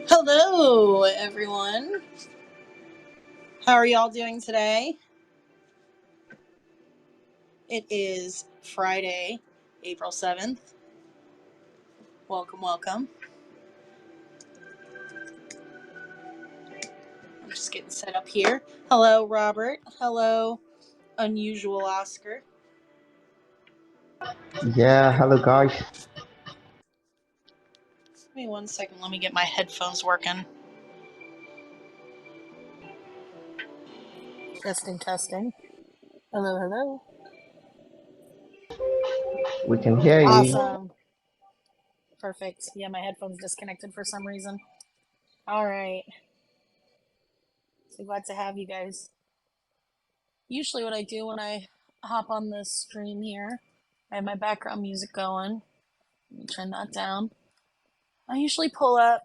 Hello, everyone. How are y'all doing today? It is Friday, April 7th. Welcome, welcome. I'm just getting set up here. Hello, Robert. Hello, Unusual Oscar. Yeah, hello guys. Give me 1 second. Let me get my headphones working. Testing, testing. Hello, hello. We can hear you. Awesome. Perfect. Yeah, my headphones disconnected for some reason. All right. So glad to have you guys. Usually, what I do when I hop on this stream here, I have my background music going. Let me turn that down. I usually pull up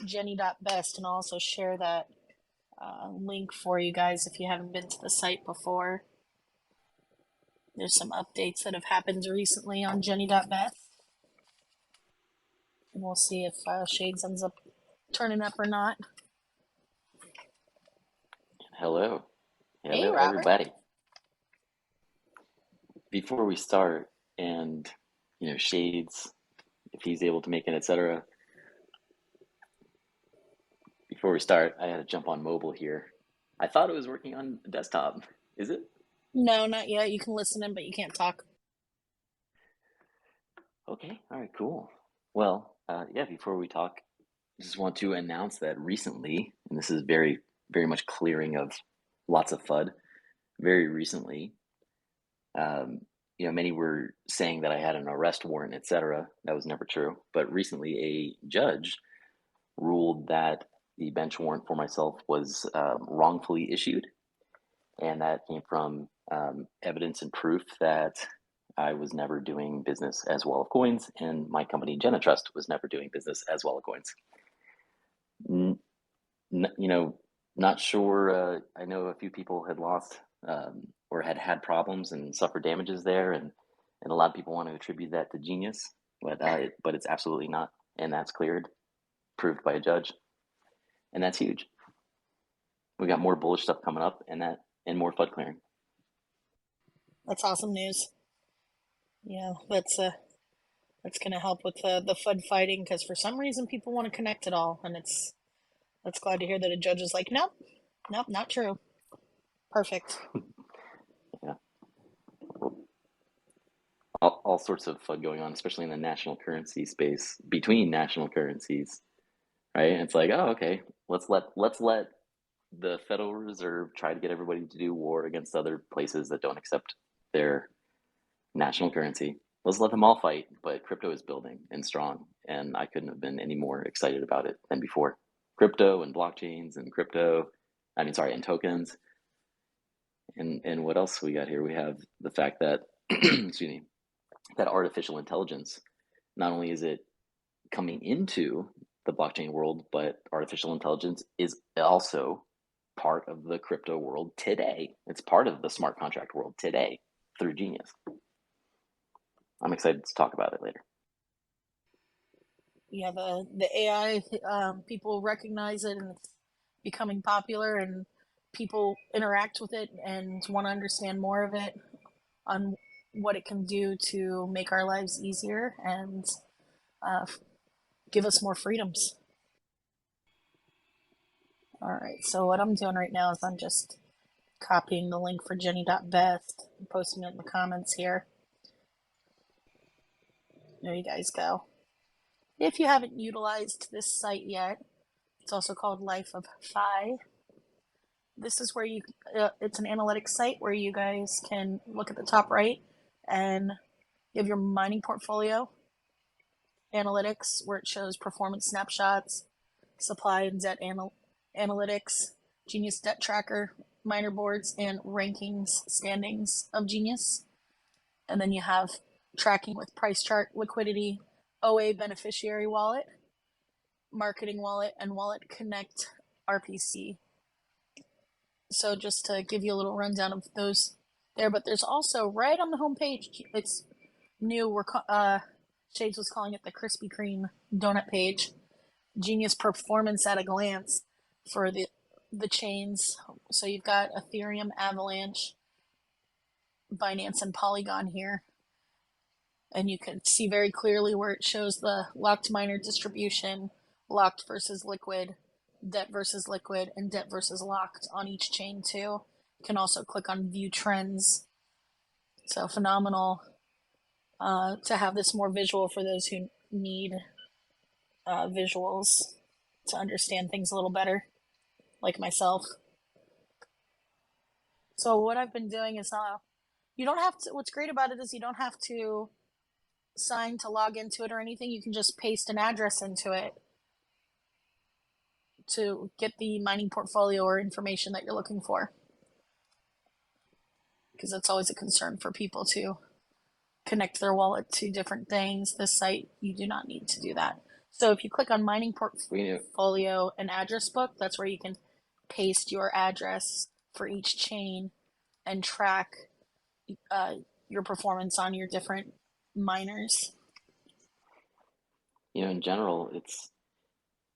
Geni.best and also share that link for you guys if you haven't been to the site before. There's some updates that have happened recently on Geni.best. And we'll see if Shades ends up turning up or not. Hello. Hey, Hello, Robert. everybody. Before we start, and Shades, if he's able to make it, etc. Before we start, I had to jump on mobile here. I thought it was working on desktop. Is it? No, not yet. You can listen in, but you can't talk. Okay. All right. Cool. Well, yeah. Before we talk, I just want to announce that recently, and this is very, very much clearing of lots of FUD. Very recently, many were saying that I had an arrest warrant, etc. That was never true. But recently, a judge ruled that the bench warrant for myself was wrongfully issued, and that came from evidence and proof that I was never doing business as Wall of Coins, and my company Genitrust was never doing business as Wall of Coins. N- Not sure. I know a few people had lost or had had problems and suffered damages there, and a lot of people want to attribute that to genius, but it's absolutely not, and that's cleared, proved by a judge, and that's huge. We got more bullish stuff coming up, and more FUD clearing. That's awesome news. Yeah, that's going to help with the FUD fighting because for some reason people want to connect it all, and that's glad to hear that a judge is like, nope, nope, not true. Perfect. Yeah, all sorts of FUD going on, especially in the national currency space between national currencies, right? And it's like, oh, okay, let's let the Federal Reserve try to get everybody to do war against other places that don't accept their national currency. Let's let them all fight, but crypto is building and strong, and I couldn't have been any more excited about it than before. Crypto and blockchains and and tokens. And what else we got here? We have the fact that, excuse me, that artificial intelligence, not only is it coming into the blockchain world, but artificial intelligence is also part of the crypto world today. It's part of the smart contract world today through Genius. I'm excited to talk about it later. Yeah, the AI, people recognize it and it's becoming popular, and people interact with it and want to understand more of it on what it can do to make our lives easier and give us more freedoms. All right, so what I'm doing right now is I'm just copying the link for Geni.best and posting it in the comments here. There you guys go. If you haven't utilized this site yet, it's also called Life of Phi. This is where it's an analytics site where you guys can look at the top right and you have your mining portfolio analytics where it shows performance snapshots, supply and debt analytics, Genius debt tracker, miner boards, and rankings standings of Genius. And then you have tracking with price chart, liquidity, OA beneficiary wallet, marketing wallet, and wallet connect RPC. So just to give you a little rundown of those there, but there's also right on the homepage, it's new. Shades was calling it the Krispy Kreme donut page. Genius performance at a glance for the chains. So you've got Ethereum, Avalanche, Binance, and Polygon here. And you can see very clearly where it shows the locked miner distribution, locked versus liquid, debt versus liquid, and debt versus locked on each chain too. You can also click on view trends. So phenomenal to have this more visual for those who need visuals to understand things a little better, like myself. So what I've been doing is you don't have to. What's great about it is you don't have to sign to log into it or anything. You can just paste an address into it to get the mining portfolio or information that you're looking for, because that's always a concern for people to connect their wallet to different things. This site, you do not need to do that. So if you click on mining portfolio and address book, that's where you can paste your address for each chain and track your performance on your different miners.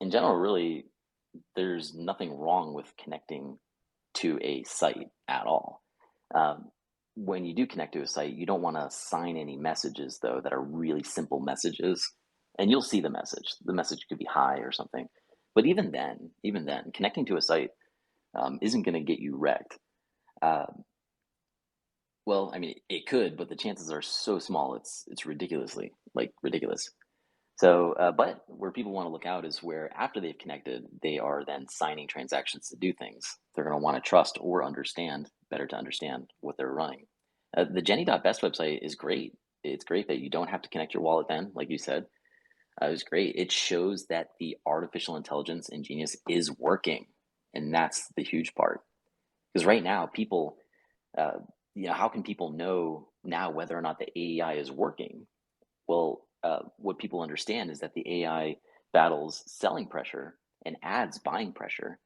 In general, really, there's nothing wrong with connecting to a site at all. When you do connect to a site, you don't want to sign any messages though that are really simple messages, and you'll see the message. The message could be hi or something, but even then, connecting to a site isn't going to get you wrecked. Uh, well, I mean, it could, but the chances are so small. It's ridiculously ridiculous. So, but where people want to look out is where after they've connected, they are then signing transactions to do things. They're going to want to trust or understand better to understand what they're running. The Geni.best website is great. It's great that you don't have to connect your wallet then, like you said. It was great. It shows that the artificial intelligence in Genius is working. And that's the huge part. Because right now, people, uh, how can people know now whether or not the AI is working? Well, what people understand is that the AI battles selling pressure and adds buying pressure,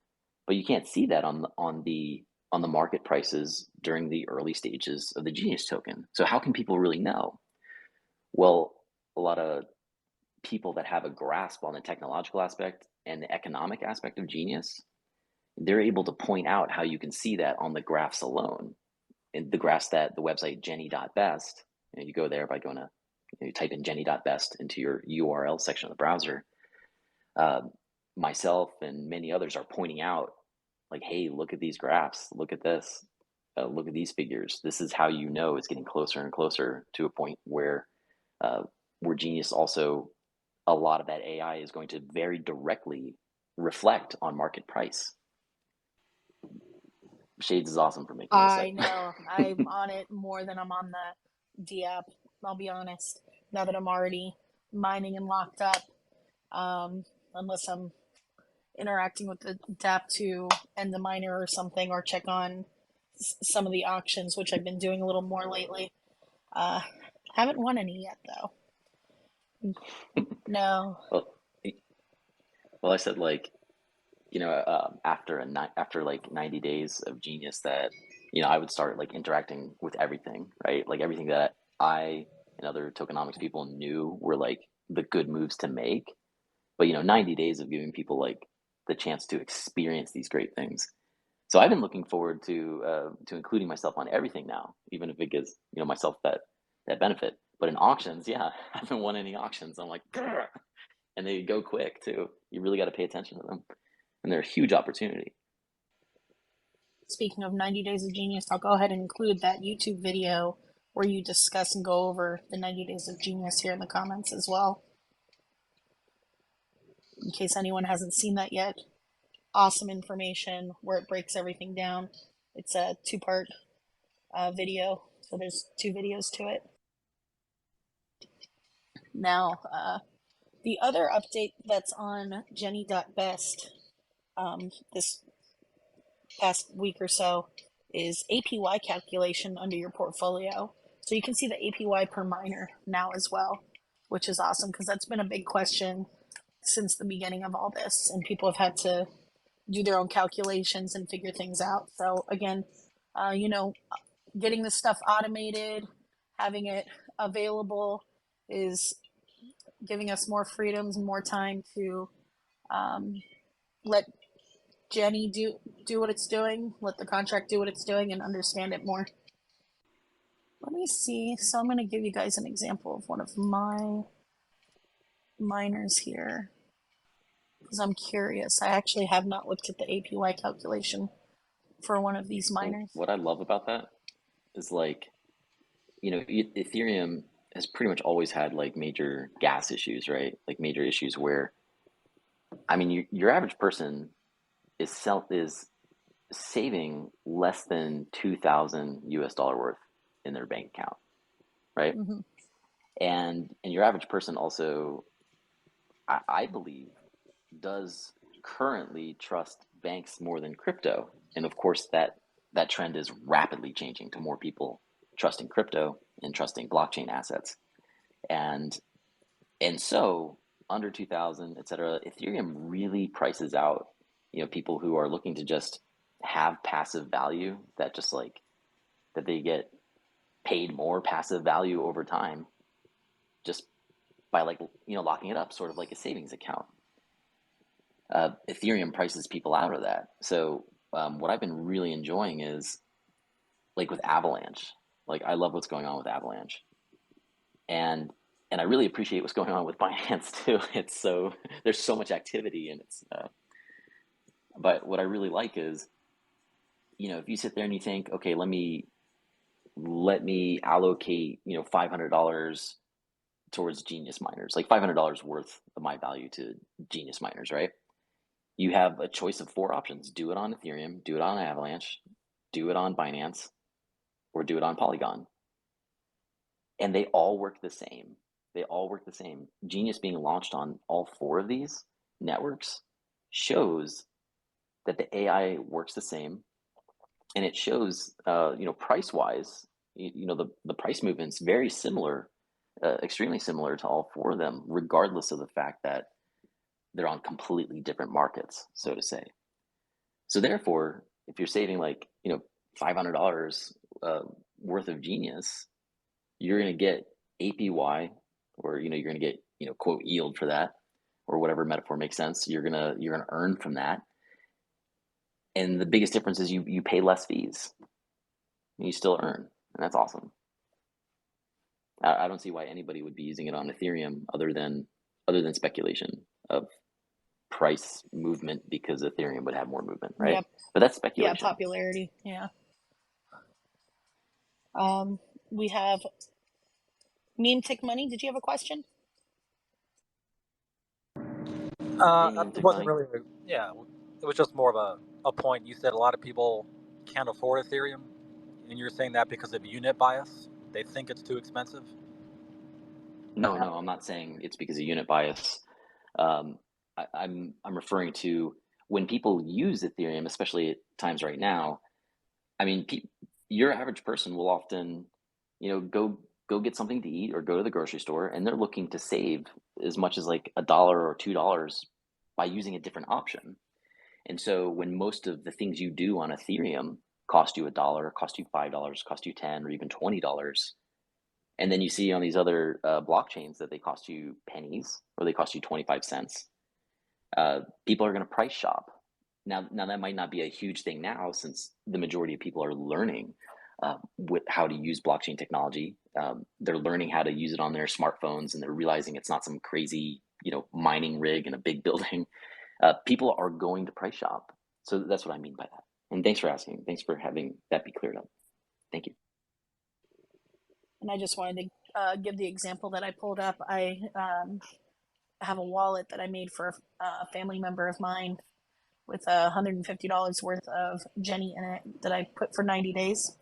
but you can't see that on the market prices during the early stages of the Genius token. So how can people really know? Well, a lot of people that have a grasp on the technological aspect and the economic aspect of Genius, they're able to point out how you can see that on the graphs alone. And the graphs that the website Geni.best, you go there by going to you type in Geni.best into your URL section of the browser. Uh, Myself and many others are pointing out, like, hey, look at these graphs, look at this, look at these figures. This is how you know it's getting closer and closer to a point uh, where Genius also, a lot of that AI is going to very directly reflect on market price. Shades is awesome for making this I site. know. I'm on it more than I'm on the D app. I'll be honest. Now that I'm already mining and locked up, unless I'm interacting with the DApp to end the miner or something, or check on some of the auctions, which I've been doing a little more lately. Uh, haven't won any yet though. No. well, I said after like 90 days of Genius that I would start like interacting with everything, right? Like everything that I and other tokenomics people knew were like the good moves to make. But 90 days of giving people like the chance to experience these great things. So I've been looking forward to including myself on everything now, even if it gives myself that benefit. But in auctions, yeah, I haven't won any auctions. I'm like, grr, and they go quick too. You really got to pay attention to them, and they're a huge opportunity. Speaking of 90 Days of Genius, I'll go ahead and include that YouTube video where you discuss and go over the 90 Days of Genius here in the comments as well, in case anyone hasn't seen that yet. Awesome information where it breaks everything down. It's a two-part video, so there's two videos to it. Now, the other update that's on Geni.best this past week or so is APY calculation under your portfolio. So you can see the APY per miner now as well, which is awesome because that's been a big question since the beginning of all this, and people have had to do their own calculations and figure things out. So again, getting this stuff automated, having it available is giving us more freedoms, more time to Let Geni do what it's doing. Let the contract do what it's doing, and understand it more. Let me see. So I'm going to give you guys an example of one of my miners here because I'm curious. I actually have not looked at the APY calculation for one of these So miners. what I love about that is like, Ethereum has pretty much always had like major gas issues, right? Like major issues where, I mean, your average person is saving less than 2,000 US dollar worth in their bank account, right? Mm-hmm. And your average person also, I believe, does currently trust banks more than crypto. And of course, that trend is rapidly changing to more people trusting crypto and trusting blockchain assets. And and so under 2000, et cetera, Ethereum really prices out, people who are looking to just have passive value that just like that they get paid more passive value over time just by like, locking it up, sort of like a savings account. Ethereum prices people out of that. So what I've been really enjoying is like with Avalanche. Like I love what's going on with Avalanche, and and I really appreciate what's going on with Binance too. It's so there's so much activity, and it's but what I really like is, if you sit there and you think, okay, let me allocate, $500 towards Genius miners, like $500 worth of my value to Genius miners, right? You have a choice of four options: do it on Ethereum, do it on Avalanche, do it on Binance, or do it on Polygon. And they all work the same. They all work the same. Genius being launched on all four of these networks shows that the AI works the same, and it shows, price wise, the price movement's very similar, extremely similar to all four of them, regardless of the fact that they're on completely different markets, so to say. So therefore, if you're saving like, $500 worth of Genius, you're going to get APY, or you're going to get, quote, yield for that, or whatever metaphor makes sense. You're going to earn from that. And the biggest difference is you pay less fees. And you still earn, and that's awesome. I don't see why anybody would be using it on Ethereum other than speculation of price movement, because Ethereum would have more movement, right? Yep. But that's Yeah, speculation. popularity. Yeah. We have Meme Tick Money. Did you have a question? Hey, It Tech wasn't Money. really, yeah, it was just more of a point. You said a lot of people can't afford Ethereum, and you're saying that because of unit bias. They think it's too expensive. No, no, I'm not saying it's because of unit bias. Um, I'm referring to when people use Ethereum, especially at times right now. I mean, your average person will often, go get something to eat or go to the grocery store, and they're looking to save as much as like $1 or $2 by using a different option. And so when most of the things you do on Ethereum cost you $1, cost you $5, cost you 10 or even $20, and then you see on these other blockchains that they cost you pennies or they cost you 25 cents, people are going to price shop. Now that might not be a huge thing now, since the majority of people are learning with how to use blockchain technology. They're learning how to use it on their smartphones, and they're realizing it's not some crazy, mining rig in a big building. People are going to price shop. So that's what I mean by that. And thanks for asking. Thanks for having that be cleared up. Thank you. And I just wanted to give the example that I pulled up. I have a wallet that I made for a family member of mine with $150 worth of Geni in it that I put for 90 days.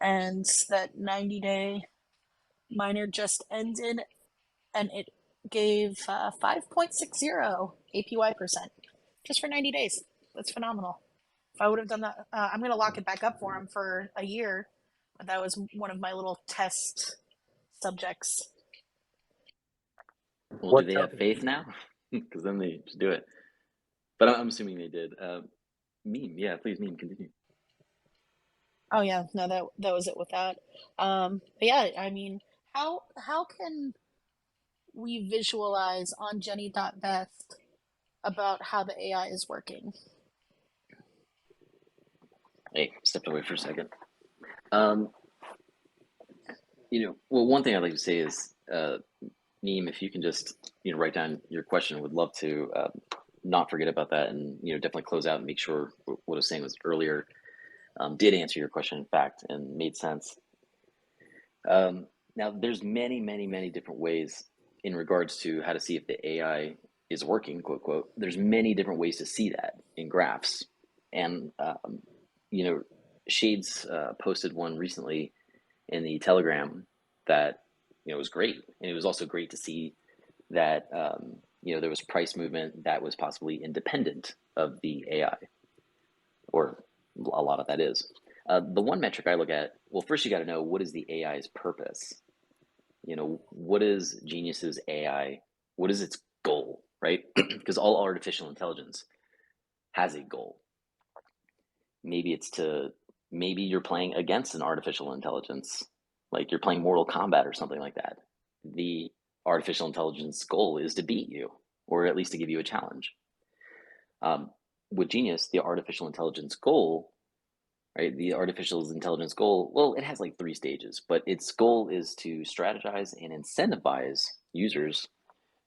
And that 90-day miner just ended, and it gave 5.60 APY percent just for 90 days. That's phenomenal. If I would have done that, I'm going to lock it back up for him for a year. But that was one of my little test subjects. Well, do What they have token? faith now? Because then they just do it. But I'm assuming they did. Meme, yeah, please, meme, continue. Oh yeah, no, that was it with that. But yeah, I mean, how can we visualize on Jenny.best about how the AI is working. Hey, stepped away for a second. Well, one thing I'd like to say is, Neem, if you can just, write down your question, would love to not forget about that, and definitely close out and make sure what I was saying was earlier did answer your question, in fact, and made sense. Now, there's many, many, many different ways in regards to how to see if the AI is working, quote, quote. There's many different ways to see that in graphs. And, Shades posted one recently in the Telegram that, was great. And it was also great to see that, there was price movement that was possibly independent of the AI, or a lot of that is. The one metric I look at, well, first you got to know, what is the AI's purpose? What is Genius's AI? What is its goal, right? Because all artificial intelligence has a goal. Maybe you're playing against an artificial intelligence, like you're playing Mortal Kombat or something like that. The artificial intelligence goal is to beat you, or at least to give you a challenge. With Genius, the artificial intelligence goal, right? The artificial intelligence goal, well, it has like 3 stages, but its goal is to strategize and incentivize users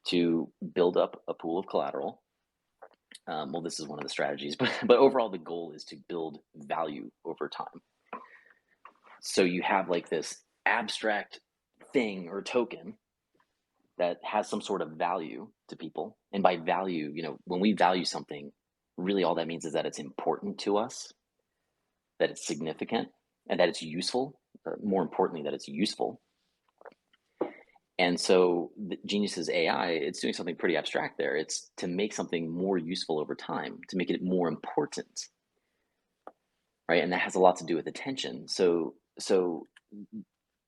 to build up a pool of collateral. Well, this is one of the strategies, but overall, the goal is to build value over time. So you have like this abstract thing or token that has some sort of value to people. And by value, when we value something, really all that means is that it's important to us, that it's significant, and that it's useful. More importantly, that it's useful. And so the Genius's AI, it's doing something pretty abstract there. It's to make something more useful over time, to make it more important, right? And that has a lot to do with attention. So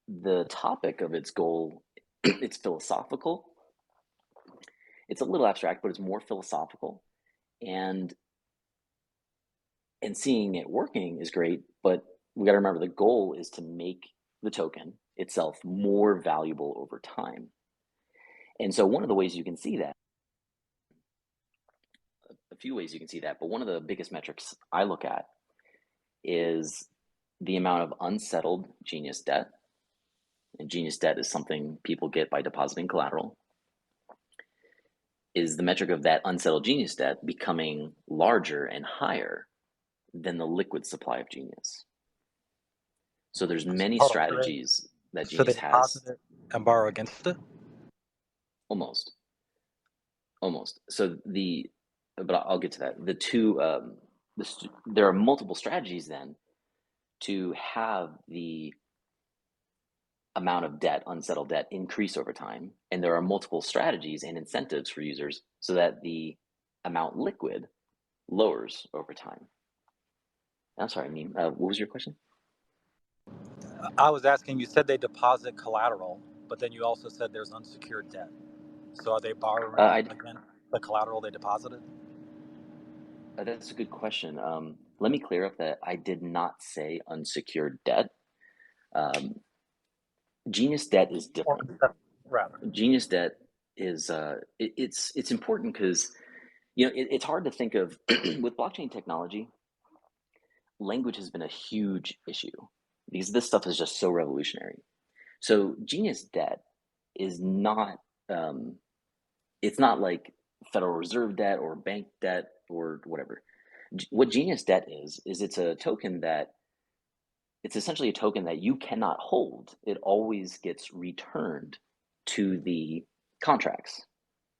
the topic of its goal, it's philosophical. It's a little abstract, but it's more philosophical. And seeing it working is great, but we got to remember the goal is to make the token itself more valuable over time. And so one of the ways you can see that, a few ways you can see that, but one of the biggest metrics I look at is the amount of unsettled Genius debt. And Genius debt is something people get by depositing collateral. Is the metric of that unsettled Genius debt becoming larger and higher than the liquid supply of Genius? So there's many strategies that So they Genius has. deposit it and borrow against it? Almost. So but I'll get to that. There are multiple strategies then to have the amount of debt, unsettled debt, increase over time. And there are multiple strategies and incentives for users so that the amount liquid lowers over time. I'm sorry, Neem, what was your question? I was asking, you said they deposit collateral, but then you also said there's unsecured debt. So are they borrowing against the collateral they deposited? That's a good question. Let me clear up that I did not say unsecured debt. Genius debt is different. Rather, Genius debt is it's important because it's hard to think of with blockchain technology. Language has been a huge issue because this stuff is just so revolutionary. So Genius debt is not it's not like Federal Reserve debt or bank debt or whatever. What Genius debt is it's a token that it's essentially a token that you cannot hold. It always gets returned to the contracts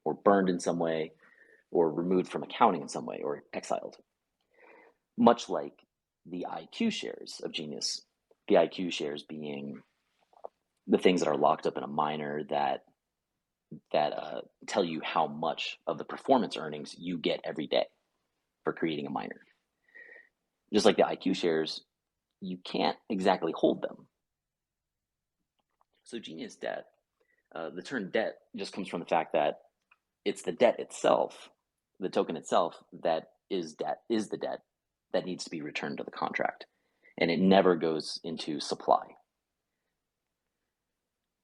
or burned in some way or removed from accounting in some way or exiled. Much like the IQ shares of Genius, the IQ shares being the things that are locked up in a miner that tell you how much of the performance earnings you get every day for creating a miner. Just like the IQ shares, you can't exactly hold them. So Genius debt, the term debt just comes from the fact that it's the debt itself, the token itself, that is the debt that needs to be returned to the contract. And it never goes into supply.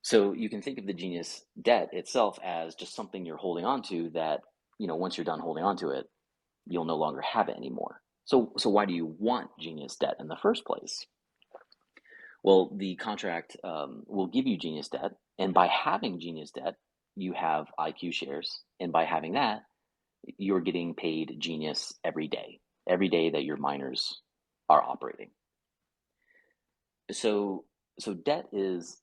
So you can think of the Genius debt itself as just something you're holding on to that once you're done holding on to it, you'll no longer have it anymore. So why do you want Genius debt in the first place? Well, the contract will give you Genius debt, and by having Genius debt, you have IQ shares, and by having that, you're getting paid Genius every day that your miners are operating. So debt is,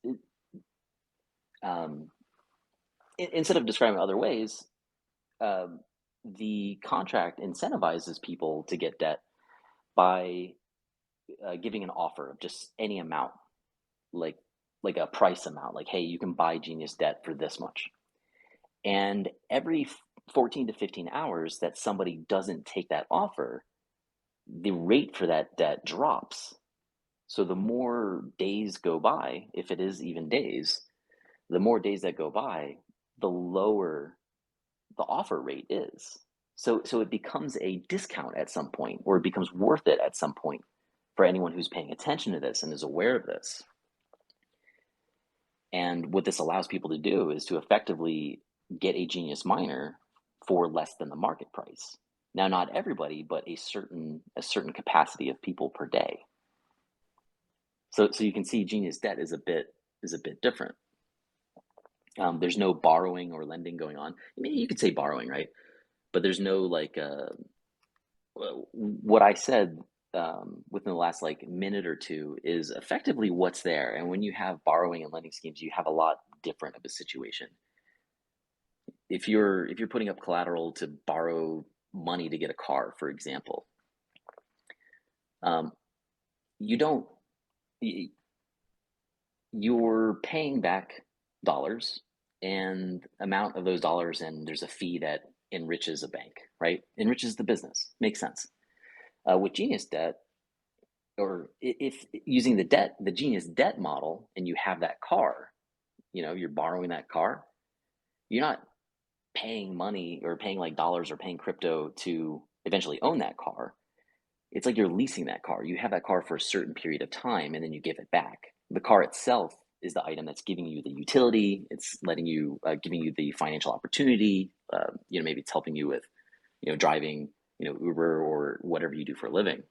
instead of describing other ways, the contract incentivizes people to get debt by giving an offer of just any amount, like a price amount, like, hey, you can buy Genius debt for this much. And every 14 to 15 hours that somebody doesn't take that offer, the rate for that debt drops. So the more days go by, if it is even days, the more days that go by, the lower the offer rate is. So it becomes a discount at some point, or it becomes worth it at some point for anyone who's paying attention to this and is aware of this. And what this allows people to do is to effectively get a Genius miner for less than the market price. Now, not everybody, but a certain capacity of people per day. So you can see Genius debt is a bit different. There's no borrowing or lending going on. I mean, you could say borrowing, right? But there's no what I said within the last minute or two is effectively what's there. And when you have borrowing and lending schemes, you have a lot different of a situation. If you're putting up collateral to borrow money to get a car, for example, you're paying back dollars and amount of those dollars, and there's a fee that enriches a bank, right? Enriches the business. Makes sense. With Genius debt, or if using the Genius debt model, and you have that car, you're borrowing that car, you're not paying money or paying dollars or paying crypto to eventually own that car. It's like you're leasing that car. You have that car for a certain period of time, and then you give it back. The car itself is the item that's giving you the utility. It's letting you, giving you the financial opportunity. Maybe it's helping you with, driving, Uber or whatever you do for a living.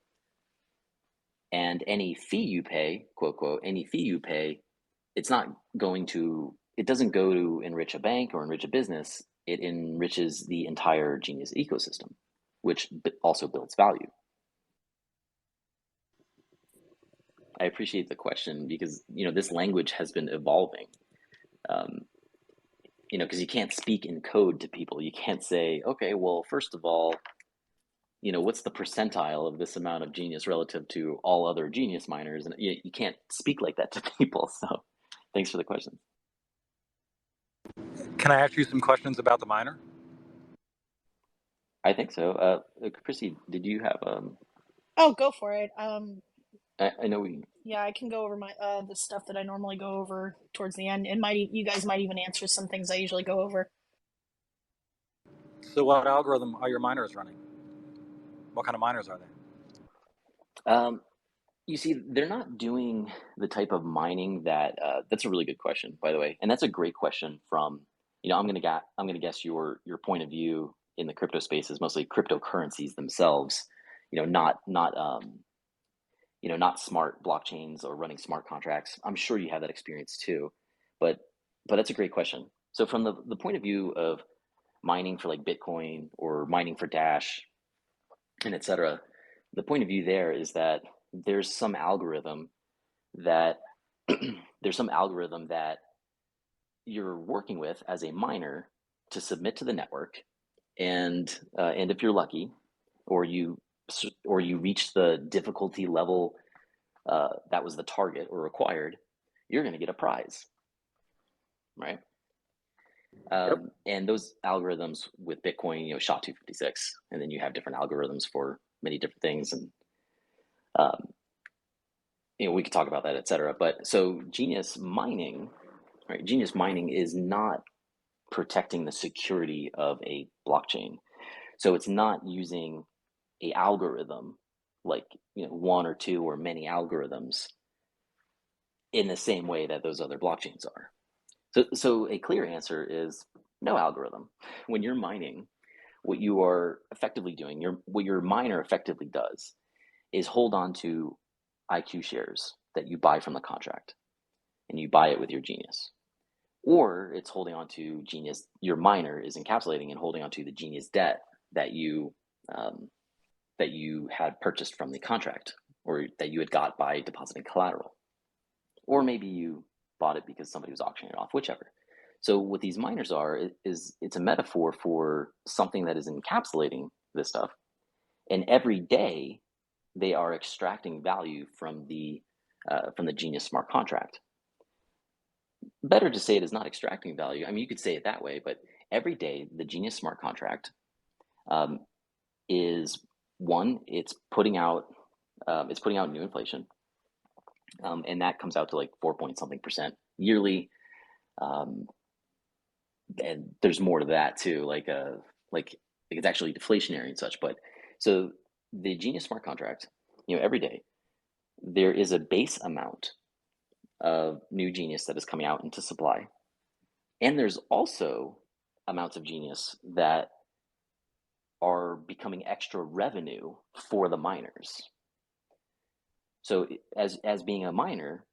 And any fee you pay, quote, quote, any fee you pay, it doesn't go to enrich a bank or enrich a business. It enriches the entire Genius ecosystem, which also builds value. I appreciate the question because, this language has been evolving. Because you can't speak in code to people. You can't say, okay, well, first of all, what's the percentile of this amount of Genius relative to all other Genius miners? And you can't speak like that to people. So thanks for the question. Can I ask you some questions about the miner? I think so. Chrissy, did you have Oh, go for it. I know we. Yeah, I can go over my the stuff that I normally go over towards the end. You guys might even answer some things I usually go over. So what algorithm are your miners running? What kind of miners are they? You see, they're not doing the type of mining that. That's a really good question, by the way, and that's a great question from. I'm gonna guess your point of view in the crypto space is mostly cryptocurrencies themselves. Not smart blockchains or running smart contracts. I'm sure you have that experience too, but that's a great question. So from the point of view of mining for Bitcoin or mining for Dash and etc., the point of view there is that there's some algorithm that you're working with as a miner to submit to the network, and if you're lucky, or you reach the difficulty level that was the target or required, you're going to get a prize, right? Yep. And those algorithms with Bitcoin, SHA-256, and then you have different algorithms for many different things, and we could talk about that, etc. But so Genius mining, right? Genius mining is not protecting the security of a blockchain, so it's not using a algorithm one or two or many algorithms in the same way that those other blockchains are. So a clear answer is no algorithm. When you're mining, what you are effectively doing, what your miner effectively does, is hold on to IQ shares that you buy from the contract, and you buy it with your Genius. Or it's holding on to Genius. Your miner is encapsulating and holding on to the Genius debt that you had purchased from the contract, or that you had got by depositing collateral. Or maybe you bought it because somebody was auctioning it off, whichever. So what these miners are is it's a metaphor for something that is encapsulating this stuff, and every day they are extracting value from the Genius smart contract. Better to say it is not extracting value. I mean, you could say it that way, but every day the Genius smart contract is one. It's putting out new inflation, and that comes out to like 4 point something percent yearly. And there's more to that too, like it's actually deflationary and such. But so the Genius smart contract, every day there is a base amount of new Genius that is coming out into supply, and there's also amounts of Genius that are becoming extra revenue for the miners. So as being a miner,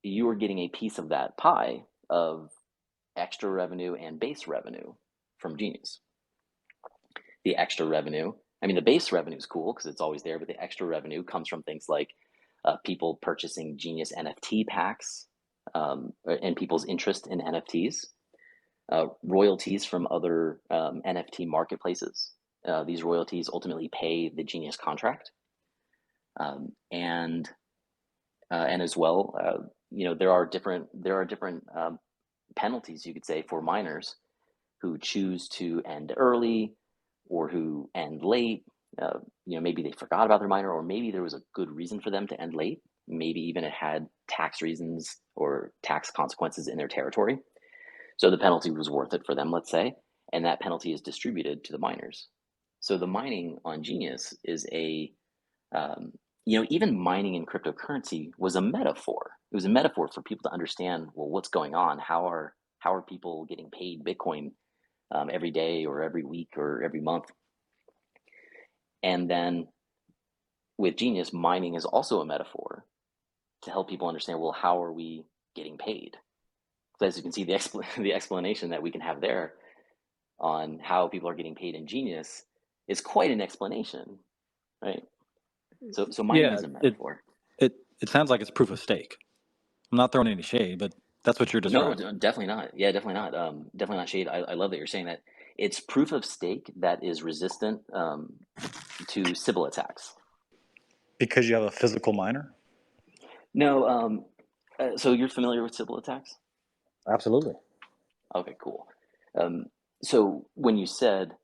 you are getting a piece of that pie of extra revenue and base revenue from Genius. The extra revenue, I mean, the base revenue is cool because it's always there, but the extra revenue comes from things like people purchasing Genius NFT packs, and people's interest in NFTs, royalties from other NFT marketplaces. These royalties ultimately pay the Genius contract, and as well, there are different penalties, you could say, for miners who choose to end early or who end late. Maybe they forgot about their miner, or maybe there was a good reason for them to end late. Maybe even it had tax reasons or tax consequences in their territory. So the penalty was worth it for them, let's say, and that penalty is distributed to the miners. So the mining on Genius is even mining in cryptocurrency was a metaphor. It was a metaphor for people to understand, well, what's going on? How are people getting paid Bitcoin every day or every week or every month? And then with Genius, mining is also a metaphor to help people understand, well, how are we getting paid? So as you can see, the explanation that we can have there on how people are getting paid in Genius is quite an explanation, right? So mining is a metaphor. It sounds like it's proof of stake. I'm not throwing any shade, but that's what you're describing. No, definitely not. Yeah, definitely not. Definitely not shade. I love that you're saying that. It's proof of stake that is resistant to Sybil attacks. Because you have a physical miner? No. So you're familiar with Sybil attacks? Absolutely. Okay, cool. So when you said,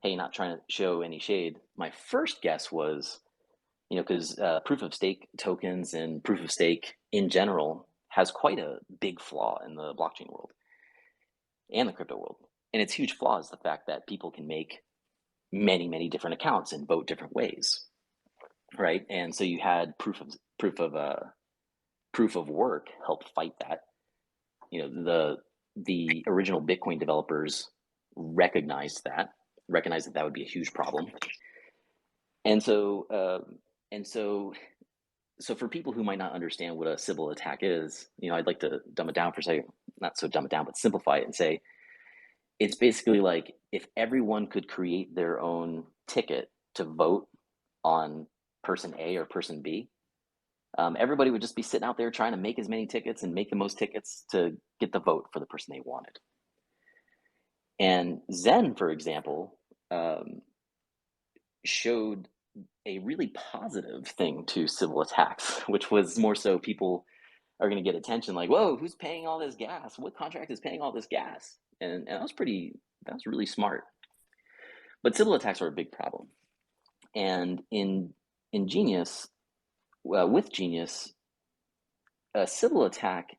hey, not trying to show any shade, my first guess was, because proof of stake tokens and proof of stake in general has quite a big flaw in the blockchain world and the crypto world. And its huge flaw is the fact that people can make many, many different accounts and vote different ways, right? And so you had proof of work help fight that. The original Bitcoin developers recognized that would be a huge problem. And so for people who might not understand what a Sybil attack is, I'd like to dumb it down for a second. Not so dumb it down, but simplify it and say it's basically like if everyone could create their own ticket to vote on person A or person B, everybody would just be sitting out there trying to make as many tickets and make the most tickets to get the vote for the person they wanted. And Zen, for example, showed a really positive thing to Sybil attacks, which was more so people are going to get attention, like, whoa, who's paying all this gas? What contract is paying all this gas? And that was really smart. But Sybil attacks are a big problem. And in Genius, with Genius, a Sybil attack,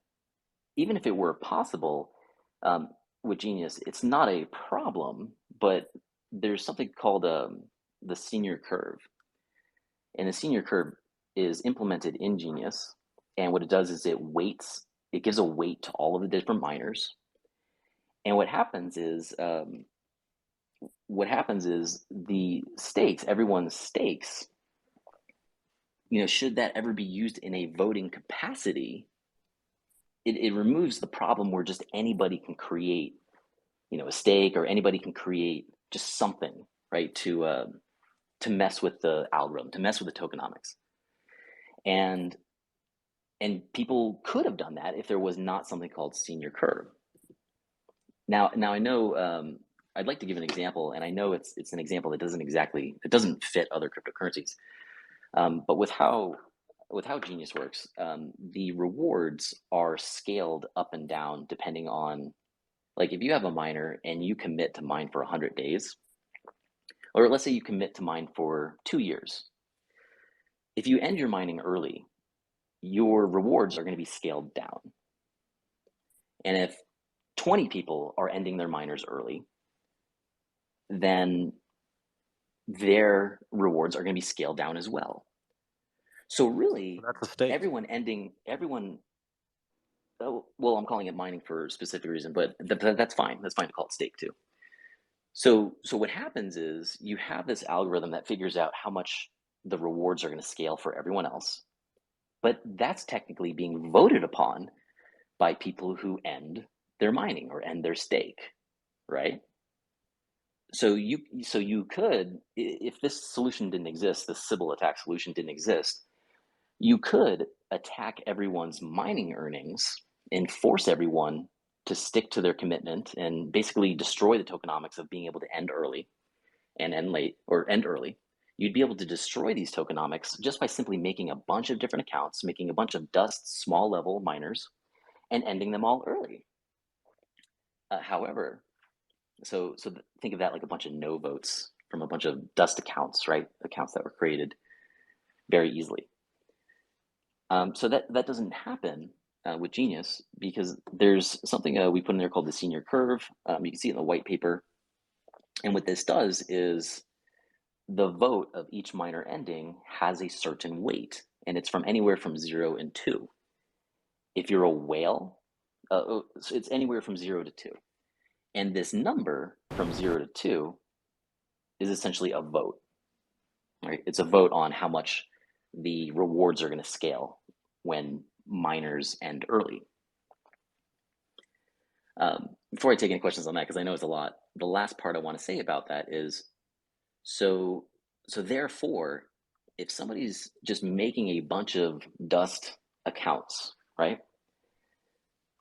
even if it were possible, with Genius, it's not a problem, but there's something called the senior curve. And the senior curve is implemented in Genius. And what it does is it gives a weight to all of the different miners. And what happens is what happens is the stakes, everyone's stakes, should that ever be used in a voting capacity, it removes the problem where just anybody can create, a stake, or anybody can create just something, right, to mess with the algorithm, to mess with the tokenomics. And people could have done that if there was not something called senior curve. Now I know, I'd like to give an example, and I know it's an example that doesn't fit other cryptocurrencies. But with how Genius works, the rewards are scaled up and down depending on, like, if you have a miner and you commit to mine for 100 days, or let's say you commit to mine for 2 years. If you end your mining early, your rewards are going to be scaled down. And if 20 people are ending their miners early, then their rewards are going to be scaled down as well. So really, that's a stake. Well, I'm calling it mining for a specific reason, but that's fine. That's fine to call it stake too. So what happens is you have this algorithm that figures out how much the rewards are going to scale for everyone else, but that's technically being voted upon by people who end their mining or end their stake, right? So you could, if this solution didn't exist, this Sybil attack solution didn't exist, you could attack everyone's mining earnings and force everyone to stick to their commitment and basically destroy the tokenomics of being able to end early and end late, or end early. You'd be able to destroy these tokenomics just by simply making a bunch of different accounts, making a bunch of dust small level miners, and ending them all early. However, so think of that like a bunch of no votes from a bunch of dust accounts, right? Accounts that were created very easily. So that doesn't happen with Genius, because there's something we put in there called the senior curve. You can see it in the white paper. And what this does is the vote of each miner ending has a certain weight, and it's from anywhere from 0 and 2. If you're a whale, so it's anywhere from 0 to 2. And this number from 0 to 2 is essentially a vote, right? It's a vote on how much the rewards are going to scale when miners end early. Before I take any questions on that, because I know it's a lot, the last part I want to say about that is, so therefore, if somebody's just making a bunch of dust accounts, right,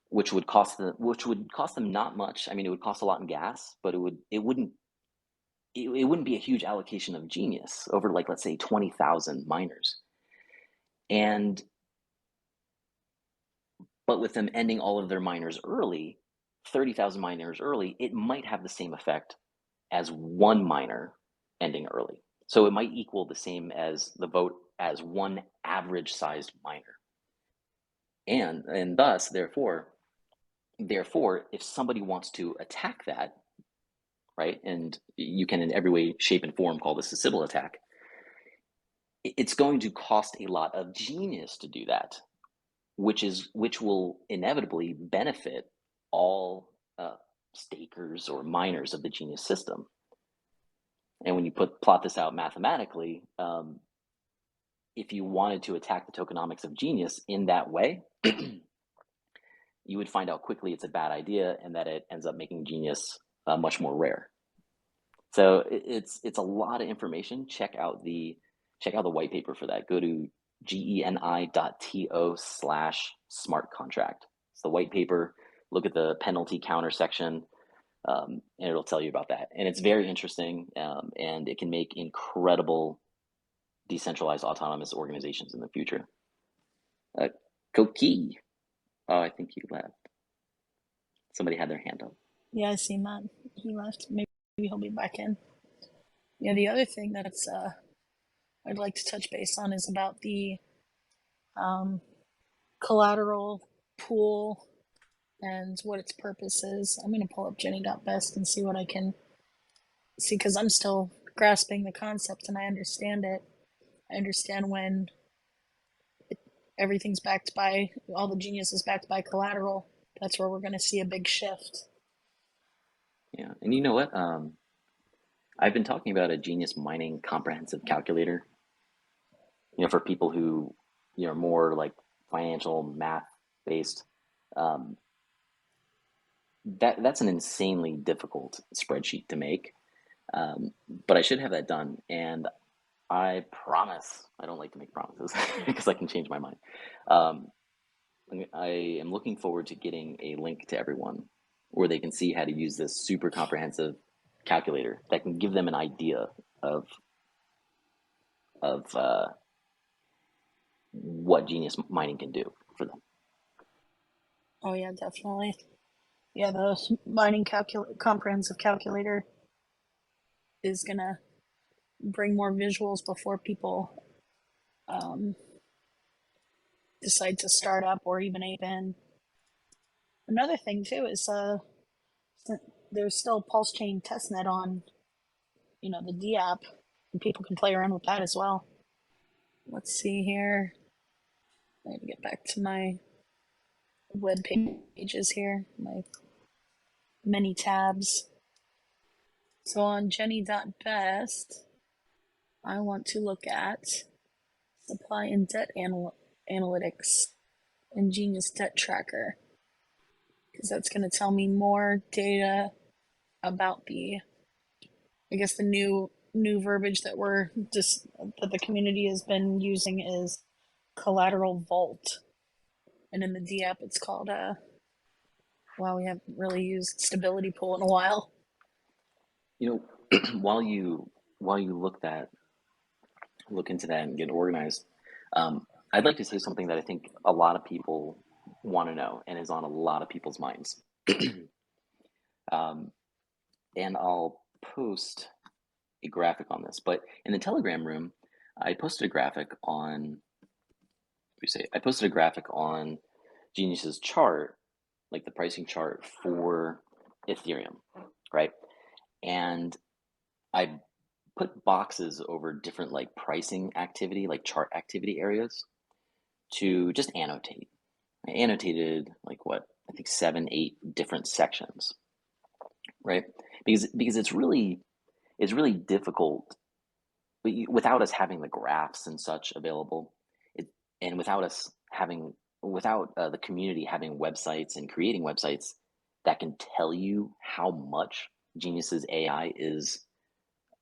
which would cost them not much. I mean, it would cost a lot in gas, but it wouldn't be a huge allocation of Genius over, like, let's say 20,000 miners. But with them ending all of their miners early, 30,000 miners early, it might have the same effect as one miner ending early. So it might equal the same as the vote as one average sized miner. And thus, therefore, if somebody wants to attack that, right, and you can in every way, shape, and form call this a Sybil attack, it's going to cost a lot of Genius to do that, which will inevitably benefit all stakers or miners of the Genius system. And when you plot this out mathematically, if you wanted to attack the tokenomics of Genius in that way, you would find out quickly it's a bad idea, and that it ends up making Genius much more rare. So it's a lot of information. Check out the white paper for that. Go to geni.to/smart contract. It's the white paper. Look at the penalty counter section, and it'll tell you about that. And it's very interesting, and it can make incredible decentralized autonomous organizations in the future. Koki. Oh, I think he left. Somebody had their hand up. Yeah, I seen that. He left. Maybe he'll be back in. Yeah, the other thing that's I'd like to touch base on is about the collateral pool and what its purpose is. I'm going to pull up Geni.best and see what I can see, because I'm still grasping the concept and I understand it. I understand when everything's backed by, all the Genius is backed by collateral. That's where we're going to see a big shift. Yeah, and you know what? I've been talking about a Genius mining comprehensive calculator, for people who, are more like financial math based. Um, that's an insanely difficult spreadsheet to make. But I should have that done, and I promise I don't like to make promises because I can change my mind. Um, I am looking forward to getting a link to everyone where they can see how to use this super comprehensive calculator that can give them an idea of what Genius mining can do for them. Oh yeah, definitely. Yeah, the mining comprehensive calculator is gonna bring more visuals before people decide to start up or even ape in. Another thing too is there's still pulse chain testnet on the D app, and people can play around with that as well. Let's see here. I need to get back to my web pages here, my many tabs. So on Geni.best, I want to look at supply and debt analytics and Genius Debt Tracker, because that's going to tell me more data about the new verbiage that that the community has been using is collateral vault, and in the D app it's called we haven't really used stability pool in a while. While you look into that and get organized, I'd like to say something that I think a lot of people want to know and is on a lot of people's minds. And I'll post a graphic on this, but in the Telegram room, I posted a graphic on Genius's chart, like the pricing chart for Ethereum, right? And I put boxes over different like pricing activity, like chart activity areas to just annotate. I annotated like what I think 7, 8 different sections, right? Because it's really difficult without us having the graphs and such available, and without the community having websites and creating websites that can tell you how much Genius's AI is,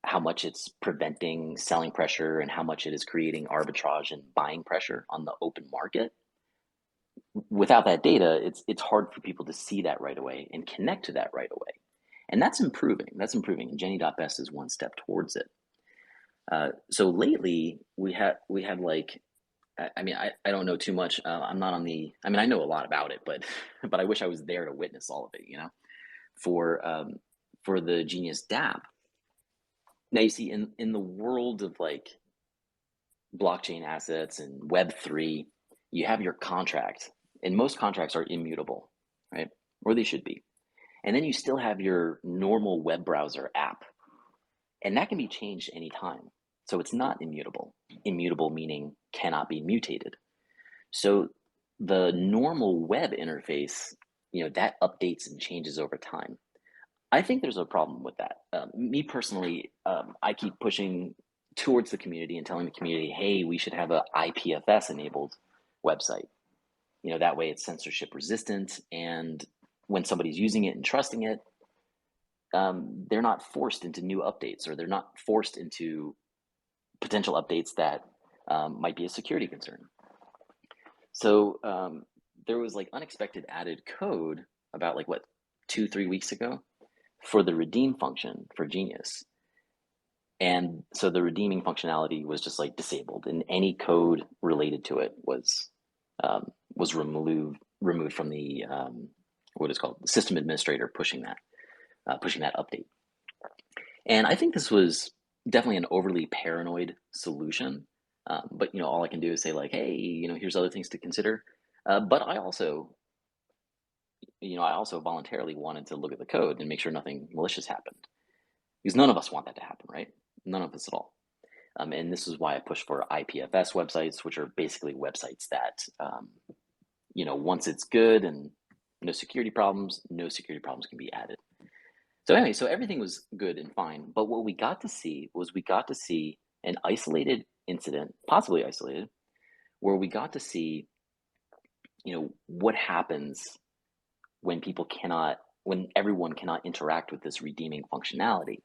how much it's preventing selling pressure and how much it is creating arbitrage and buying pressure on the open market. Without that data, it's hard for people to see that right away and connect to that right away. And that's improving. And Geni.best is one step towards it. So lately we had like, I don't know too much. I'm not on the. I know a lot about it, but but I wish I was there to witness all of it. For the Genius DApp. Now you see, in the world of like blockchain assets and Web3, you have your contract, and most contracts are immutable, right? Or they should be. And then you still have your normal web browser app, and that can be changed anytime. So it's not immutable. Immutable meaning cannot be mutated. So the normal web interface, that updates and changes over time. I think there's a problem with that. Me personally, I keep pushing towards the community and telling the community, hey, we should have a IPFS enabled website. That way it's censorship resistant, and when somebody's using it and trusting it, they're not forced into new updates, or they're not forced into potential updates that might be a security concern. So there was like unexpected added code about like 2-3 weeks ago for the redeem function for Genius. And so the redeeming functionality was just like disabled, and any code related to it was removed from the what is called the system administrator pushing that update. And I think this was definitely an overly paranoid solution. But all I can do is say like, hey, here's other things to consider. But I also voluntarily wanted to look at the code and make sure nothing malicious happened, because none of us want that to happen, right? None of us at all. And this is why I push for IPFS websites, which are basically websites that, once it's good and no security problems can be added. So anyway, so everything was good and fine, but what we got to see was an isolated incident, possibly isolated, where we got to see, what happens when when everyone cannot interact with this redeeming functionality.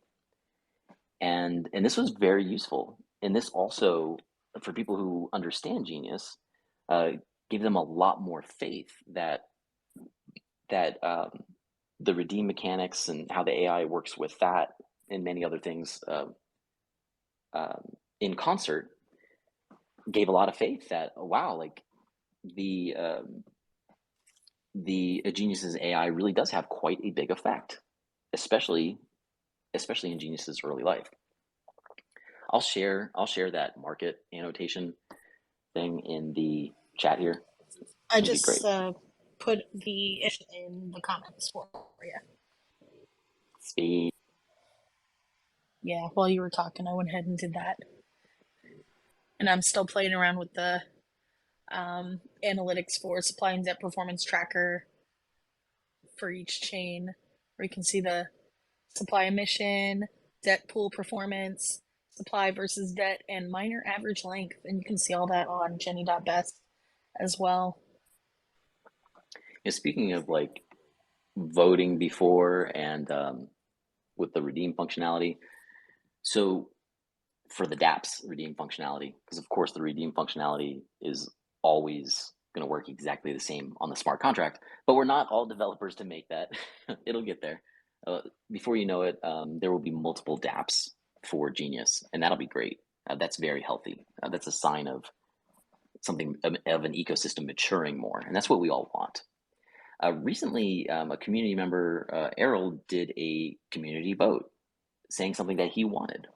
And this was very useful. And this also, for people who understand Genius, uh, gave them a lot more faith that the redeem mechanics and how the AI works with that and many other things in concert gave a lot of faith that, oh, wow, like the Genius's AI really does have quite a big effect, especially in Genius's early life. I'll share that market annotation thing in the chat here. I It'd be great. just put the issue in the comments for you. Speed. Yeah, while you were talking, I went ahead and did that. And I'm still playing around with the analytics for supply and debt performance tracker for each chain, where you can see the supply emission, debt pool performance, supply versus debt, and miner average length. And you can see all that on Geni.best as well. Speaking of like voting before and with the redeem functionality, so for the dApps redeem functionality, because of course the redeem functionality is always going to work exactly the same on the smart contract, but we're not all developers to make that. It'll get there. Before you know it, there will be multiple dApps for Genius, and that'll be great. That's very healthy. That's a sign of something of an ecosystem maturing more, and that's what we all want. Recently, a community member, Errol, did a community vote saying something that he wanted.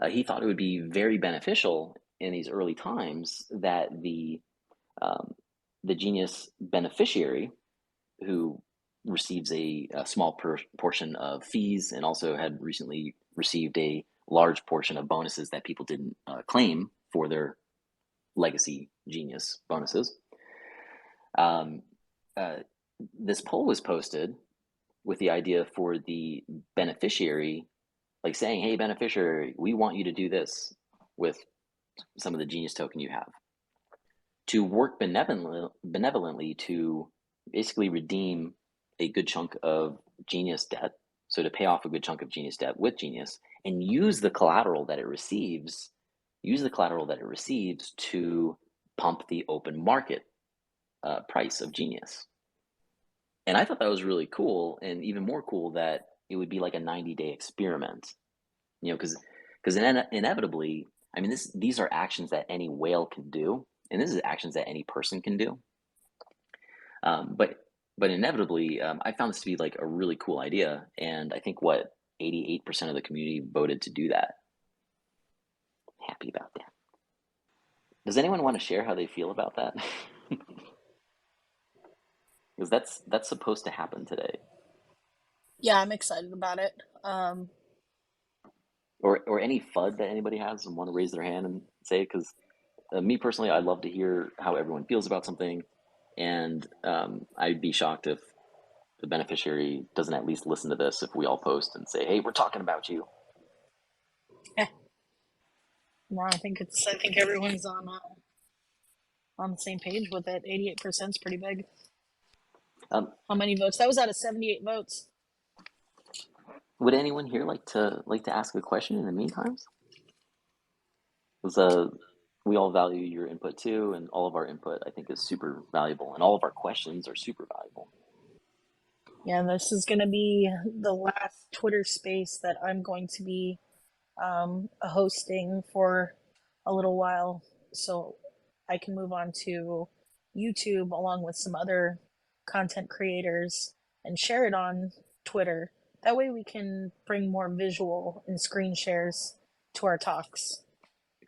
He thought it would be very beneficial in these early times that the Genius beneficiary, who receives a small portion of fees and also had recently received a large portion of bonuses that people didn't claim for their legacy Genius bonuses. This poll was posted with the idea for the beneficiary, like saying, hey, beneficiary, we want you to do this with some of the Genius token you have, to work benevolently to basically redeem a good chunk of Genius debt, so to pay off a good chunk of Genius debt with Genius, and use the collateral that it receives to pump the open market price of Genius. And I thought that was really cool, and even more cool that it would be like a 90-day experiment, because inevitably, I mean, these are actions that any whale can do, and this is actions that any person can do. But inevitably, I found this to be like a really cool idea, and I think 88% of the community voted to do that. Happy about that. Does anyone want to share how they feel about that? Because that's supposed to happen today. Yeah, I'm excited about it. Or any FUD that anybody has and want to raise their hand and say, because me personally, I'd love to hear how everyone feels about something, and I'd be shocked if the beneficiary doesn't at least listen to this if we all post and say, hey, we're talking about you. No, I think everyone's on the same page with it. 88% is pretty big. How many votes? That was out of 78 votes. Would anyone here like to ask a question in the meantime? Because we all value your input too, and all of our input I think is super valuable, and all of our questions are super valuable. Yeah, this is going to be the last Twitter space that I'm going to be hosting for a little while, so I can move on to YouTube along with some other content creators and share it on Twitter. That way we can bring more visual and screen shares to our talks.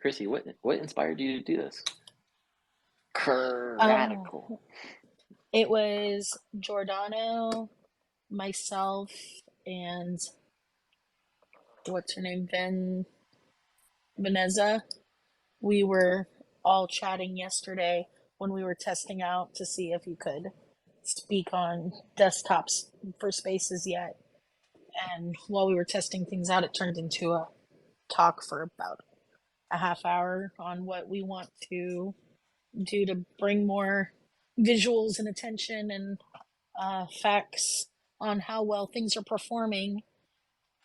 Chrissy, what inspired you to do this? Radical. It was Giordano, myself, and what's her name, Vanessa. We were all chatting yesterday when we were testing out to see if you could speak on desktops for spaces yet. And while we were testing things out, it turned into a talk for about a half hour on what we want to do to bring more visuals and attention and facts on how well things are performing,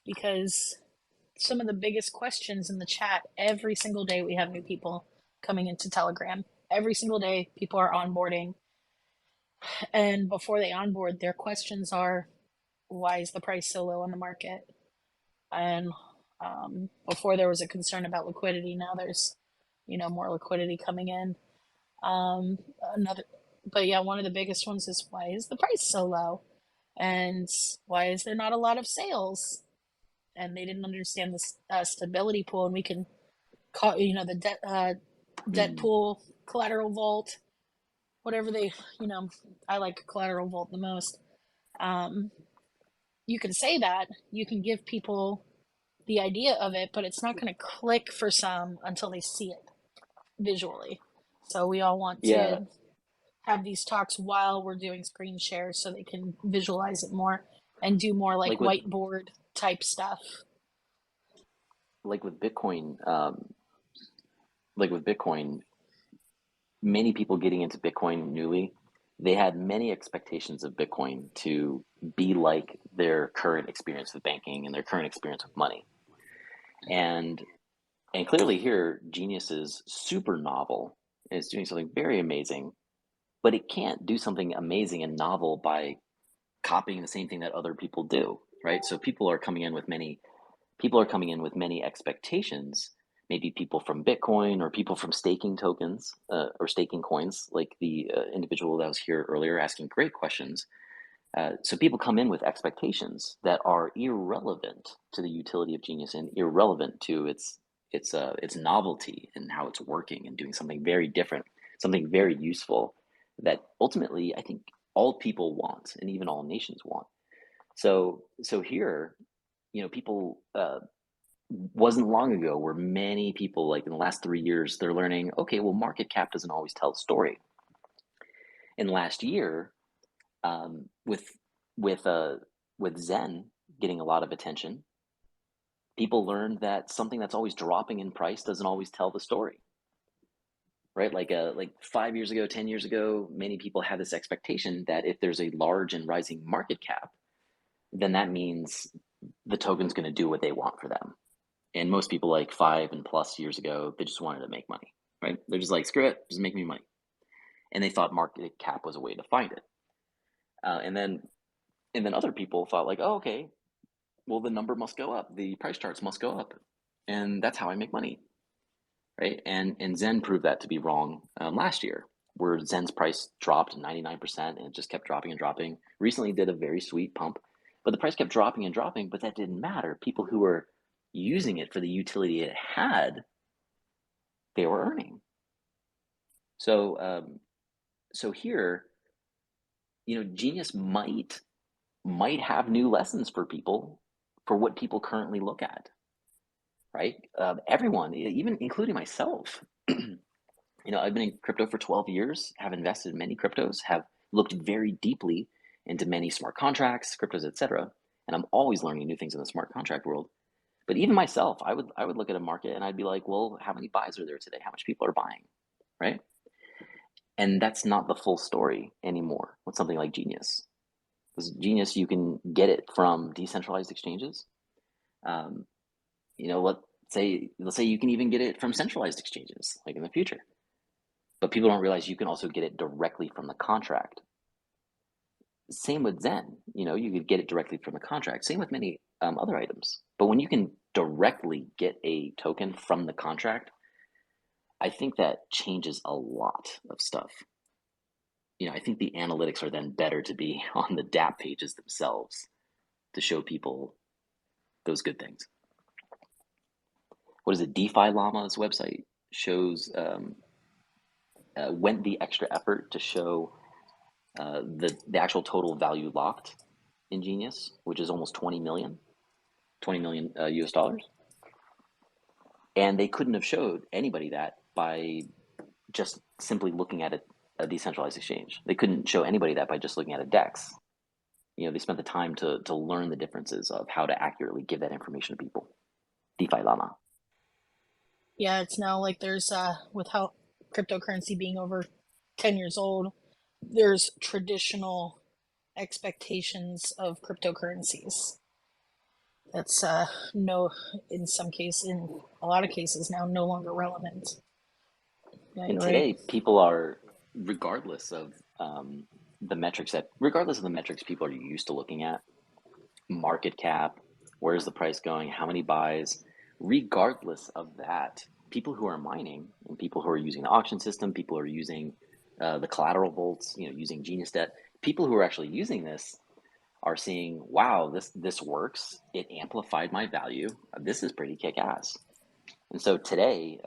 because some of the biggest questions in the chat every single day we have new people coming into Telegram. Every single day people are onboarding, and before they onboard, their questions are, why is the price so low on the market? And before there was a concern about liquidity, now there's more liquidity coming in. Another, but yeah, one of the biggest ones is, why is the price so low, and why is there not a lot of sales? And they didn't understand the stability pool, and we can call the debt pool, collateral vault, whatever they I like collateral vault the most. You can say that, you can give people the idea of it, but it's not going to click for some until they see it visually. So we all want to have these talks while we're doing screen shares so they can visualize it more and do more like whiteboard type stuff. Like with Bitcoin, many people getting into Bitcoin newly, they had many expectations of Bitcoin to be like their current experience with banking and their current experience with money. And clearly here, Genius is super novel. It's doing something very amazing, but it can't do something amazing and novel by copying the same thing that other people do, right? So people are coming in with many expectations, maybe people from Bitcoin or people from staking tokens or staking coins, like the individual that was here earlier asking great questions. So people come in with expectations that are irrelevant to the utility of Genius and irrelevant to its novelty and how it's working and doing something very different, something very useful that ultimately I think all people want and even all nations want. So here, people wasn't long ago where many people, like in the last 3 years, they're learning, okay, well, market cap doesn't always tell the story. In last year, with Zen getting a lot of attention, people learned that something that's always dropping in price doesn't always tell the story, right? Like 5 years ago, 10 years ago, many people had this expectation that if there's a large and rising market cap, then that means the token's going to do what they want for them. And most people, like 5 and plus years ago, they just wanted to make money, right? They're just like, screw it, just make me money. And they thought market cap was a way to find it. And then other people thought like, oh, okay, well, the number must go up. The price charts must go up. And that's how I make money, right? And Zen proved that to be wrong last year, where Zen's price dropped 99% and it just kept dropping and dropping. Recently did a very sweet pump, but the price kept dropping and dropping, but that didn't matter. People who were using it for the utility it had, they were earning. So here, Genius might have new lessons for people, for what people currently look at, right? Everyone, even including myself, I've been in crypto for 12 years, have invested in many cryptos, have looked very deeply into many smart contracts, cryptos, etc. And I'm always learning new things in the smart contract world. But even myself, I would look at a market and I'd be like, well, how many buys are there today? How much people are buying, right? And that's not the full story anymore with something like Genius. Because Genius, you can get it from decentralized exchanges. Let's say you can even get it from centralized exchanges, like in the future. But people don't realize you can also get it directly from the contract. Same with Zen, you could get it directly from the contract. Same with many other items. But when you can directly get a token from the contract, I think that changes a lot of stuff. I think the analytics are then better to be on the dApp pages themselves to show people those good things. What is it? DeFi Llama's website shows went the extra effort to show the actual total value locked in Genius, which is almost 20 million US dollars. And they couldn't have showed anybody that by just simply looking at a decentralized exchange. They couldn't show anybody that by just looking at a DEX. they spent the time to learn the differences of how to accurately give that information to people. DeFi Llama. Yeah, it's now like there's with how cryptocurrency being over 10 years old, there's traditional expectations of cryptocurrencies. That's no in some cases, in a lot of cases now, no longer relevant. Yeah, And you're right. today, people are, regardless of the metrics people are used to looking at, market cap, where's the price going, how many buys, regardless of that, people who are mining and people who are using the auction system, people who are using the collateral vaults, using Genius Debt, people who are actually using this are seeing, wow, this works. It amplified my value. This is pretty kick-ass. And so today,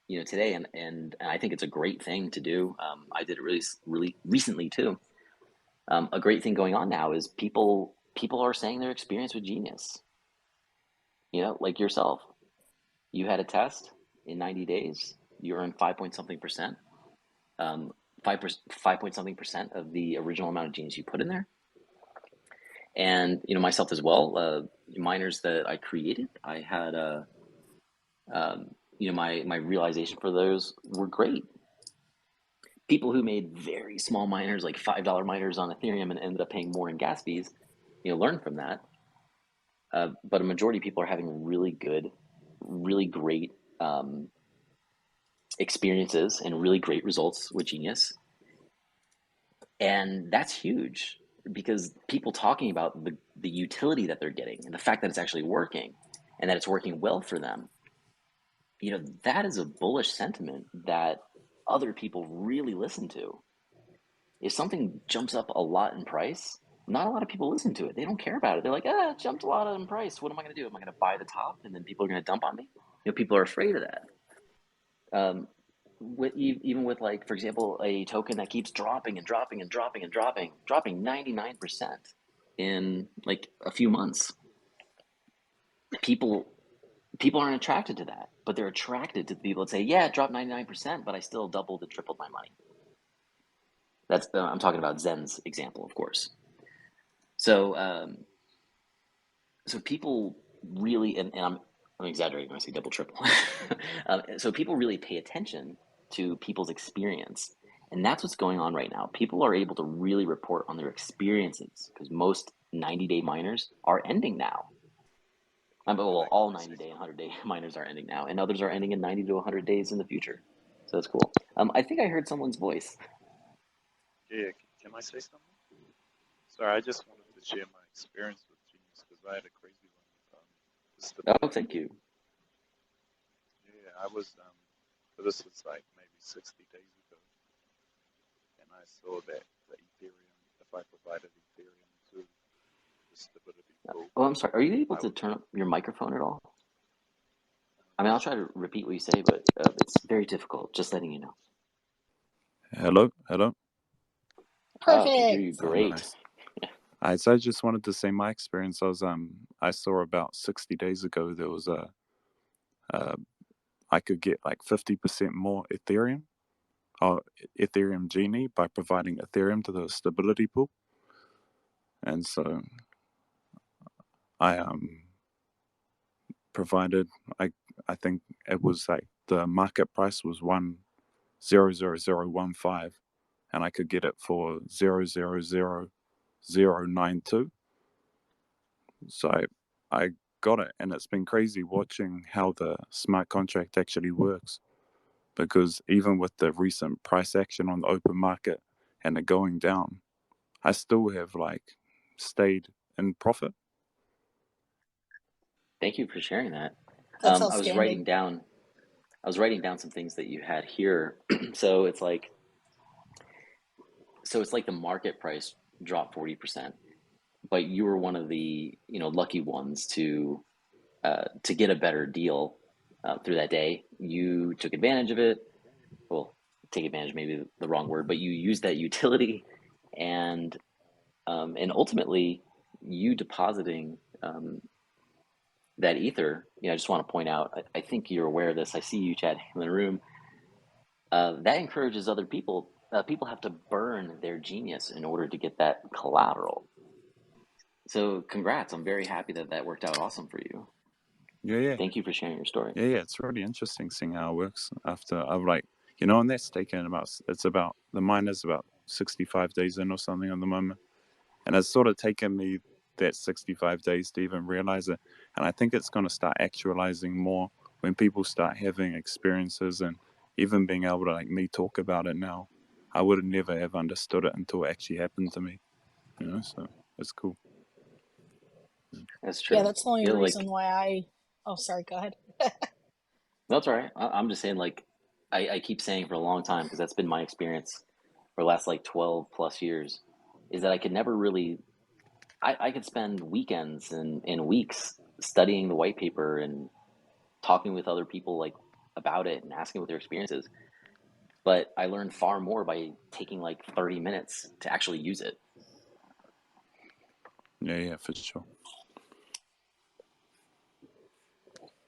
today, and I think it's a great thing to do. I did it really recently too. A great thing going on now is people are saying their experience with Genius. Like yourself, you had a test in 90 days. You earned 5 point something percent, 5 point something percent of the original amount of Genius you put in there. And myself as well, miners that I created, I had my realization for those were great. People who made very small miners, like $5 miners on Ethereum, and ended up paying more in gas fees, learn from that. But a majority of people are having really good, really great experiences and really great results with Genius. And that's huge because people talking about the utility that they're getting and the fact that it's actually working and that it's working well for them, that is a bullish sentiment that other people really listen to. If something jumps up a lot in price, not a lot of people listen to it. They don't care about it. They're like, it jumped a lot in price. What am I going to do? Am I going to buy the top and then people are going to dump on me? People are afraid of that. Even with, like, for example, a token that keeps dropping and dropping and dropping and dropping 99% in like a few months. People aren't attracted to that, but they're attracted to the people that say, yeah, it dropped 99%, but I still doubled and tripled my money. That's I'm talking about Zen's example, of course. So so people really, and I'm exaggerating when I say double, triple. So people really pay attention to people's experience. And that's what's going on right now. People are able to really report on their experiences because most 90-day miners are ending now. Well, all 90-day and 100-day miners are ending now, and others are ending in 90 to 100 days in the future. So that's cool. I think I heard someone's voice. Yeah, can I say something? Sorry, I just wanted to share my experience with Genius because I had a crazy one. Oh, thank you. Yeah, I was, this was like maybe 60 days ago, and I saw that the Ethereum, if I provided Ethereum to the stability pool. Oh, I'm sorry. Are you able to turn up your microphone at all? I mean, I'll try to repeat what you say, but it's very difficult. Just letting you know. Hello. Perfect. I can hear you great. Nice. So I just wanted to say my experience. I saw about 60 days ago there was I could get like 50% more Ethereum, or Ethereum Geni, by providing Ethereum to the stability pool, and so I provided. I think it was like the market price was 1,00015, and I could get it for 0.00092. So I got it, and it's been crazy watching how the smart contract actually works, because even with the recent price action on the open market and it going down, I still have like stayed in profit. Thank you for sharing that. That's I was writing outstanding. down some things that you had here. So it's like the market price dropped 40%, but you were one of the lucky ones to get a better deal through that day. You took advantage of it. Well, take advantage maybe the wrong word, but you used that utility, and ultimately you depositing that ether. I just want to point out, I think you're aware of this. I see you chatting in the room. That encourages other people. People have to burn their Genius in order to get that collateral. So congrats. I'm very happy that that worked out awesome for you. Yeah. Thank you for sharing your story. Yeah. It's really interesting seeing how it works after I've like, and that's taken the mine is about 65 days in or something at the moment. And it's sort of taken me that 65 days to even realize it. And I think it's going to start actualizing more when people start having experiences and even being able to, like me, talk about it now. I would have never have understood it until it actually happened to me, so it's cool. That's true. Yeah, that's the only Yeah, reason why I. Oh, sorry. Go ahead. that's all right. I'm just saying, like, I keep saying for a long time, because that's been my experience for the last like 12 plus years, is that I could never really, I could spend weekends and weeks studying the white paper and talking with other people like about it and asking what their experience is. But I learned far more by taking like 30 minutes to actually use it. Yeah, for sure.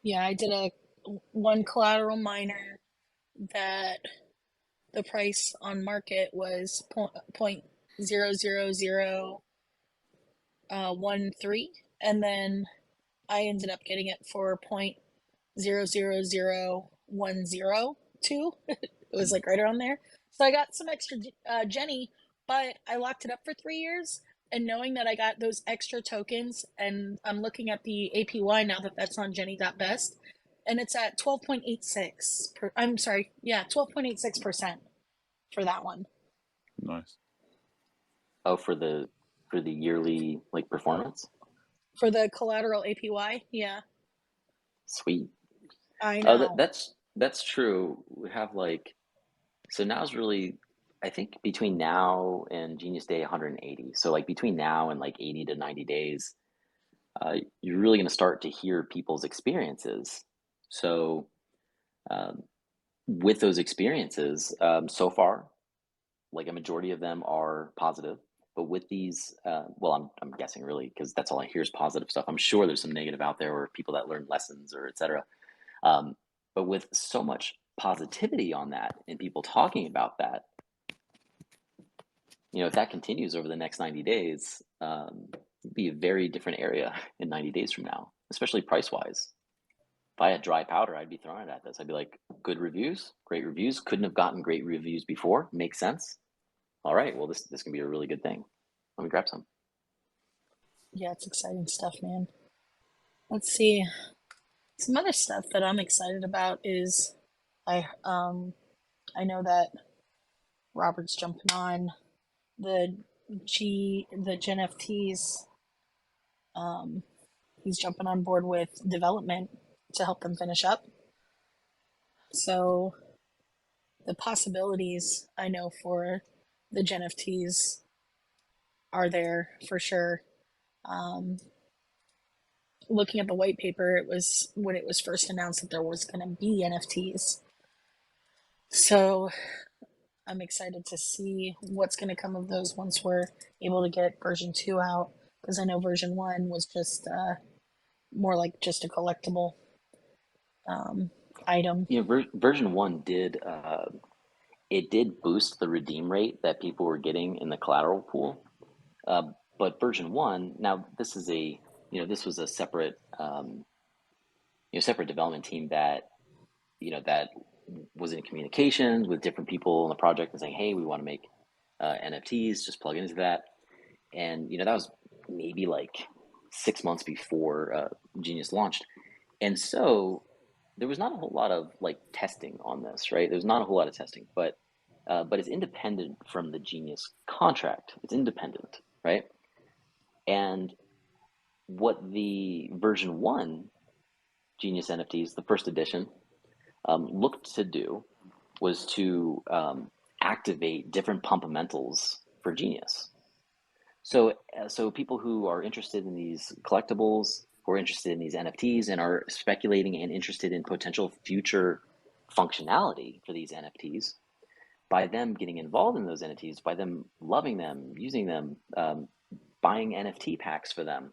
Yeah, I did one collateral miner that the price on market was point 0.00013, and then I ended up getting it for 0.000102. It was like right around there. So I got some extra Geni, but I locked it up for 3 years. And knowing that I got those extra tokens, and I'm looking at the APY now that's on Geni.best, and it's at 12.86. I'm sorry, yeah, 12.86% for that one. Nice. Oh, for the yearly like performance. For the collateral APY, yeah. Sweet. I Oh, know. that's true. We have like, so now's really, I think between now and Genius Day 180. So like between now and like 80 to 90 days, you're really going to start to hear people's experiences. So um, with those experiences, so far, like a majority of them are positive. But with these, well, I'm guessing really because that's all I hear is positive stuff. I'm sure there's some negative out there or people that learn lessons or etc. Um, but with so much positivity on that and people talking about that, if that continues over the next 90 days, it'd be a very different area in 90 days from now, especially price wise. If I had dry powder, I'd be throwing it at this. I'd be like, good reviews, great reviews. Couldn't have gotten great reviews before. Makes sense. All right, well, this can be a really good thing. Let me grab some. Yeah, it's exciting stuff, man. Let's see. Some other stuff that I'm excited about is I know that Robert's jumping on the Gen FTs. He's jumping on board with development to help them finish up. So the possibilities I know for the Gen FTs are there for sure. Um, Looking at the white paper, it was when it was first announced that there was going to be NFTs. So I'm excited to see what's going to come of those once we're able to get version 2 out, because I know version 1 was just more like just a collectible item. Version 1 did it did boost the redeem rate that people were getting in the collateral pool. But version 1, now this was a separate separate development team that that was in communications with different people in the project and saying, hey, we want to make NFTs, just plug into that. And that was maybe like 6 months before Genius launched. And so there was not a whole lot of like testing on this, right? There's not a whole lot of testing, but it's independent from the Genius contract. It's independent, right? And what the version 1 Genius NFTs, the first edition, looked to do was to activate different pump-mentals for Genius. So people who are interested in these collectibles, who are interested in these NFTs and are speculating and interested in potential future functionality for these NFTs, by them getting involved in those NFTs, by them loving them, using them, buying NFT packs for them,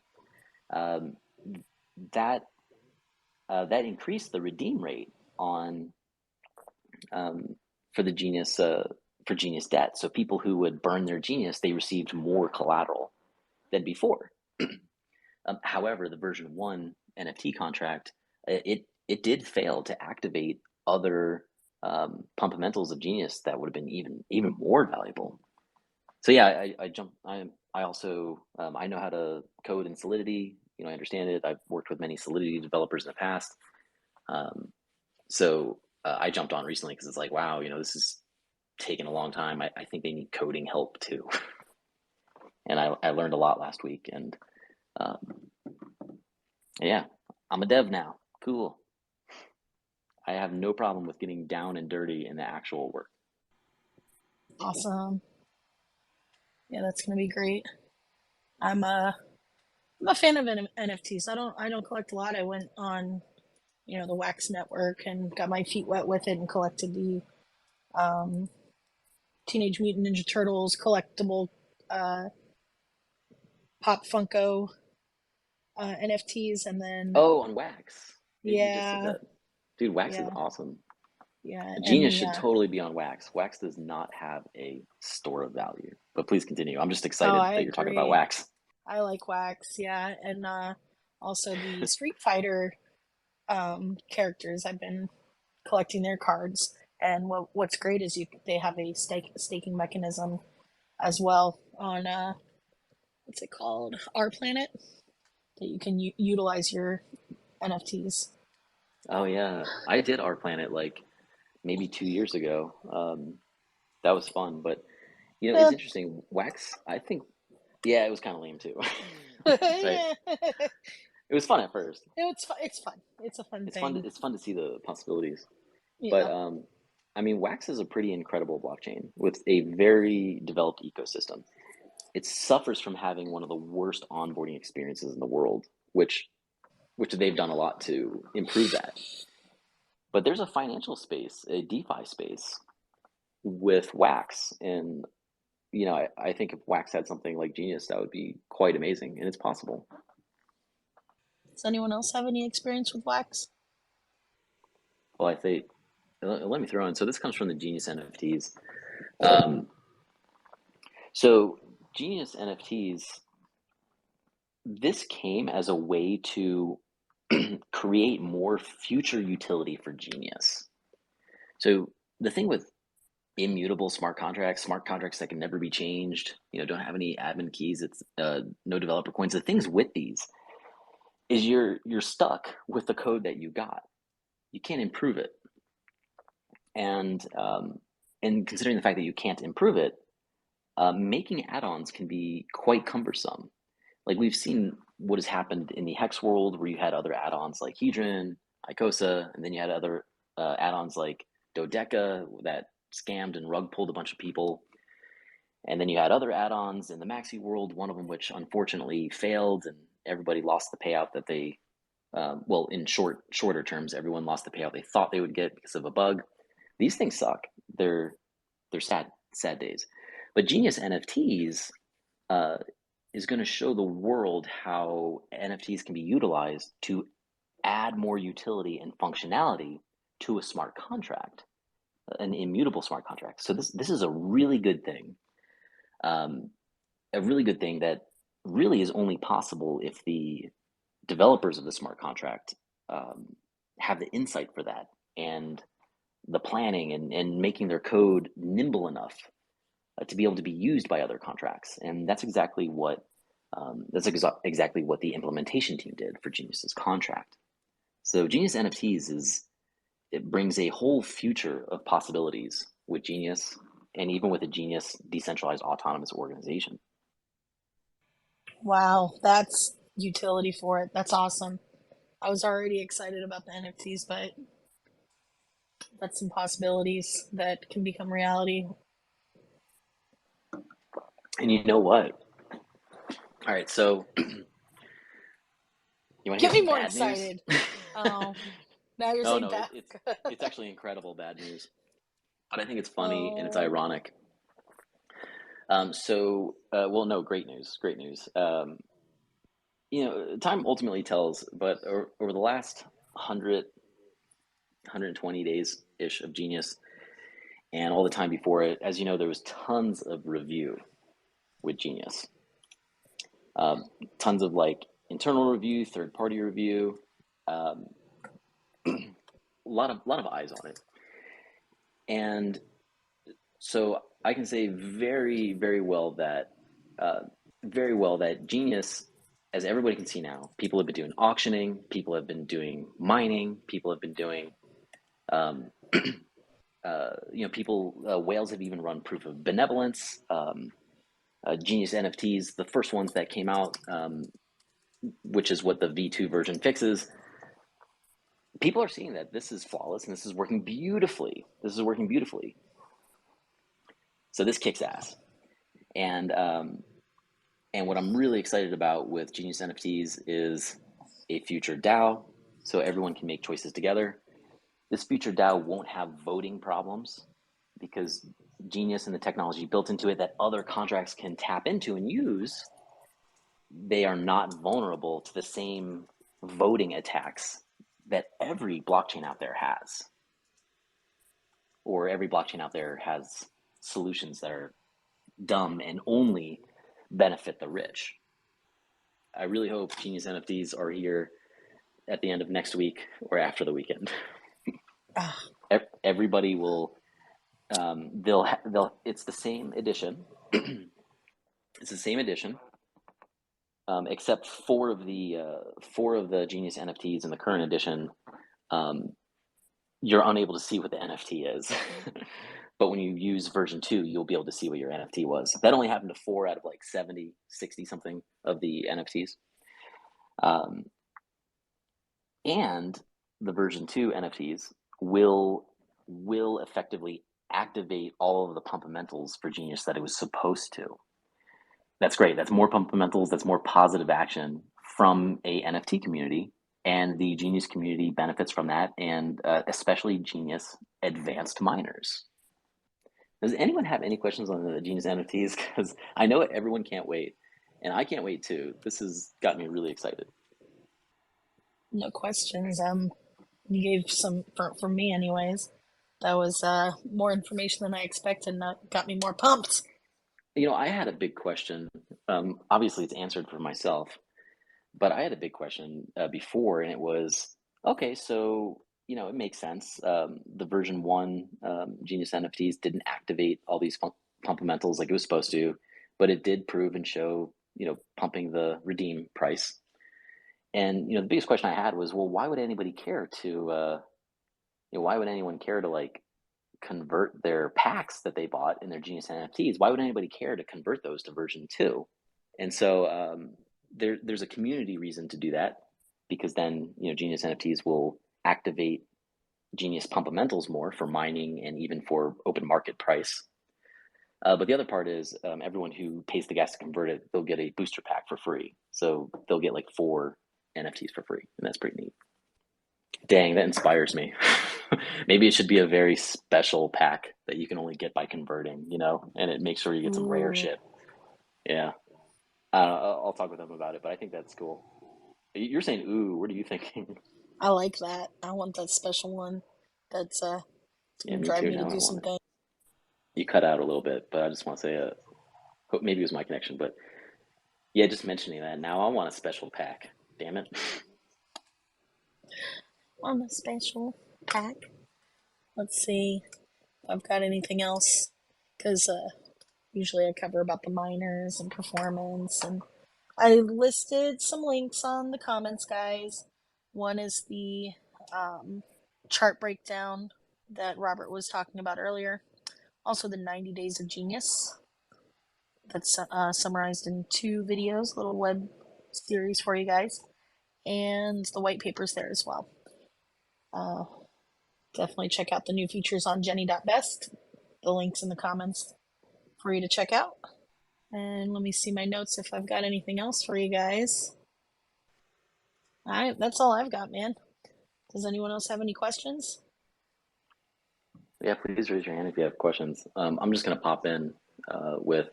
um, that that increased the redeem rate on for the Genius for Genius debt. So people who would burn their Genius, they received more collateral than before. However, the version 1 NFT contract, it did fail to activate other fundamentals of Genius that would have been even more valuable. So yeah, I jumped. I also I know how to code in Solidity. I understand it. I've worked with many Solidity developers in the past. So I jumped on recently because it's like, wow, this is taking a long time. I think they need coding help too. And I learned a lot last week. And yeah, I'm a dev now. Cool. I have no problem with getting down and dirty in the actual work. Awesome. Yeah, that's gonna be great. I'm a fan of NFTs. I don't collect a lot. I went on the Wax Network and got my feet wet with it and collected the Teenage Mutant Ninja Turtles collectible Pop Funko NFTs, and then on Wax. You just said yeah, that. Dude, Wax is yeah, awesome. yeah, and Genius the should totally be on Wax. Wax does not have a store of value. But please continue. I'm just oh, excited I that you're talking about agree. Wax. I like Wax, yeah, and also the Street Fighter characters. I've been collecting their cards, and what's great is they have a staking mechanism as well on what's it called, Our Planet, that you can utilize your NFTs. Oh yeah, I did Our Planet like maybe 2 years ago. That was fun, but it's Yeah. interesting. Wax, I think, yeah, it was kind of lame too, right? Yeah. It was fun at first. It's fun. It's a fun thing. It's fun to see the possibilities. But Yeah. I mean, Wax is a pretty incredible blockchain with a very developed ecosystem. It suffers from having one of the worst onboarding experiences in the world, which they've done a lot to improve that. But there's a financial space, a DeFi space with Wax, and I think if Wax had something like Genius, that would be quite amazing, and it's possible. Does anyone else have any experience with Wax? Well, I think let me throw in. So this comes from the Genius NFTs. So Genius NFTs, this came as a way to create more future utility for Genius. So the thing with immutable smart contracts that can never be changed, don't have any admin keys, it's no developer coins. The things with these is you're stuck with the code that you got. You can't improve it. And considering the fact that you can't improve it, making add-ons can be quite cumbersome. Like we've seen what has happened in the Hex world, where you had other add-ons like Hedron, Icosa, and then you had other add-ons like Dodeca that scammed and rug pulled a bunch of people. And then you had other add-ons in the Maxi world, one of them which unfortunately failed, and everybody lost the payout that they, well, in shorter terms, everyone lost the payout they thought they would get because of a bug. These things suck. They're sad days. But Genius NFTs is going to show the world how NFTs can be utilized to add more utility and functionality to a smart contract, an immutable smart contract. So this is a really good thing. A really good thing that really is only possible if the developers of the smart contract have the insight for that and the planning and making their code nimble enough to be able to be used by other contracts. And that's exactly what exactly what the implementation team did for Genius's contract. So Genius NFTs it brings a whole future of possibilities with Genius, and even with a Genius decentralized autonomous organization. Wow, that's utility for it. That's awesome. I was already excited about the NFTs, but that's some possibilities that can become reality. And you know what? All right, so you want to Get hear me some more bad excited. news? Oh, now you're saying bad. It's actually incredible bad news, but I think it's funny and it's Oh. ironic. Well, no, great news, great news. Time ultimately tells, but over the last 120 days ish of Genius and all the time before it, as you know, there was tons of review with Genius. Tons of like internal review, third-party review, a lot of eyes on it. And so I can say very, very well that Genius, as everybody can see now, people have been doing auctioning, people have been doing mining, people have been doing, whales have even run proof of benevolence. Genius NFTs, the first ones that came out, which is what the V2 version fixes. People are seeing that this is flawless and this is working beautifully. So this kicks ass. And what I'm really excited about with Genius NFTs is a future DAO, so everyone can make choices together. This future DAO won't have voting problems because Genius and the technology built into it that other contracts can tap into and use, they are not vulnerable to the same voting attacks that every blockchain out there has. Or every blockchain out there has solutions that are dumb and only benefit the rich. I really hope Genius NFTs are here at the end of next week or after the weekend. Everybody will, it's the same edition. It's the same edition, except four of the Genius NFTs in the current edition, you're unable to see what the NFT is. But when you use version 2, you'll be able to see what your NFT was. That only happened to 4 out of like 70, 60 something of the NFTs. And the version 2 NFTs will effectively activate all of the pumpamentals for Genius that it was supposed to. That's great. That's more pumpamentals. That's more positive action from a NFT community, and the Genius community benefits from that, and especially Genius advanced miners. Does anyone have any questions on the Genius NFTs? Because I know everyone can't wait, and I can't wait too. This has got me really excited. No questions. You gave some for me, anyways. That was more information than I expected, and that got me more pumped. You know, I had a big question. Obviously, it's answered for myself, but I had a big question before, and it was, okay, so you know, it makes sense. The version 1 Genius NFTs didn't activate all these pumpamentals like it was supposed to, but it did prove and show, you know, pumping the redeem price. And you know, the biggest question I had was, well, why would anybody care to, why would anyone care to like convert their packs that they bought in their Genius NFTs? Why would anybody care to convert those to version 2? And so there's a community reason to do that, because then, you know, Genius NFTs will activate Genius pumpamentals more for mining and even for open market price. But the other part is everyone who pays the gas to convert it, they'll get a booster pack for free. So they'll get like 4 NFTs for free, and that's pretty neat. Dang, that inspires me. Maybe it should be a very special pack that you can only get by converting, you know, and it makes sure you get some rare shit. Yeah. I'll talk with them about it, but I think that's cool. You're saying, ooh, what are you thinking? I like that. I want that special one. That's going to drive me to do something. You cut out a little bit, but I just want to say, maybe it was my connection, but yeah, just mentioning that. Now I want a special pack. Damn it. On a special pack. Let's see if I've got anything else, because usually I cover about the miners and performance, and I listed some links on the comments, guys. One is the chart breakdown that Robert was talking about earlier. Also, the 90 Days of Genius. That's summarized in 2 videos, little web series for you guys. And the white paper's there as well. Definitely check out the new features on Geni.best. The link's in the comments for you to check out. And let me see my notes if I've got anything else for you guys. Alright, that's all I've got, man. Does anyone else have any questions? Yeah, please raise your hand if you have questions. I'm just going to pop in with,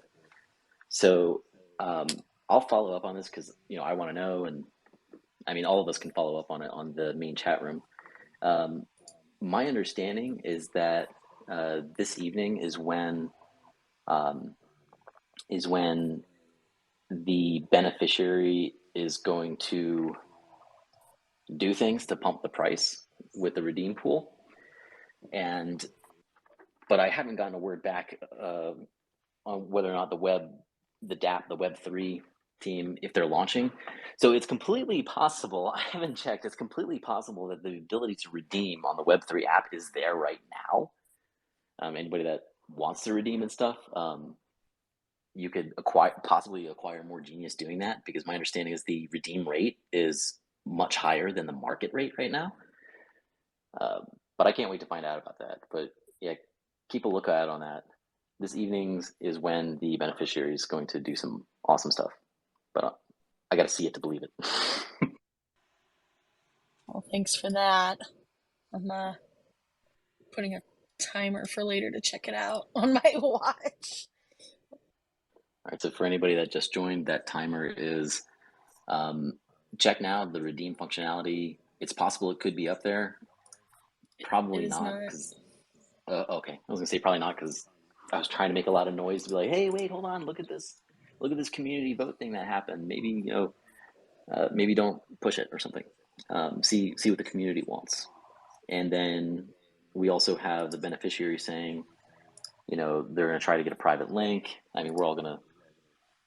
so I'll follow up on this because, you know, I want to know, and I mean, all of us can follow up on it on the main chat room. My understanding is that this evening is when the beneficiary is going to do things to pump the price with the redeem pool. But I haven't gotten a word back on whether or not the DApp, the Web3 team, if they're launching. So it's completely possible, I haven't checked, it's completely possible that the ability to redeem on the Web3 app is there right now. Anybody that wants to redeem and stuff, you could possibly acquire more Genius doing that, because my understanding is the redeem rate is much higher than the market rate right now. But I can't wait to find out about that. But yeah, keep a lookout on that. This evening is when the beneficiary is going to do some awesome stuff. But I got to see it to believe it. Well, thanks for that. I'm putting a timer for later to check it out on my watch. All right, so for anybody that just joined, that timer is check now the redeem functionality. It's possible it could be up there. Probably not. Okay, I was gonna say probably not, because I was trying to make a lot of noise to be like, hey, wait, hold on, look at this community vote thing that happened. Maybe maybe don't push it or something. See what the community wants. And then we also have the beneficiary saying, they're going to try to get a private link. I mean, we're all going to,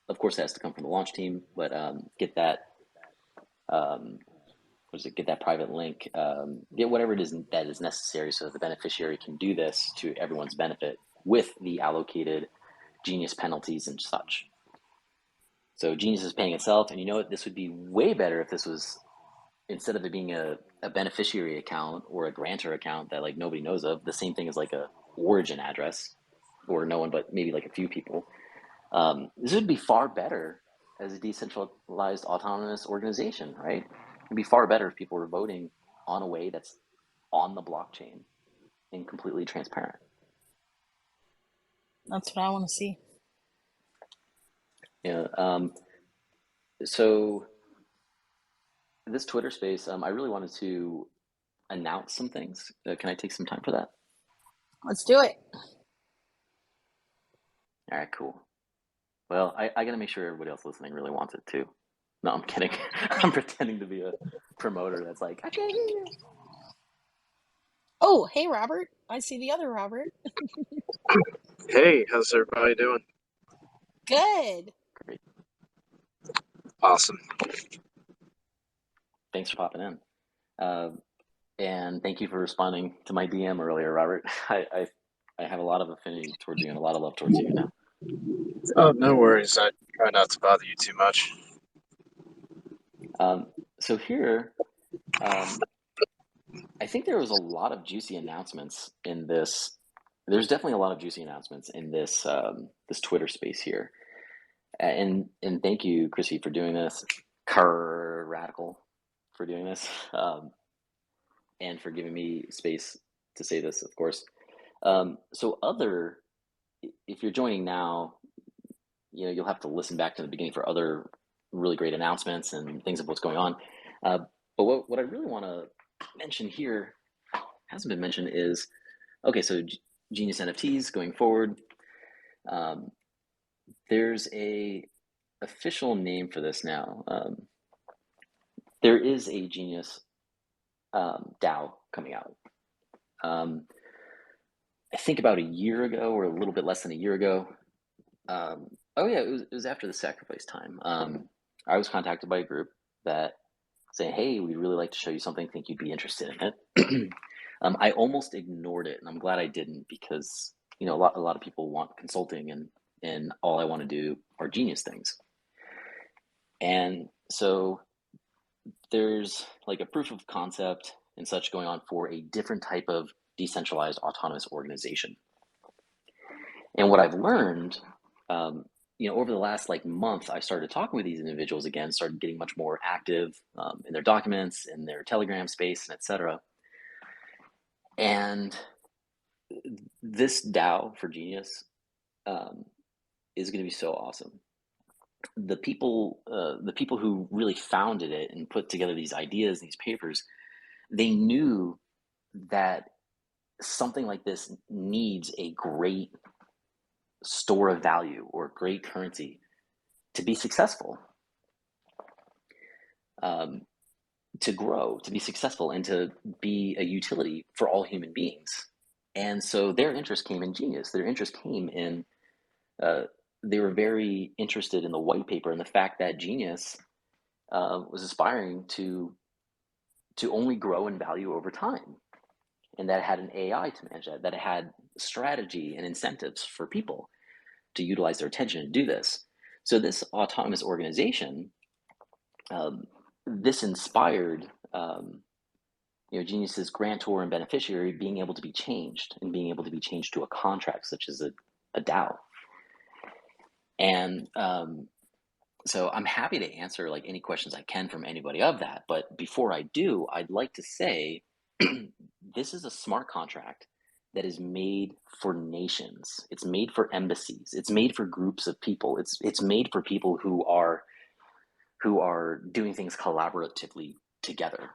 of course, it has to come from the launch team, but get that, get that private link, get whatever it is that is necessary so that the beneficiary can do this to everyone's benefit with the allocated Genius penalties and such. So Genius is paying itself, and this would be way better if this was, instead of it being a beneficiary account or a grantor account that like nobody knows of, the same thing as like a origin address, or no one but maybe like a few people. This would be far better as a decentralized autonomous organization, right? It'd be far better if people were voting on a way that's on the blockchain and completely transparent. That's what I want to see. Yeah. So this Twitter space, I really wanted to announce some things. Can I take some time for that? Let's do it. All right, cool. Well, I got to make sure everybody else listening really wants it too. No, I'm kidding. I'm pretending to be a promoter that's like, I can't hear you. Oh, hey, Robert. I see the other Robert. Hey, how's everybody doing? Good. Great. Awesome. Thanks for popping in. And thank you for responding to my DM earlier, Robert. I have a lot of affinity towards you and a lot of love towards you now. Oh, no worries. I try not to bother you too much. So here, I think there was a lot of juicy announcements in this. There's definitely a lot of juicy announcements in this this Twitter space here. And thank you, Chrissy, for doing this. Radical for doing this, and for giving me space to say this, of course. So if you're joining now, you'll have to listen back to the beginning for other really great announcements and things of what's going on. But what I really want to mention here, hasn't been mentioned, is, okay, so Genius NFTs going forward. There's a official name for this now. There is a Genius DAO coming out. I think about a year ago, or a little bit less than a year ago. Oh yeah, it was after the sacrifice time. I was contacted by a group that saying, hey, we'd really like to show you something, think you'd be interested in it. I almost ignored it, and I'm glad I didn't, because a lot of people want consulting, and all I want to do are Genius things. And so there's like a proof of concept and such going on for a different type of decentralized autonomous organization. And what I've learned, over the last month, I started talking with these individuals again, started getting much more active in their documents, in their Telegram space, and etc. And this DAO for Genius is going to be so awesome. The people who really founded it and put together these ideas, these papers, they knew that something like this needs a great store of value or great currency to be successful, to grow, to be successful, and to be a utility for all human beings. And so their interest came in Genius. Their interest came in, they were very interested in the white paper and the fact that Genius was aspiring to only grow in value over time, and that it had an AI to manage that it had strategy and incentives for people to utilize their attention and do this. So this autonomous organization, this inspired Genius's grantor and beneficiary being able to be changed, and being able to be changed to a contract such as a DAO. And so I'm happy to answer like any questions I can from anybody of that. But before I do, I'd like to say this is a smart contract that is made for nations. It's made for embassies. It's made for groups of people. It's made for people who are doing things collaboratively together.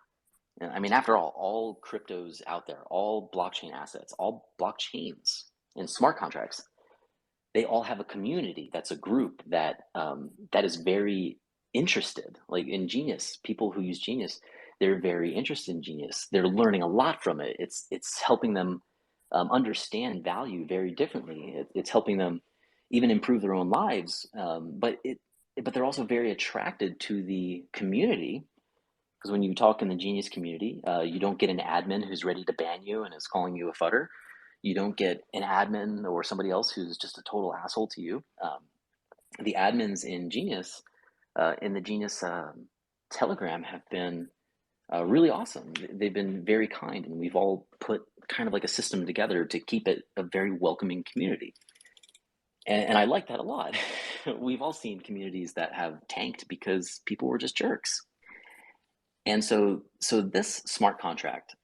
And I mean, after all cryptos out there, all blockchain assets, all blockchains and smart contracts, they all have a community that's a group that that is very interested. Like in Genius, people who use Genius, they're very interested in Genius. They're learning a lot from it. It's helping them understand value very differently. It's helping them even improve their own lives. But they're also very attracted to the community, because when you talk in the Genius community, you don't get an admin who's ready to ban you and is calling you a futter. You don't get an admin or somebody else who's just a total asshole to you. The admins in Genius, in the Genius Telegram, have been really awesome. They've been very kind, and we've all put kind of like a system together to keep it a very welcoming community. And I like that a lot. We've all seen communities that have tanked because people were just jerks. And so this smart contract,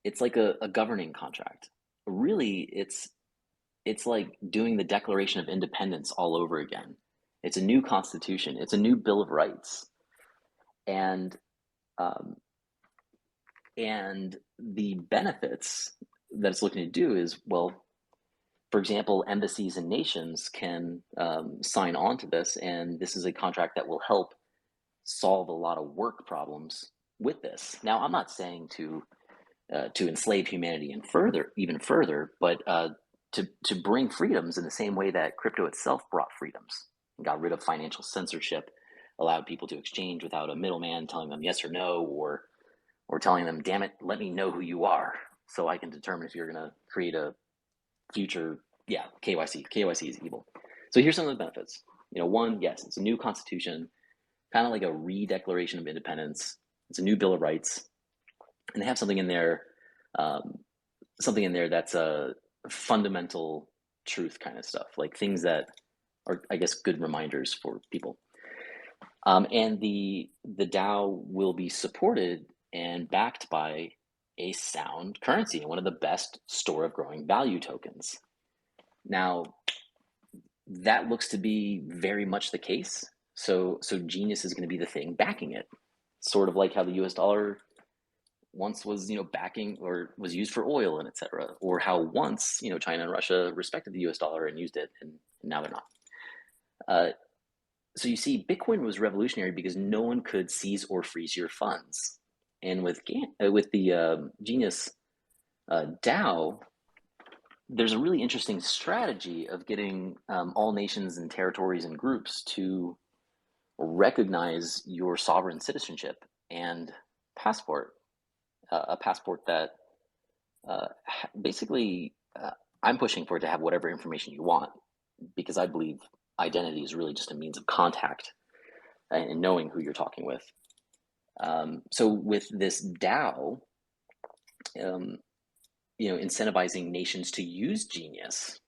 it's like a governing contract. Really, it's like doing the Declaration of Independence all over again. It's a new constitution. It's a new Bill of Rights, and the benefits that it's looking to do is, well, for example, embassies and nations can sign on to this, and this is a contract that will help solve a lot of work problems with this. Now, I'm not saying to enslave humanity and even further, but to bring freedoms in the same way that crypto itself brought freedoms and got rid of financial censorship, allowed people to exchange without a middleman telling them yes or no, or telling them, damn it, let me know who you are so I can determine if you're going to create a future, KYC. KYC is evil. So here's some of the benefits. One, yes, it's a new constitution, kind of like a re-declaration of independence. It's a new Bill of Rights, and they have something in there that's a fundamental truth kind of stuff, like things that are, I guess, good reminders for people. And the DAO will be supported and backed by a sound currency and one of the best store of growing value tokens. Now, that looks to be very much the case. So Genius is going to be the thing backing it, sort of like how the US dollar once was, backing or was used for oil and etc. Or how once, China and Russia respected the US dollar and used it, and now they're not. So you see, Bitcoin was revolutionary because no one could seize or freeze your funds. And with the Genius DAO, there's a really interesting strategy of getting all nations and territories and groups to recognize your sovereign citizenship and passport. A passport that basically I'm pushing for it to have whatever information you want, because I believe identity is really just a means of contact and knowing who you're talking with. So with this DAO, incentivizing nations to use Genius,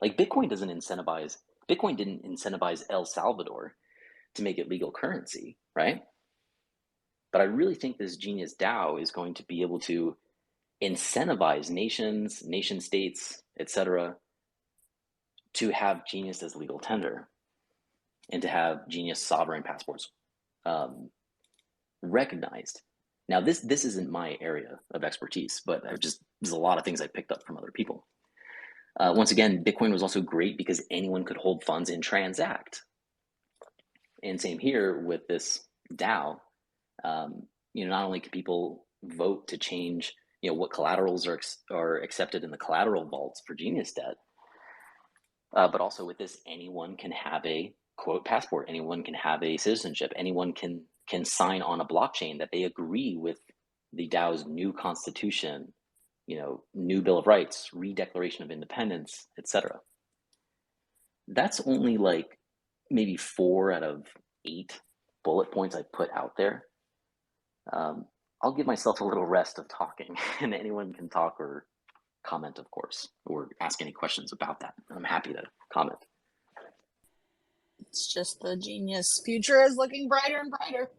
like Bitcoin didn't incentivize El Salvador to make it legal currency, right? But I really think this Genius DAO is going to be able to incentivize nations, nation states, etc., to have Genius as legal tender and to have Genius sovereign passports recognized. Now, this isn't my area of expertise, but there's a lot of things I picked up from other people. Once again, Bitcoin was also great because anyone could hold funds and transact. And same here with this DAO. Not only can people vote to change, what collaterals are accepted in the collateral vaults for Genius debt, but also with this, anyone can have a quote passport. Anyone can have a citizenship. Anyone can sign on a blockchain that they agree with the DAO's new constitution, new Bill of Rights, re-declaration of independence, etc. That's only like maybe 4 out of 8 bullet points I put out there. I'll give myself a little rest of talking, and anyone can talk or comment, of course, or ask any questions about that. I'm happy to comment. It's just the Genius future is looking brighter and brighter.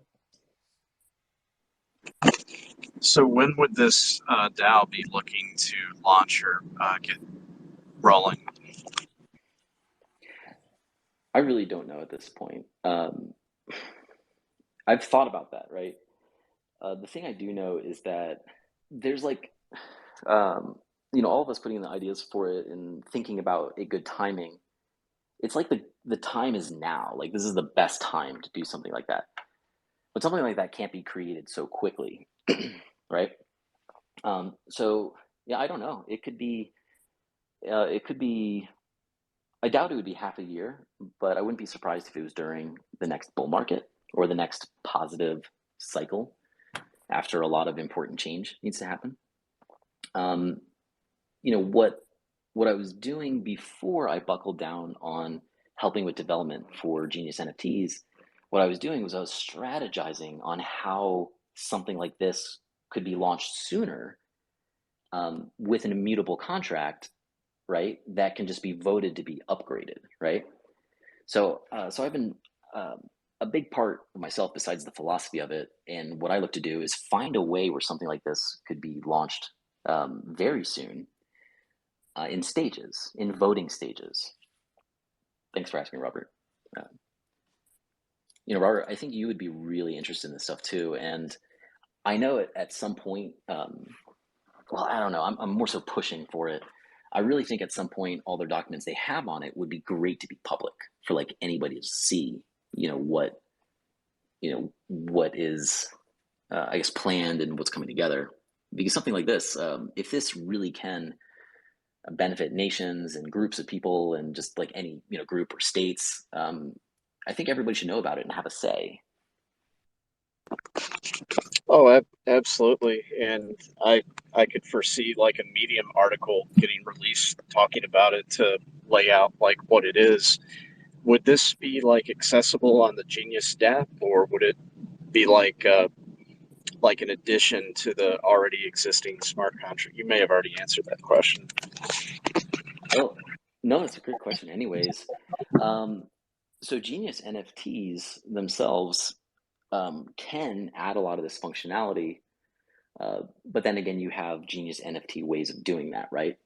So when would this DAO be looking to launch or get rolling? I really don't know at this point. I've thought about that, right? The thing I do know is that there's like, all of us putting in the ideas for it and thinking about a good timing. It's like the time is now. Like, this is the best time to do something like that. But something like that can't be created so quickly, right? So yeah, I don't know. It could be. I doubt it would be half a year, but I wouldn't be surprised if it was during the next bull market or the next positive cycle after a lot of important change needs to happen. What I was doing before I buckled down on helping with development for Genius NFTs, what I was doing was I was strategizing on how something like this could be launched sooner, with an immutable contract, right? That can just be voted to be upgraded, right? So I've been a big part of myself, besides the philosophy of it, and what I look to do is find a way where something like this could be launched very soon, in stages, in voting stages. Thanks for asking, Robert. Robert, I think you would be really interested in this stuff too, and I know at some point, well, I don't know, I'm more so pushing for it. I really think at some point all their documents they have on it would be great to be public for like anybody to see, what is, I guess, planned and what's coming together. Because something like this, if this really can benefit nations and groups of people and just like any group or states, I think everybody should know about it and have a say. Oh, absolutely. And I could foresee like a Medium article getting released talking about it to lay out like what it is. Would this be like accessible on the Genius app, or would it be like an addition to the already existing smart contract? You may have already answered that question. Oh, no, that's a great question. Anyways, so Genius NFTs themselves can add a lot of this functionality, but then again, you have Genius NFT ways of doing that, right?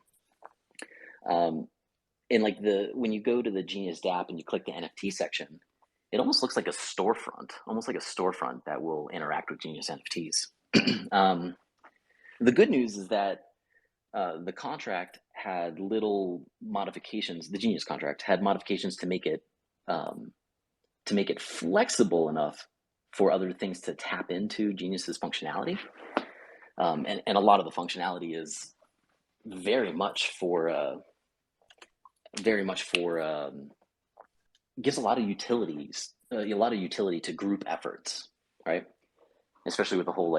And like when you go to the Genius app and you click the NFT section, it almost looks like a storefront that will interact with Genius NFTs. The good news is that the contract had little modifications. The Genius contract had modifications to make it flexible enough for other things to tap into Genius's functionality. And a lot of the functionality is very much for gives a lot of utility to group efforts, right? Especially with the whole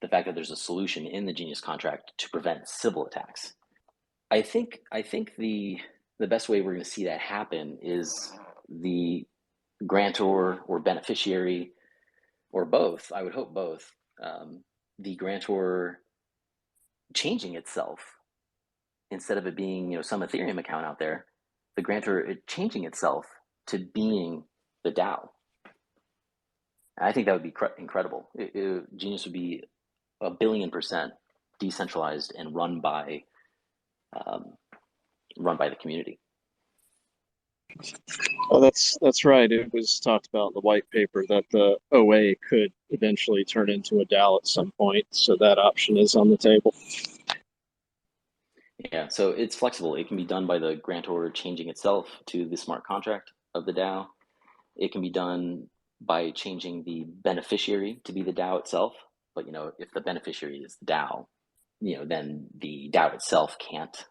the fact that there's a solution in the Genius contract to prevent civil attacks. I think the best way we're going to see that happen is the grantor or beneficiary, or both. I would hope both. The grantor changing itself, instead of it being some Ethereum account out there, the grantor changing itself to being the DAO. I think that would be incredible. Genius would be 1,000,000,000% decentralized and run by the community. Oh, that's right. It was talked about in the white paper that the OA could eventually turn into a DAO at some point, so that option is on the table. Yeah, so it's flexible. It can be done by the grantor changing itself to the smart contract of the DAO. It can be done by changing the beneficiary to be the DAO itself. But if the beneficiary is the DAO, then the DAO itself can't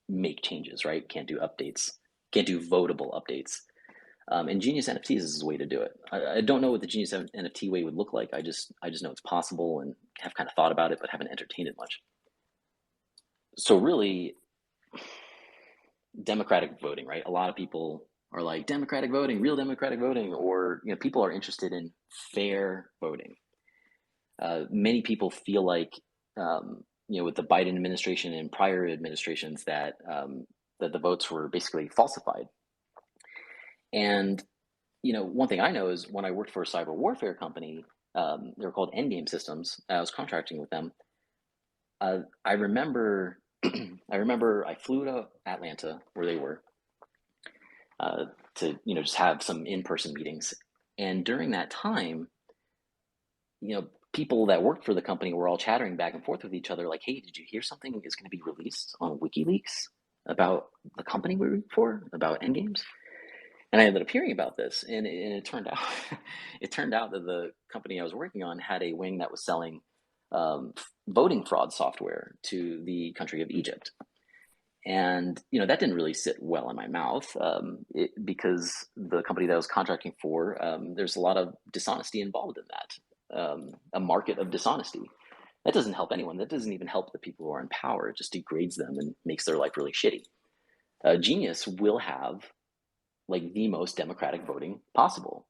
make changes, right? Can't do updates, can't do votable updates. And Genius NFTs is a way to do it. I don't know what the Genius NFT way would look like. I just know it's possible and have kind of thought about it, but haven't entertained it much. So really, democratic voting, right? A lot of people are like democratic voting, real democratic voting, or people are interested in fair voting. Many people feel like with the Biden administration and prior administrations that the votes were basically falsified. And one thing I know is when I worked for a cyber warfare company, they were called Endgame Systems. I was contracting with them. I remember I flew to Atlanta where they were to just have some in-person meetings. And during that time, people that worked for the company were all chattering back and forth with each other like, hey, did you hear something is going to be released on WikiLeaks about the company we work for, about Endgames? And I ended up hearing about this, and it turned out that the company I was working on had a wing that was selling voting fraud software to the country of Egypt. And that didn't really sit well in my mouth because the company that I was contracting for, there's a lot of dishonesty involved in that, a market of dishonesty. That doesn't help anyone. That doesn't even help the people who are in power. It just degrades them and makes their life really shitty. Genius will have like the most democratic voting possible.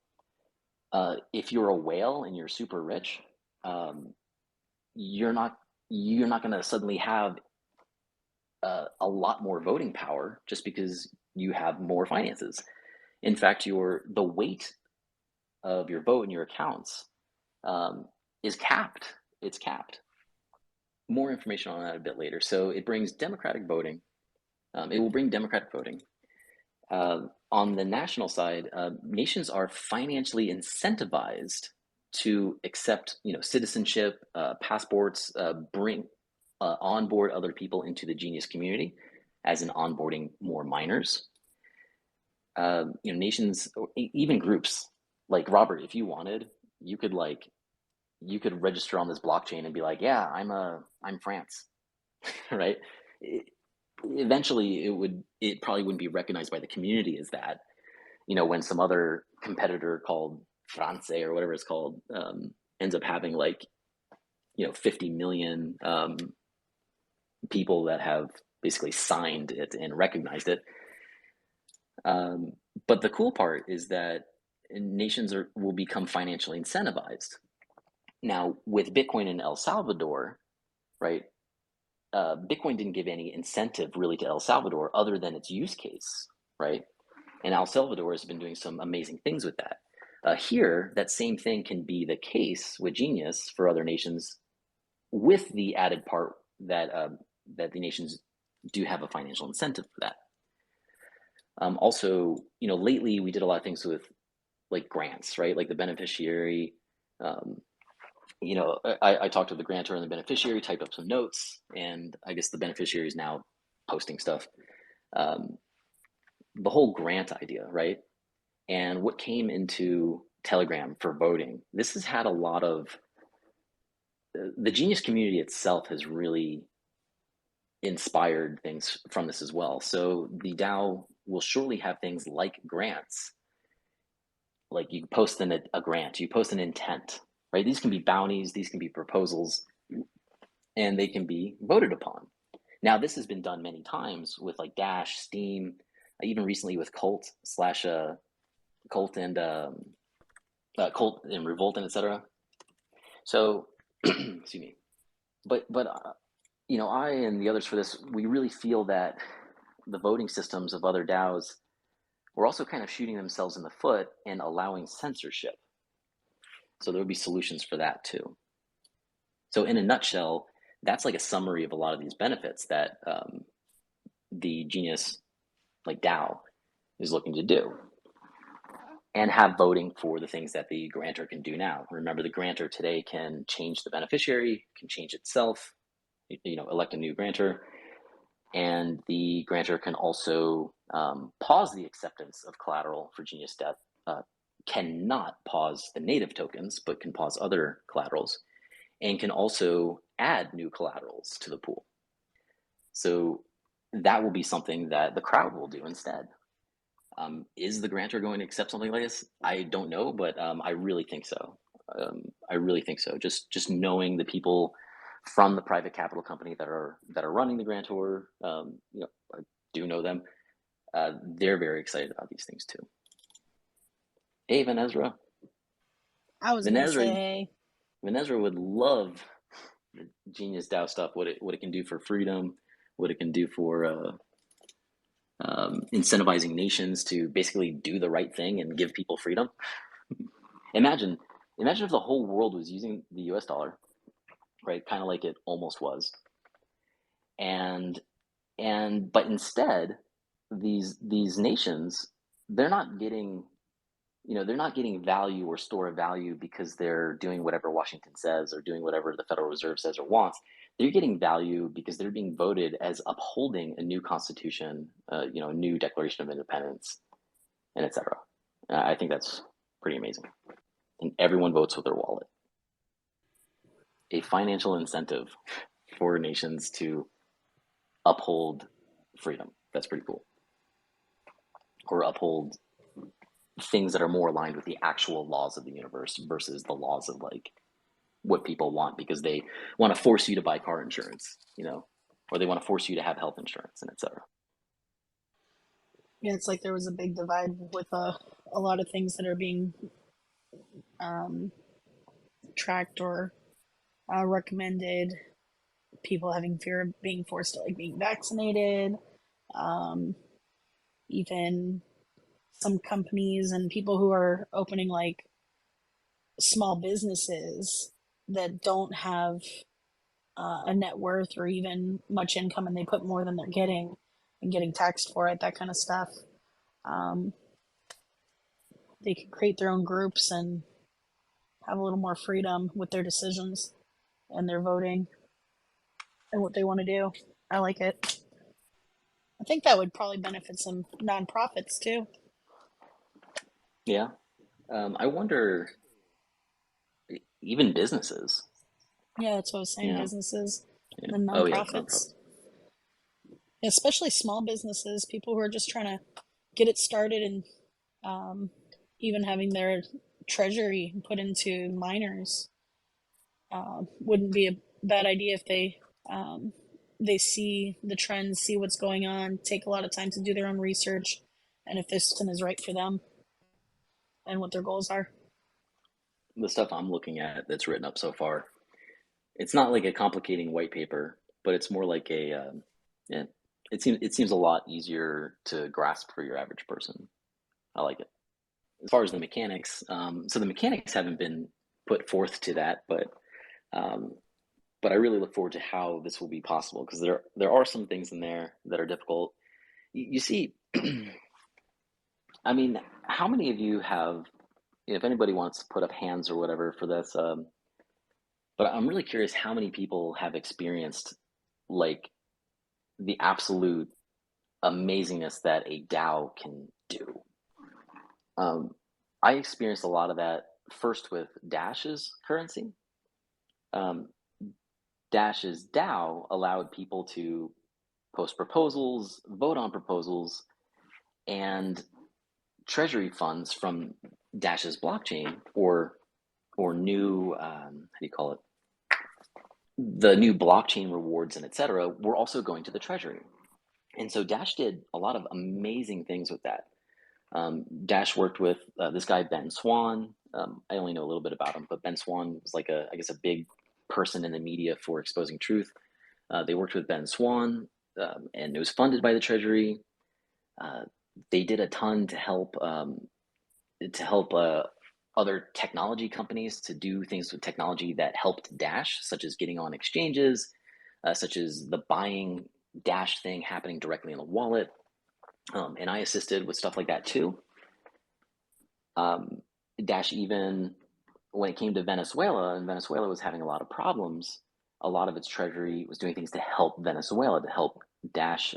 If you're a whale and you're super rich, you're not going to suddenly have a lot more voting power just because you have more finances. In fact, the weight of your vote in your accounts is capped. It's capped. More information on that a bit later. So it brings democratic voting. It will bring democratic voting. On the national side, nations are financially incentivized to accept, citizenship, passports, bring onboard other people into the Genius community, as in onboarding more minors. Nations, or even groups like Robert, if you wanted, you could register on this blockchain and be like, yeah, I'm France, right? Eventually it probably wouldn't be recognized by the community as that, when some other competitor called France or whatever it's called ends up having 50 million people that have basically signed it and recognized it. But the cool part is that nations will become financially incentivized. Now, with Bitcoin in El Salvador, right, Bitcoin didn't give any incentive really to El Salvador other than its use case, right? And El Salvador has been doing some amazing things with that. Here, that same thing can be the case with Genius for other nations, with the added part that that the nations do have a financial incentive for that. Also, lately we did a lot of things with like grants, right? Like the beneficiary. I talked to the grantor and the beneficiary, typed up some notes, and I guess the beneficiary is now posting stuff. The whole grant idea, right? And what came into Telegram for voting, this has had a lot of, the Genius community itself has really inspired things from this as well. So the DAO will surely have things like grants. Like you post a grant, you post an intent, right? These can be bounties, these can be proposals, and they can be voted upon. Now, this has been done many times with like Dash, Steam, even recently with Cult and Revolt and etc. So, excuse me. But I and the others for this, we really feel that the voting systems of other DAOs were also kind of shooting themselves in the foot and allowing censorship. So there would be solutions for that too. So in a nutshell, that's like a summary of a lot of these benefits that the Genius DAO is looking to do, and have voting for the things that the grantor can do now. Remember, the grantor today can change the beneficiary, can change itself, elect a new grantor, and the grantor can also pause the acceptance of collateral for Genius debt cannot pause the native tokens, but can pause other collaterals, and can also add new collaterals to the pool. So that will be something that the crowd will do instead. Is the grantor going to accept something like this? I don't know, but I really think so. I really think so. Just knowing the people from the private capital company that are running the grantor, I do know them. They're very excited about these things too. Hey, Van Ezra. I was going to say, Van Ezra would love the Genius DAO stuff. What it can do for freedom, what it can do for incentivizing nations to basically do the right thing and give people freedom. Imagine if the whole world was using the US dollar, right? Kind of like it almost was. But instead, these nations, they're not getting value or store of value because they're doing whatever Washington says or doing whatever the Federal Reserve says or wants. They're getting value because they're being voted as upholding a new constitution, a new Declaration of Independence, and etc. I think that's pretty amazing. And everyone votes with their wallet. A financial incentive for nations to uphold freedom. That's pretty cool. Or uphold things that are more aligned with the actual laws of the universe versus the laws of like what people want because they want to force you to buy car insurance, or they want to force you to have health insurance and etc. Yeah, it's like there was a big divide with a lot of things that are being tracked or recommended. People having fear of being forced to like being vaccinated. Even some companies and people who are opening like small businesses that don't have a net worth or even much income, and they put more than they're getting and getting taxed for it, that kind of stuff. They can create their own groups and have a little more freedom with their decisions and their voting and what they want to do. I like it. I think that would probably benefit some nonprofits too. Yeah. I wonder, even businesses. Yeah, that's what I was saying. Businesses and nonprofits. Especially small businesses, people who are just trying to get it started and even having their treasury put into miners wouldn't be a bad idea if they see the trends, see what's going on, take a lot of time to do their own research, and if this system is right for them and what their goals are. The stuff I'm looking at that's written up so far, it's not like a complicating white paper, but it's more like it seems a lot easier to grasp for your average person. I like it. As far as the mechanics, so the mechanics haven't been put forth to that, but I really look forward to how this will be possible because there are some things in there that are difficult. You see, I mean, how many of you have, if anybody wants to put up hands or whatever for this, but I'm really curious how many people have experienced like the absolute amazingness that a DAO can do. I experienced a lot of that first with Dash's currency. Dash's DAO allowed people to post proposals, vote on proposals, and treasury funds from Dash's blockchain or new how do you call it? The new blockchain rewards and etc. were also going to the treasury. And so Dash did a lot of amazing things with that. Dash worked with this guy, Ben Swan. I only know a little bit about him, but Ben Swan was like I guess a big person in the media for exposing truth. They worked with Ben Swan, and it was funded by the Treasury. They did a ton to help other technology companies to do things with technology that helped Dash, such as getting on exchanges, such as the buying Dash thing happening directly in the wallet. And I assisted with stuff like that too. Dash, even when it came to Venezuela, and Venezuela was having a lot of problems, a lot of its treasury was doing things to help Venezuela, to help Dash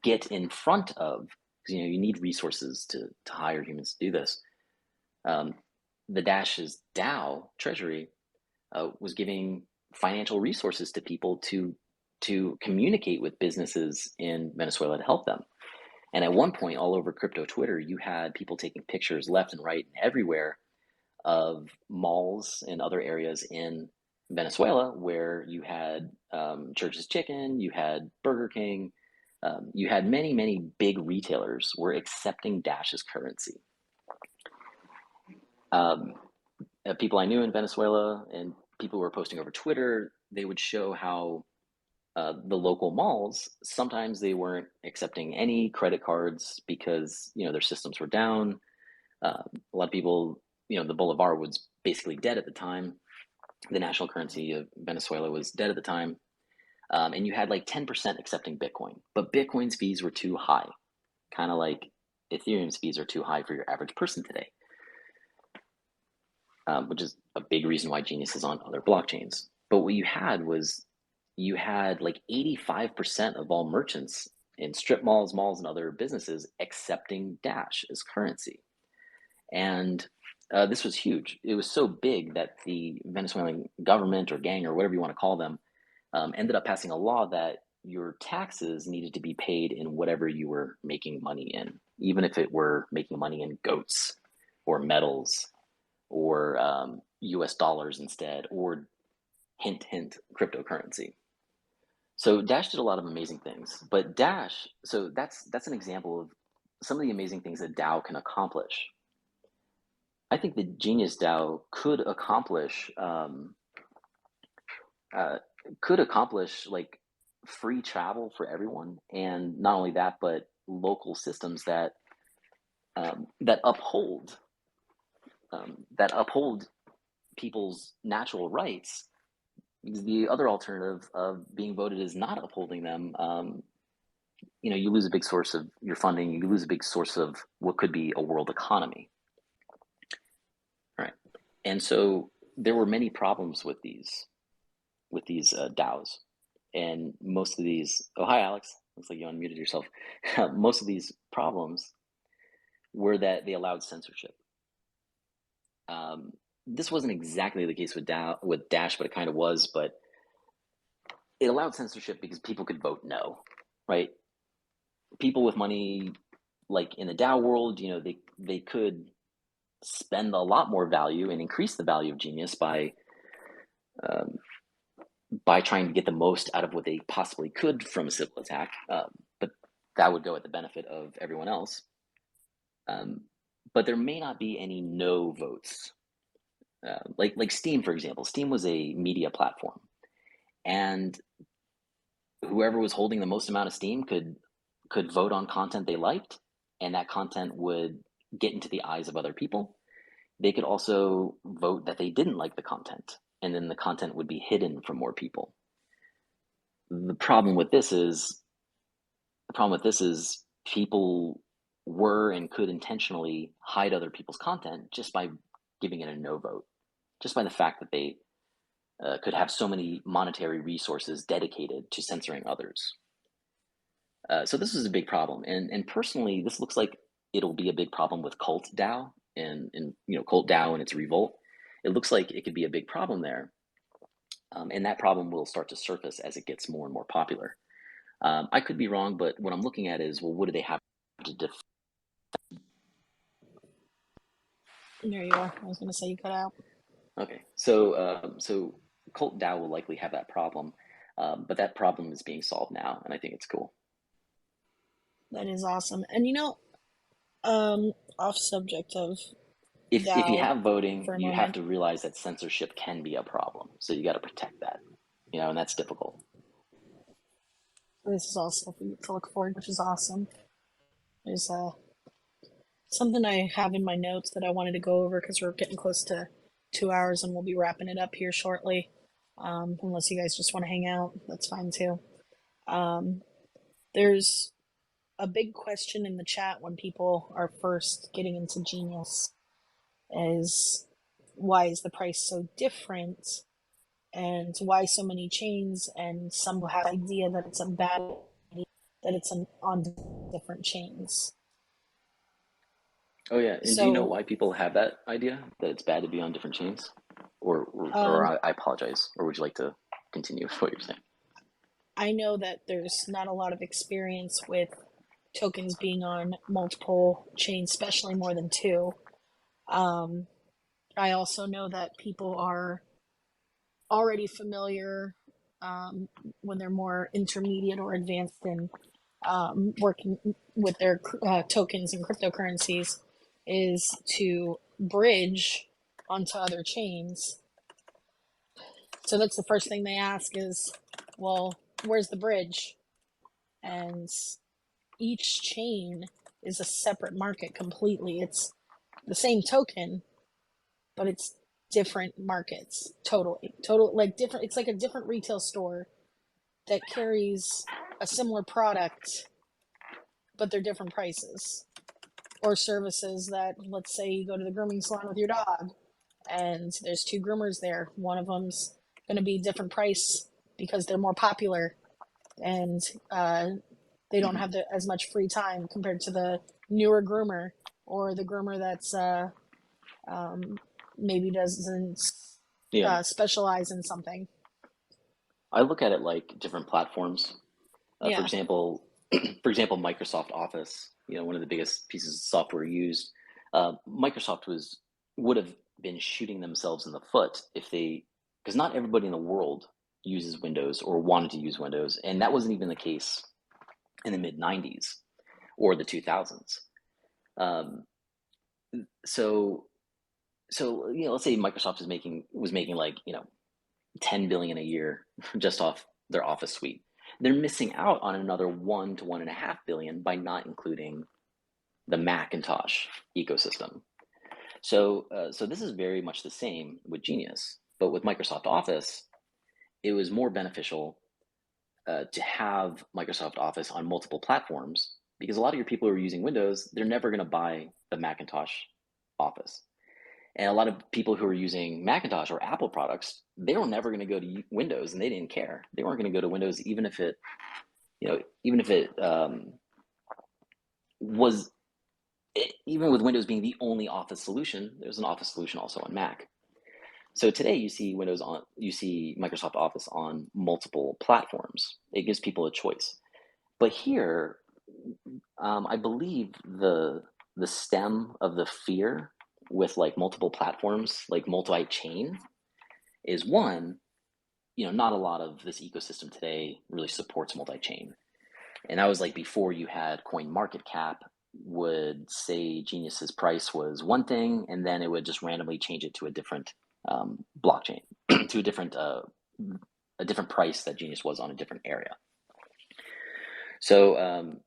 get in front of, because you need resources to hire humans to do this. The Dash's DAO treasury was giving financial resources to people to communicate with businesses in Venezuela to help them. And at one point, all over crypto Twitter, you had people taking pictures left and right and everywhere of malls and other areas in Venezuela where you had Church's Chicken, you had Burger King, you had many, many big retailers were accepting Dash as currency. People I knew in Venezuela and people who were posting over Twitter, they would show how the local malls, sometimes they weren't accepting any credit cards because, their systems were down. A lot of people, the Bolivar was basically dead at the time. The national currency of Venezuela was dead at the time. And you had like 10% accepting Bitcoin, but Bitcoin's fees were too high, kind of like Ethereum's fees are too high for your average person today, which is a big reason why Genius is on other blockchains. But what you had was you had like 85% of all merchants in strip malls, and other businesses accepting Dash as currency. And this was huge. It was so big that the Venezuelan government or gang or whatever you want to call them ended up passing a law that your taxes needed to be paid in whatever you were making money in, even if it were making money in goats or metals or US dollars instead, or hint, hint, cryptocurrency. So Dash did a lot of amazing things, but Dash, so that's an example of some of the amazing things that DAO can accomplish. I think the Genius DAO could accomplish like free travel for everyone, and not only that, but local systems that uphold people's natural rights. Because the other alternative of being voted as not upholding them, you lose a big source of your funding. You lose a big source of what could be a world economy. All right, and so there were many problems with these DAOs, and most of these. Oh, hi, Alex. Looks like you unmuted yourself. Most of these problems were that they allowed censorship. This wasn't exactly the case with Dash, but it kind of was. But it allowed censorship because people could vote no, right? People with money, like in the DAO world, they could spend a lot more value and increase the value of Genius by trying to get the most out of what they possibly could from a civil attack, but that would go at the benefit of everyone else. But there may not be any no votes. Like Steam, for example. Steam was a media platform, and whoever was holding the most amount of Steam could vote on content they liked, and that content would get into the eyes of other people. They could also vote that they didn't like the content, and then the content would be hidden from more people. The problem with this is people were and could intentionally hide other people's content just by giving it a no vote, just by the fact that they could have so many monetary resources dedicated to censoring others. So this is a big problem, and personally, this looks like it'll be a big problem with Cult DAO and Cult DAO and its revolt. It looks like it could be a big problem there, and that problem will start to surface as it gets more and more popular. I could be wrong, but what I'm looking at is, well, what do they have to defend? There you are. I was going to say you cut out. Okay, so Cult DAO will likely have that problem, but that problem is being solved now, and I think it's cool. That is awesome. And off subject of if you have voting, you moment. have to realize that censorship can be a problem. So you got to protect that, and that's difficult. This is also to look forward, which is awesome. There's something I have in my notes that I wanted to go over because we're getting close to 2 hours and we'll be wrapping it up here shortly. Unless you guys just want to hang out, that's fine too. There's a big question in the chat when people are first getting into Genius is, why is the price so different, and why so many chains, and some have the idea that it's a bad idea that it's on different chains. Oh yeah, and do you know So why people have that idea that it's bad to be on different chains? Or um, I apologize. Or would you like to continue with what you're saying? I know that there's not a lot of experience with tokens being on multiple chains, especially more than two. Um, I also know that people are already familiar when they're more intermediate or advanced in working with their tokens and cryptocurrencies is to bridge onto other chains. So that's the first thing they ask is, well, where's the bridge? And each chain is a separate market completely. It's the same token, but it's different markets totally. Total like different it's like a different retail store that carries a similar product, but they're different prices. Or services that, let's say you go to the grooming salon with your dog and there's two groomers there. One of them's going to be different price because they're more popular and they don't have as much free time compared to the newer groomer or the groomer that's maybe doesn't Yeah, specialize in something. I look at it like different platforms. For Yeah. example, for example, Microsoft Office. You know, one of the biggest pieces of software used. Microsoft would have been shooting themselves in the foot if they, because not everybody in the world uses Windows or wanted to use Windows, and that wasn't even the case in the mid '90s or the 2000s. Um, so you know, let's say Microsoft was making like, you know, 10 billion a year just off their Office suite. They're missing out on another 1 to 1.5 billion by not including the Macintosh ecosystem. So this is very much the same with Genius, but with Microsoft Office, it was more beneficial to have Microsoft Office on multiple platforms because a lot of your people who are using Windows, they're never going to buy the Macintosh Office. And a lot of people who are using Macintosh or Apple products, they were never going to go to Windows, and they didn't care. They weren't going to go to Windows, even if it, you know, even if it was, even with Windows being the only Office solution, there's an Office solution also on Mac. So today you see Microsoft Office on multiple platforms. It gives people a choice. But here, I believe the stem of the fear with like multiple platforms, like multi-chain, is one, you know, not a lot of this ecosystem today really supports multi-chain. And that was like before you had Coin Market Cap would say Genius's price was one thing, and then it would just randomly change it to a different blockchain, to a different price that Genius was on a different area. So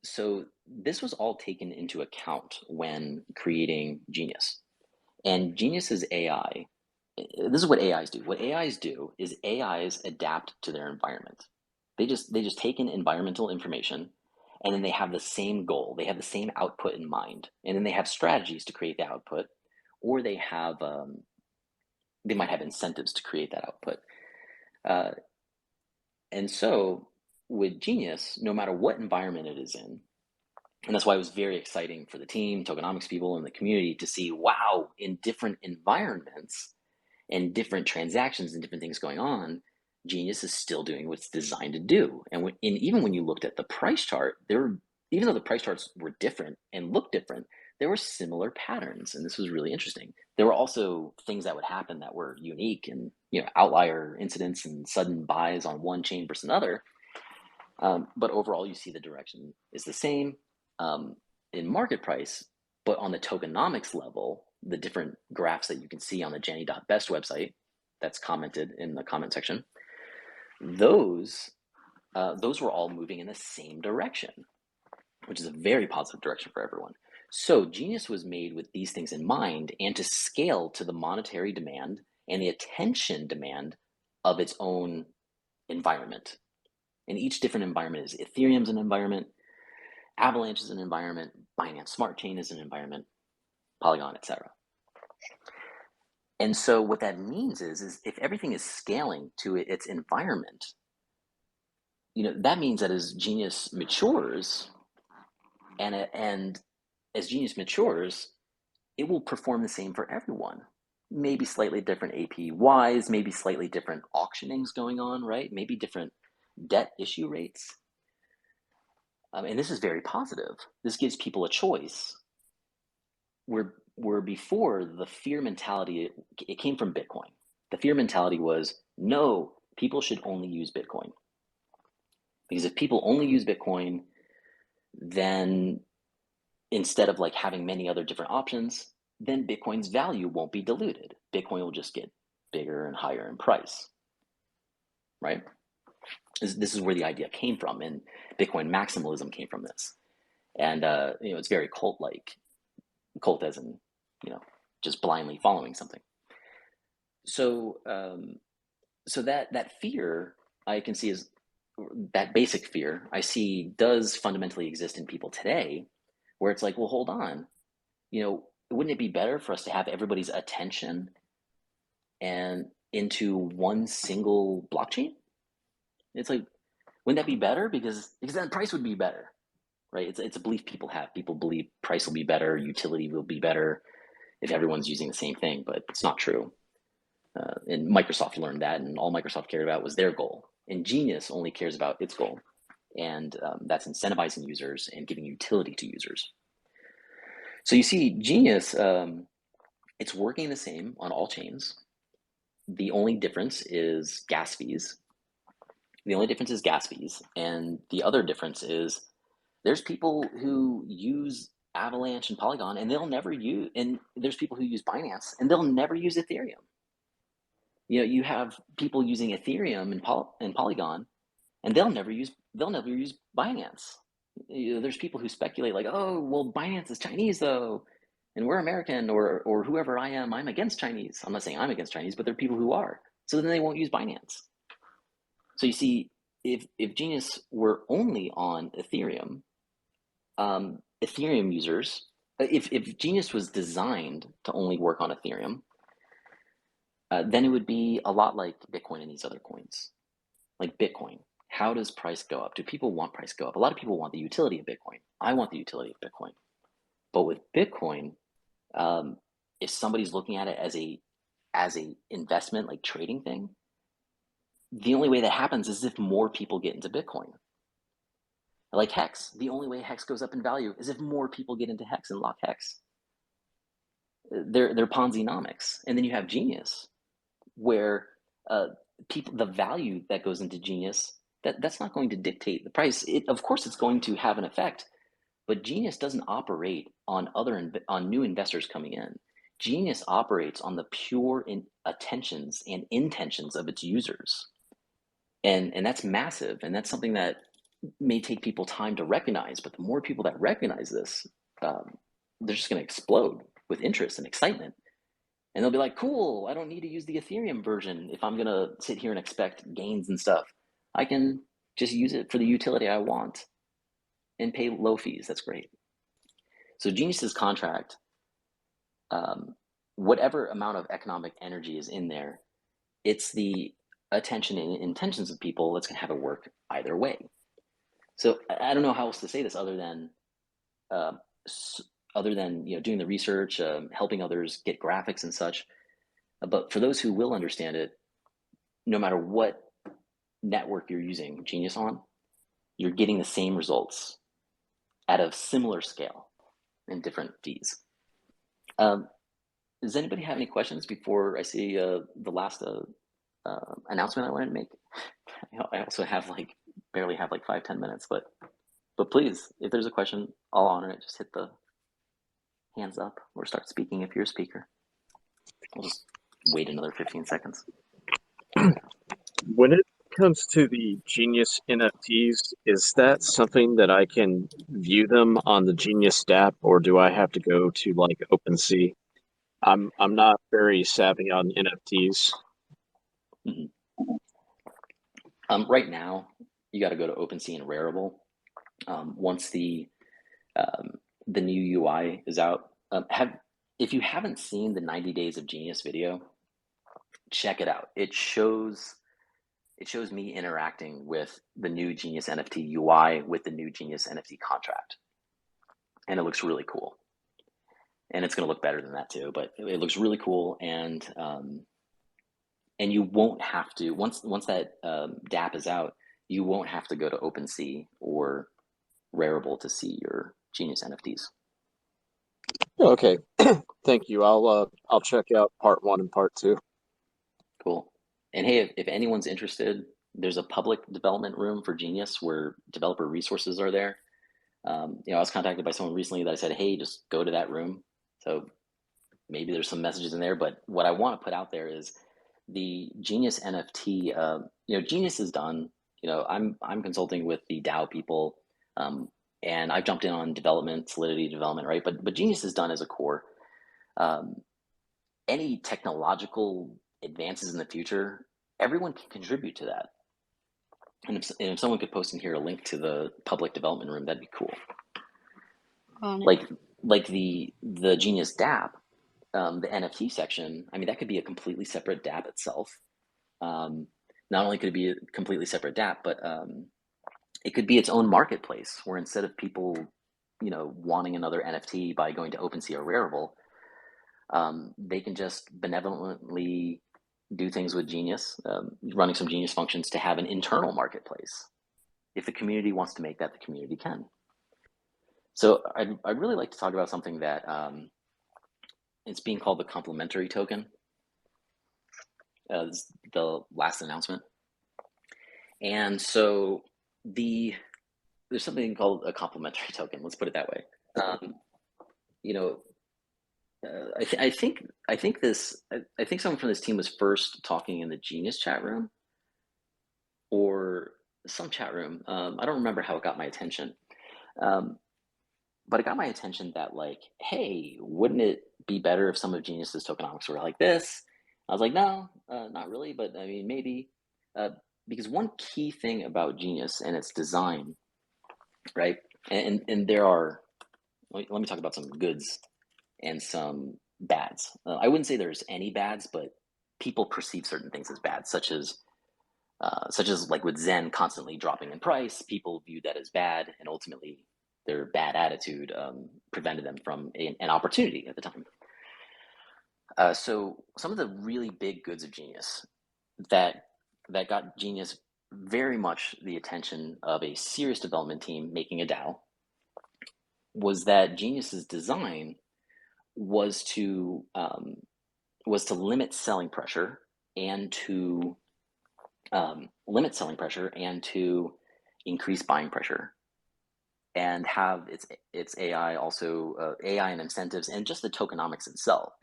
so this was all taken into account when creating Genius. And Genius's AI, this is what AIs do. What AIs do is AIs adapt to their environment. They just take in environmental information, and then they have the same goal. They have the same output in mind, and then they have strategies to create the output, or they might have incentives to create that output. Uh, and so with Genius, no matter what environment it is in, and that's why it was very exciting for the team, tokenomics people, and the community to see, wow, in different environments and different transactions and different things going on, Genius is still doing what it's designed to do. And even when you looked at the price chart, even though the price charts were different and looked different, there were similar patterns, and this was really interesting. There were also things that would happen that were unique, and you know, outlier incidents and sudden buys on one chain versus another. But overall, you see the direction is the same in market price, but on the tokenomics level, the different graphs that you can see on the Geni.best website that's commented in the comment section, those were all moving in the same direction, which is a very positive direction for everyone. So Genius was made with these things in mind and to scale to the monetary demand and the attention demand of its own environment. And each different environment is Ethereum's an environment, Avalanche is an environment, Binance Smart Chain is an environment, Polygon, etc. And so what that means is if everything is scaling to its environment, you know, that means that as Genius matures and as Genius matures, it will perform the same for everyone. Maybe slightly different APYs, maybe slightly different auctionings going on, right? Maybe different debt issue rates. And this is very positive. This gives people a choice. Where before the fear mentality, it came from Bitcoin. The fear mentality was, no, people should only use Bitcoin. Because if people only use Bitcoin, then instead of like having many other different options, then Bitcoin's value won't be diluted. Bitcoin will just get bigger and higher in price, right? This is where the idea came from, and Bitcoin maximalism came from this. And it's very cult-like, cult as in, just blindly following something. So, so that fear I can see is that basic fear I see does fundamentally exist in people today, where it's like, well, hold on, wouldn't it be better for us to have everybody's attention and into one single blockchain? It's like, wouldn't that be better? Because then price would be better, right? It's a belief people have. People believe price will be better, utility will be better if everyone's using the same thing, but it's not true. And Microsoft learned that, and all Microsoft cared about was their goal. And Genius only cares about its goal, and that's incentivizing users and giving utility to users. So you see, Genius, it's working the same on all chains. The only difference is gas fees. And the other difference is there's people who use Avalanche and Polygon, and they'll never use, and there's people who use Binance, and they'll never use Ethereum. You have people using Ethereum and Polygon, and they'll never use Binance. There's people who speculate like, oh, well, Binance is Chinese though, and we're American, or whoever I am, I'm against Chinese. I'm not saying I'm against Chinese, but there are people who are. So then they won't use Binance. So you see, if Genius were only on Ethereum, Ethereum users, if Genius was designed to only work on Ethereum, then it would be a lot like Bitcoin and these other coins. Like Bitcoin, how does price go up? Do people want price to go up? A lot of people want the utility of Bitcoin. I want the utility of Bitcoin. But with Bitcoin, if somebody's looking at it as a investment, like trading thing, the only way that happens is if more people get into Bitcoin. Like Hex, the only way Hex goes up in value is if more people get into Hex and lock Hex. They're Ponzi-nomics. And then you have Genius, where the value that goes into Genius, that's not going to dictate the price. Of course, it's going to have an effect, but Genius doesn't operate on new investors coming in. Genius operates on the pure attentions and intentions of its users, and that's massive, and that's something that may take people time to recognize. But the more people that recognize this, they're just going to explode with interest and excitement. And they'll be like, cool, I don't need to use the Ethereum version if I'm going to sit here and expect gains and stuff. I can just use it for the utility I want and pay low fees. That's great. So Genius's contract, whatever amount of economic energy is in there, it's the attention and intentions of people that's going to have it work either way. So I don't know how else to say this other than doing the research, helping others get graphics and such. But for those who will understand it, no matter what network you're using Genius on, you're getting the same results at a similar scale and different fees. Does anybody have any questions before I see the last announcement I wanted to make? I also barely have 5-10 minutes, but please, if there's a question, I'll honor it. Just hit the hands up or start speaking if you're a speaker. I'll just wait another 15 seconds. When it comes to the Genius NFTs, is that something that I can view them on the Genius app, or do I have to go to OpenSea? I'm not very savvy on NFTs. Mm-hmm. Right now, you got to go to OpenSea and Rarible. Once the new UI is out, if you haven't seen the 90 Days of Genius video, check it out. It shows me interacting with the new Genius NFT UI with the new Genius NFT contract, and it looks really cool. and it's going to look better than that too. But it looks really cool, and you won't have to once that DApp is out, you won't have to go to OpenSea or Rarible to see your Genius NFTs. Okay, thank you. I'll check out part 1 and part 2. Cool. And hey, if anyone's interested, there's a public development room for Genius where developer resources are there. I was contacted by someone recently that I said, hey, just go to that room. So maybe there's some messages in there, but what I want to put out there is the Genius NFT. Genius is done. I'm consulting with the DAO people, and I've jumped in on development, Solidity development, right? But Genius is done as a core. Any technological advances in the future, everyone can contribute to that. And if someone could post in here a link to the public development room, that'd be cool. Like the Genius DApp, the NFT section. I mean, that could be a completely separate DApp itself. Not only could it be a completely separate DApp, but it could be its own marketplace where instead of people, wanting another NFT by going to OpenSea or Rarible, they can just benevolently do things with Genius, running some Genius functions to have an internal marketplace. If the community wants to make that, the community can. So I'd really like to talk about something that it's being called the complementary token. This is the last announcement. And so there's something called a complementary token. Let's put it that way. I think someone from this team was first talking in the Genius chat room or some chat room. I don't remember how it got my attention. But it got my attention that hey, wouldn't it be better if some of Genius's tokenomics were like this? I was like, no, not really, but I mean, maybe. Because one key thing about Genius and its design, right? And there are, let me talk about some goods and some bads. I wouldn't say there's any bads, but people perceive certain things as bad, such as like with Zen constantly dropping in price, people view that as bad, and ultimately their bad attitude prevented them from an opportunity at the time. So some of the really big goods of Genius that got Genius very much the attention of a serious development team making a DAO was that Genius's design was to limit selling pressure and to increase buying pressure, and have its AI also AI and incentives and just the tokenomics itself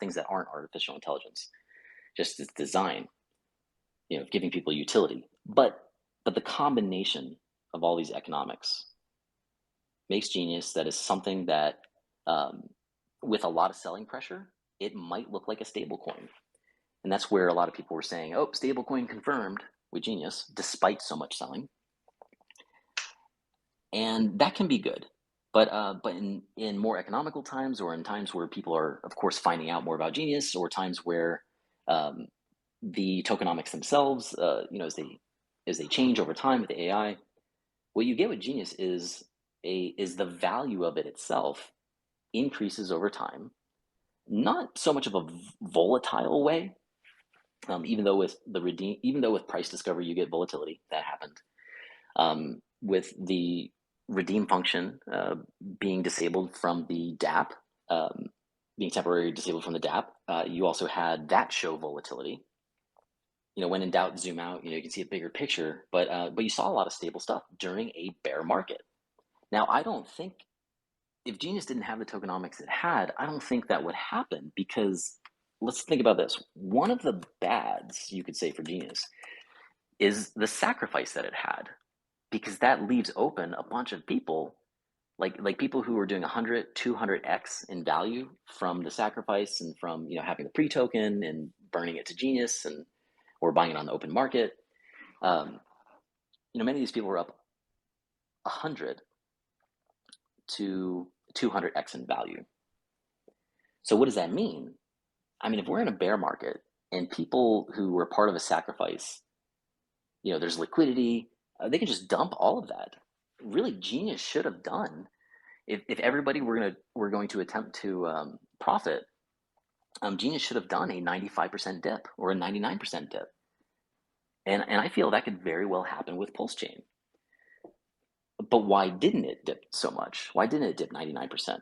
things that aren't artificial intelligence, just its design, giving people utility. But the combination of all these economics makes Genius that is something that with a lot of selling pressure, it might look like a stable coin. And that's where a lot of people were saying, oh, stablecoin confirmed with Genius, despite so much selling. And that can be good. But in more economical times, or in times where people are, of course, finding out more about Genius, or times where the tokenomics themselves, as they change over time with the AI, what you get with Genius is the value of it itself increases over time. Not so much of a volatile way, even though with price discovery you get volatility. That happened with the redeem function being disabled from the DApp, being temporarily disabled from the DApp. You also had that show volatility. When in doubt, zoom out. You can see a bigger picture, but you saw a lot of stable stuff during a bear market. Now, I don't think if Genius didn't have the tokenomics it had, I don't think that would happen, because let's think about this. One of the bads you could say for Genius is the sacrifice that it had, because that leaves open a bunch of people, like people who are doing 100, 200x in value from the sacrifice and from having the pre-token and burning it to Genius or buying it on the open market. Many of these people were up 100 to 200x in value. So what does that mean? I mean, if we're in a bear market and people who were part of a sacrifice, there's liquidity, they can just dump all of that. Really, Genius should have done if everybody were going to attempt to profit, Genius should have done a 95% dip or a 99% dip. And I feel that could very well happen with Pulse Chain. But why didn't it dip so much? Why didn't it dip 99%?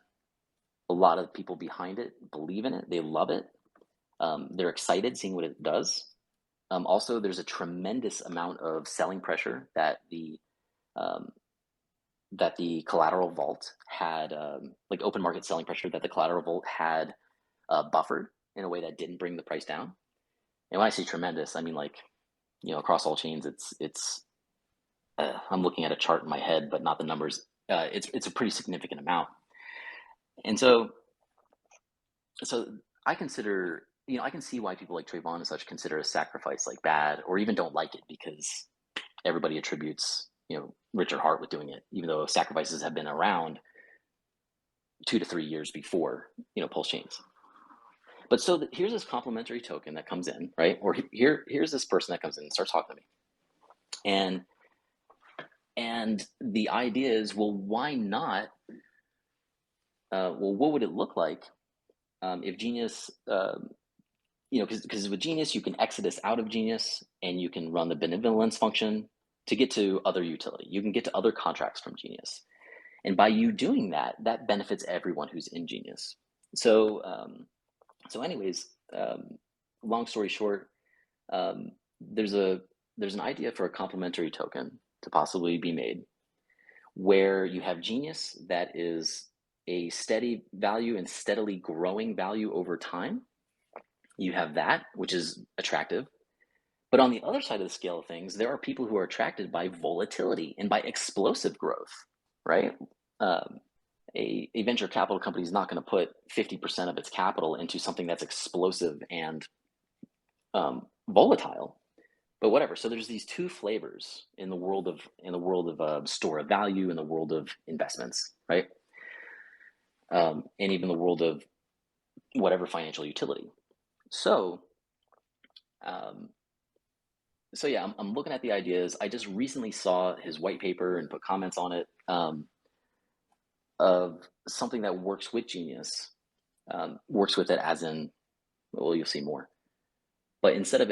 A lot of people behind it believe in it. They love it. They're excited seeing what it does. Also, there's a tremendous amount of selling pressure that the collateral vault had, like open market selling pressure that the collateral vault had buffered in a way that didn't bring the price down. And when I say tremendous, I mean like, across all chains, it's I'm looking at a chart in my head, but not the numbers. It's a pretty significant amount. And so I consider, I can see why people like Trayvon and such consider a sacrifice like bad, or even don't like it because everybody attributes, Richard Hart with doing it, even though sacrifices have been around 2 to 3 years before, Pulse chains. But so here's this complementary token that comes in, right? Or here's this person that comes in and starts talking to me. And the idea is, well, why not? Well, what would it look like if Genius, because with Genius, you can exodus out of Genius and you can run the benevolence function to get to other utility. You can get to other contracts from Genius. And by you doing that, that benefits everyone who's in Genius. So, anyways, long story short, there's an idea for a complementary token to possibly be made, where you have Genius that is a steady value and steadily growing value over time. You have that, which is attractive. But on the other side of the scale of things, there are people who are attracted by volatility and by explosive growth, right? A venture capital company is not going to put 50% of its capital into something that's explosive and volatile. But whatever. So there's these two flavors in the world of store of value, in the world of investments, right? And even the world of whatever financial utility. So, yeah, I'm looking at the ideas. I just recently saw his white paper and put comments on it of something that works with Genius, works with it as in, well, you'll see more. But instead of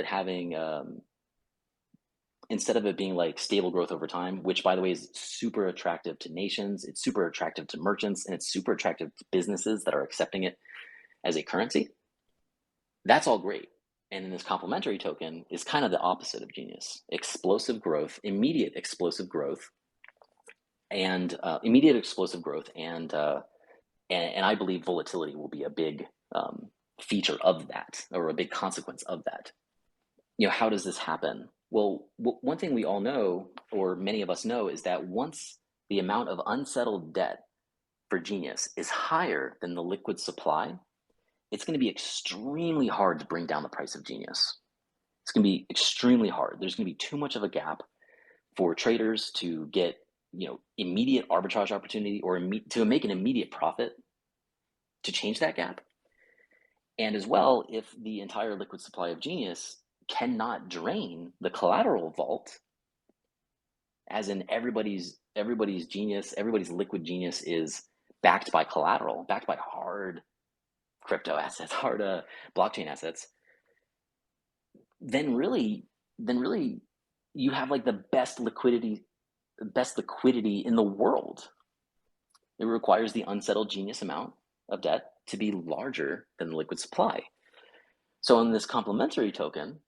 it being like stable growth over time, which by the way is super attractive to nations, it's super attractive to merchants, and it's super attractive to businesses that are accepting it as a currency, that's all great. And then this complementary token is kind of the opposite of Genius. Explosive growth, immediate explosive growth, and I believe volatility will be a big feature of that, or a big consequence of that. How does this happen? Well, one thing we all know, or many of us know, is that once the amount of unsettled debt for Genius is higher than the liquid supply, it's going to be extremely hard to bring down the price of Genius. It's going to be extremely hard. There's going to be too much of a gap for traders to get, immediate arbitrage opportunity or to make an immediate profit to change that gap. And as well, if the entire liquid supply of Genius cannot drain the collateral vault, as in everybody's Genius, everybody's liquid Genius is backed by collateral, backed by hard crypto assets, hard blockchain assets, then really you have like the best liquidity in the world. It requires the unsettled Genius amount of debt to be larger than the liquid supply. So in this complementary token,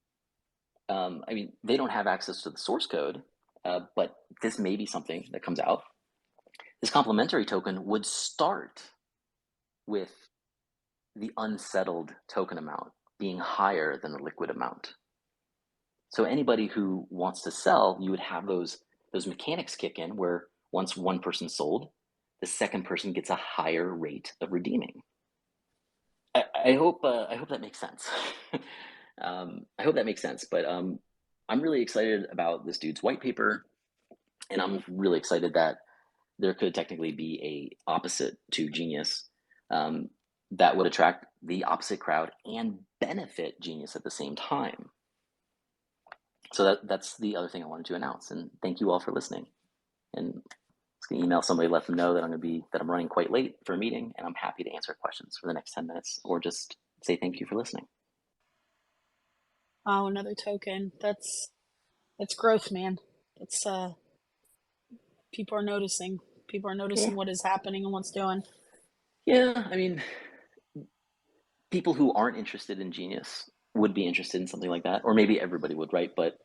they don't have access to the source code, but this may be something that comes out. This complementary token would start with the unsettled token amount being higher than the liquid amount. So anybody who wants to sell, you would have those mechanics kick in where once one person sold, the second person gets a higher rate of redeeming. I hope that makes sense. I hope that makes sense. But I'm really excited about this dude's white paper, and I'm really excited that there could technically be a opposite to Genius that would attract the opposite crowd and benefit Genius at the same time. So that's the other thing I wanted to announce. And thank you all for listening. And Just gonna email somebody, let them know that I'm running quite late for a meeting, and I'm happy to answer questions for the next 10 minutes, or just say thank you for listening. Oh, another token. That's growth, man. It's people are noticing. People are noticing what is happening and what's doing. Yeah, I mean, people who aren't interested in Genius would be interested in something like that, or maybe everybody would, right? But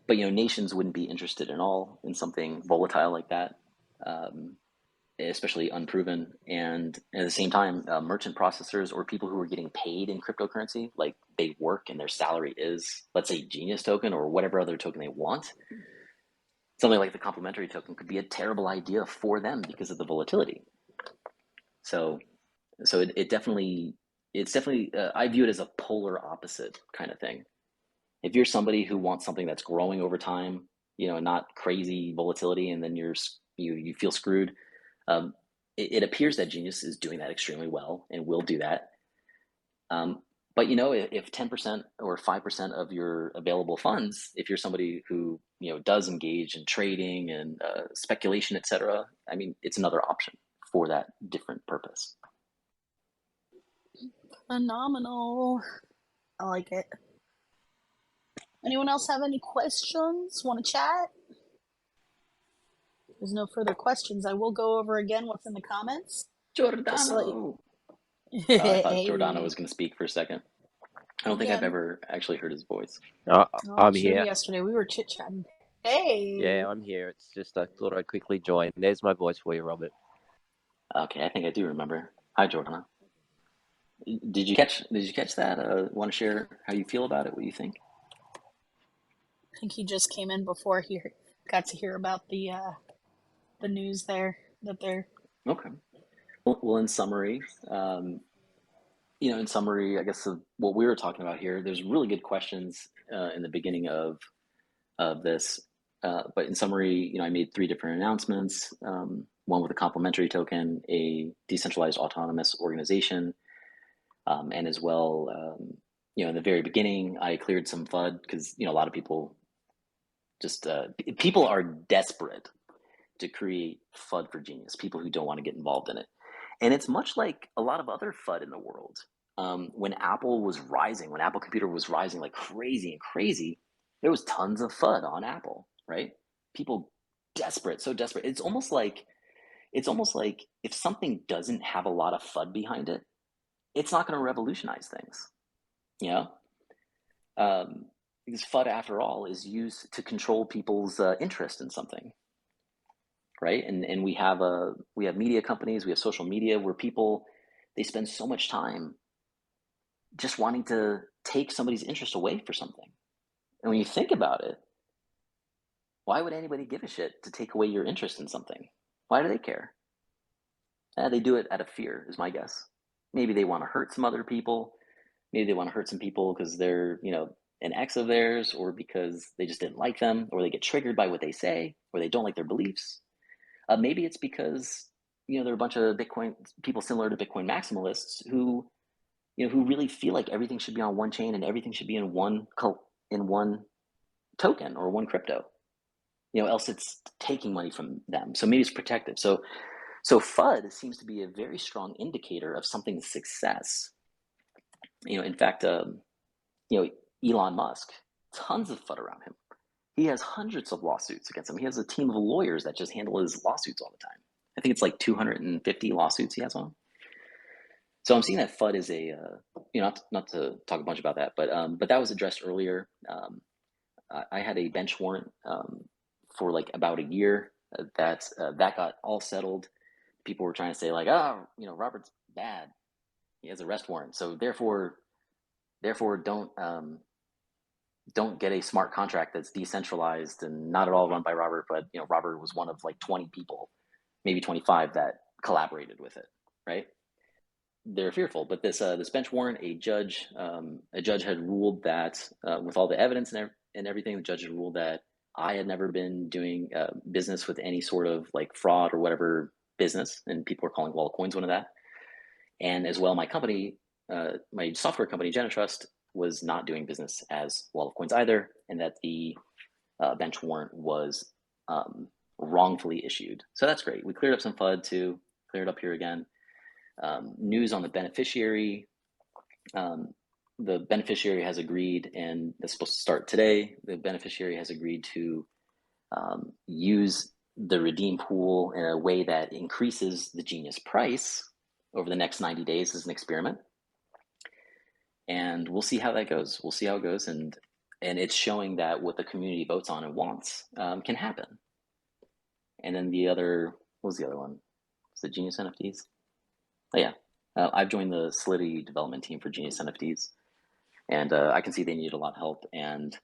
nations wouldn't be interested at all in something volatile like that, especially unproven. And at the same time, merchant processors or people who are getting paid in cryptocurrency, like they work and their salary is, let's say, Genius token or whatever other token they want. Something like the complementary token could be a terrible idea for them because of the volatility. So it's definitely I view it as a polar opposite kind of thing. If you're somebody who wants something that's growing over time, not crazy volatility, and then you feel screwed, it appears that Genius is doing that extremely well and will do that. But if 10% or 5% of your available funds, if you're somebody who does engage in trading and speculation, etc., I mean, it's another option for that different purpose. Phenomenal. I like it. Anyone else have any questions? Want to chat? If there's no further questions, I will go over again what's in the comments. Giordano! I thought Giordano was going to speak for a second. I don't think I've ever actually heard his voice. I'm here. Yesterday we were chit-chatting. Hey! Yeah, I'm here. It's just I thought I'd quickly join. There's my voice for you, Robert. Okay, I think I do remember. Hi, Giordano. Did you catch that? Want to share how you feel about it? What do you think? I think he just came in before he got to hear about the news there that they're. Okay. Well, in summary, I guess of what we were talking about here, there's really good questions in the beginning of this. But in summary, I made 3 different announcements. One with a complementary token, a decentralized autonomous organization, and as well, in the very beginning, I cleared some FUD because a lot of people people are desperate to create FUD for Genius. People who don't want to get involved in it, and it's much like a lot of other FUD in the world. When Apple Computer was rising like crazy, there was tons of FUD on Apple, right? People so desperate. It's almost like if something doesn't have a lot of FUD behind it, it's not going to revolutionize things, because FUD, after all, is used to control people's interest in something, right? And we have media companies, we have social media where people, they spend so much time just wanting to take somebody's interest away for something. And when you think about it, why would anybody give a shit to take away your interest in something? Why do they care? They do it out of fear, is my guess. Maybe they want to hurt some other people. Maybe they want to hurt some people because they're, an ex of theirs, or because they just didn't like them, or they get triggered by what they say, or they don't like their beliefs. Maybe it's because, there are a bunch of Bitcoin people similar to Bitcoin maximalists who really feel like everything should be on one chain and everything should be in one token or one crypto. Else it's taking money from them. So maybe it's protective. So FUD seems to be a very strong indicator of something's success. In fact, Elon Musk, tons of FUD around him. He has hundreds of lawsuits against him. He has a team of lawyers that just handle his lawsuits all the time. I think it's like 250 lawsuits he has on him. So I'm seeing that FUD is a, not to talk a bunch about that, but that was addressed earlier. I had a bench warrant for like about a year. That got all settled. People were trying to say like, Robert's bad. He has an arrest warrant, so therefore don't get a smart contract that's decentralized and not at all run by Robert. But Robert was one of like 20 people, maybe 25, that collaborated with it, right? They're fearful. But this bench warrant, a judge had ruled that with all the evidence and everything, the judge had ruled that I had never been doing business with any sort of like fraud or whatever business, and people are calling Wall of Coins one of that. And as well, my company, my software company, Genitrust, was not doing business as Wall of Coins either, and that the bench warrant was wrongfully issued. So that's great. We cleared up some FUD too, cleared up here again. News on the beneficiary. The beneficiary has agreed, and it's supposed to start today. The beneficiary has agreed to use the redeem pool in a way that increases the Genius price over the next 90 days as an experiment. And we'll see how that goes. We'll see how it goes. And it's showing that what the community votes on and wants can happen. And then the other, what was the other one? Was it Genius NFTs? Oh, yeah. I've joined the Solidity development team for Genius NFTs. And I can see they need a lot of help. And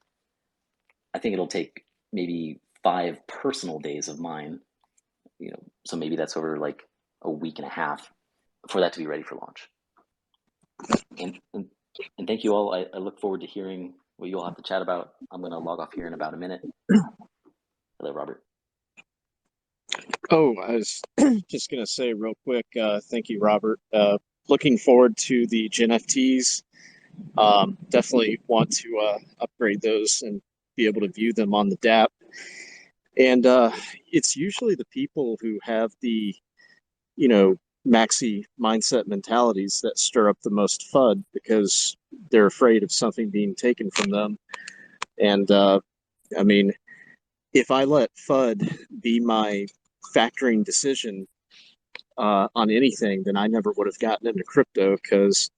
I think it'll take maybe 5 personal days of mine, so maybe that's over like a week and a half for that to be ready for launch. And thank you all. I look forward to hearing what you all have to chat about. I'm going to log off here in about a minute. Hello, Robert. Oh, I was just going to say real quick, thank you, Robert. Looking forward to the GenFTs. Definitely want to upgrade those and be able to view them on the DApp. And it's usually the people who have the, maxi mindset mentalities that stir up the most FUD because they're afraid of something being taken from them. And I mean, if I let FUD be my factoring decision on anything, then I never would have gotten into crypto because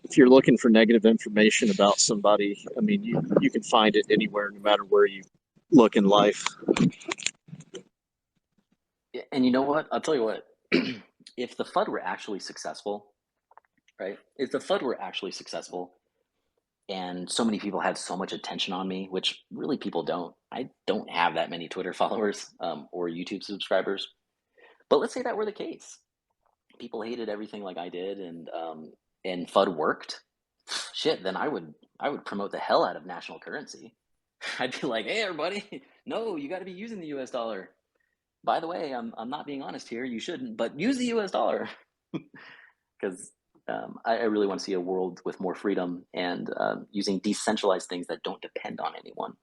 if you're looking for negative information about somebody, I mean, you can find it anywhere, no matter where you look in life. And you know what? I'll tell you what. If the FUD were actually successful, right? If the FUD were actually successful, and so many people had so much attention on me, which really people don't. I don't have that many Twitter followers or YouTube subscribers. But let's say that were the case. People hated everything like I did, and FUD worked. Shit, then I would promote the hell out of national currency. I'd be like, hey, everybody, no, you got to be using the US dollar. By the way, I'm not being honest here. You shouldn't, but use the US dollar. Because I really want to see a world with more freedom and using decentralized things that don't depend on anyone.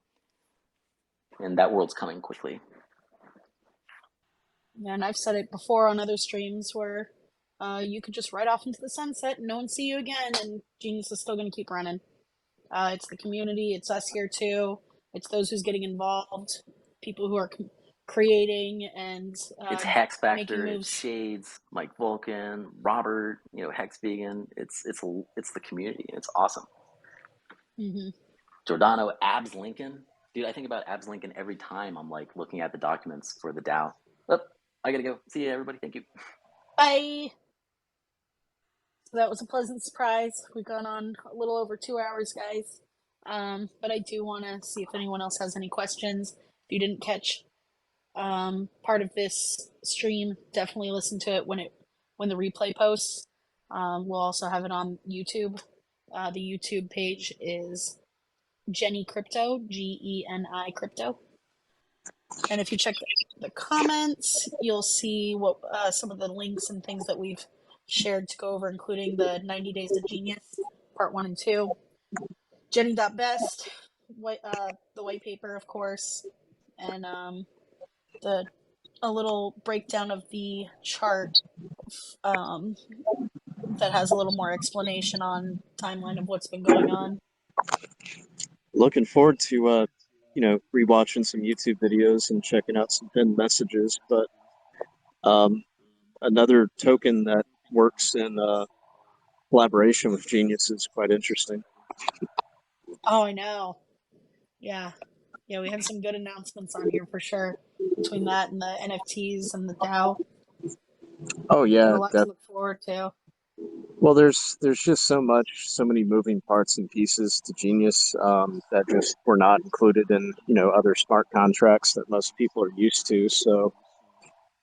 And that world's coming quickly. Yeah, and I've said it before on other streams where you could just ride off into the sunset and no one see you again, and Genius is still going to keep running. It's the community, it's us here too, it's those who's getting involved, people who are creating and it's Hex making Factor, moves. It's Shades, Mike Vulcan, Robert, Hex Vegan. It's the community, and it's awesome. Mm-hmm. Giordano, Abs Lincoln. Dude, I think about Abs Lincoln every time I'm like looking at the documents for the DAO. Oh, I gotta go. See you, everybody. Thank you. Bye. So that was a pleasant surprise. We've gone on a little over 2 hours, guys. But I do want to see if anyone else has any questions. If you didn't catch part of this stream, definitely listen to it when the replay posts. We'll also have it on YouTube. The YouTube page is Geni Crypto, Geni Crypto. And if you check the comments, you'll see what some of the links and things that we've shared to go over, including the 90 Days of Genius, part 1 and 2. Geni.best, the white paper, of course, and a little breakdown of the chart that has a little more explanation on timeline of what's been going on. Looking forward to rewatching some YouTube videos and checking out some pinned messages. But another token that works in collaboration with Genius is quite interesting. Oh, I know. Yeah, we have some good announcements on here for sure. Between that and the NFTs and the DAO. Oh yeah, a lot to look forward to. Well, there's just so many moving parts and pieces to Genius that just were not included in other smart contracts that most people are used to. So,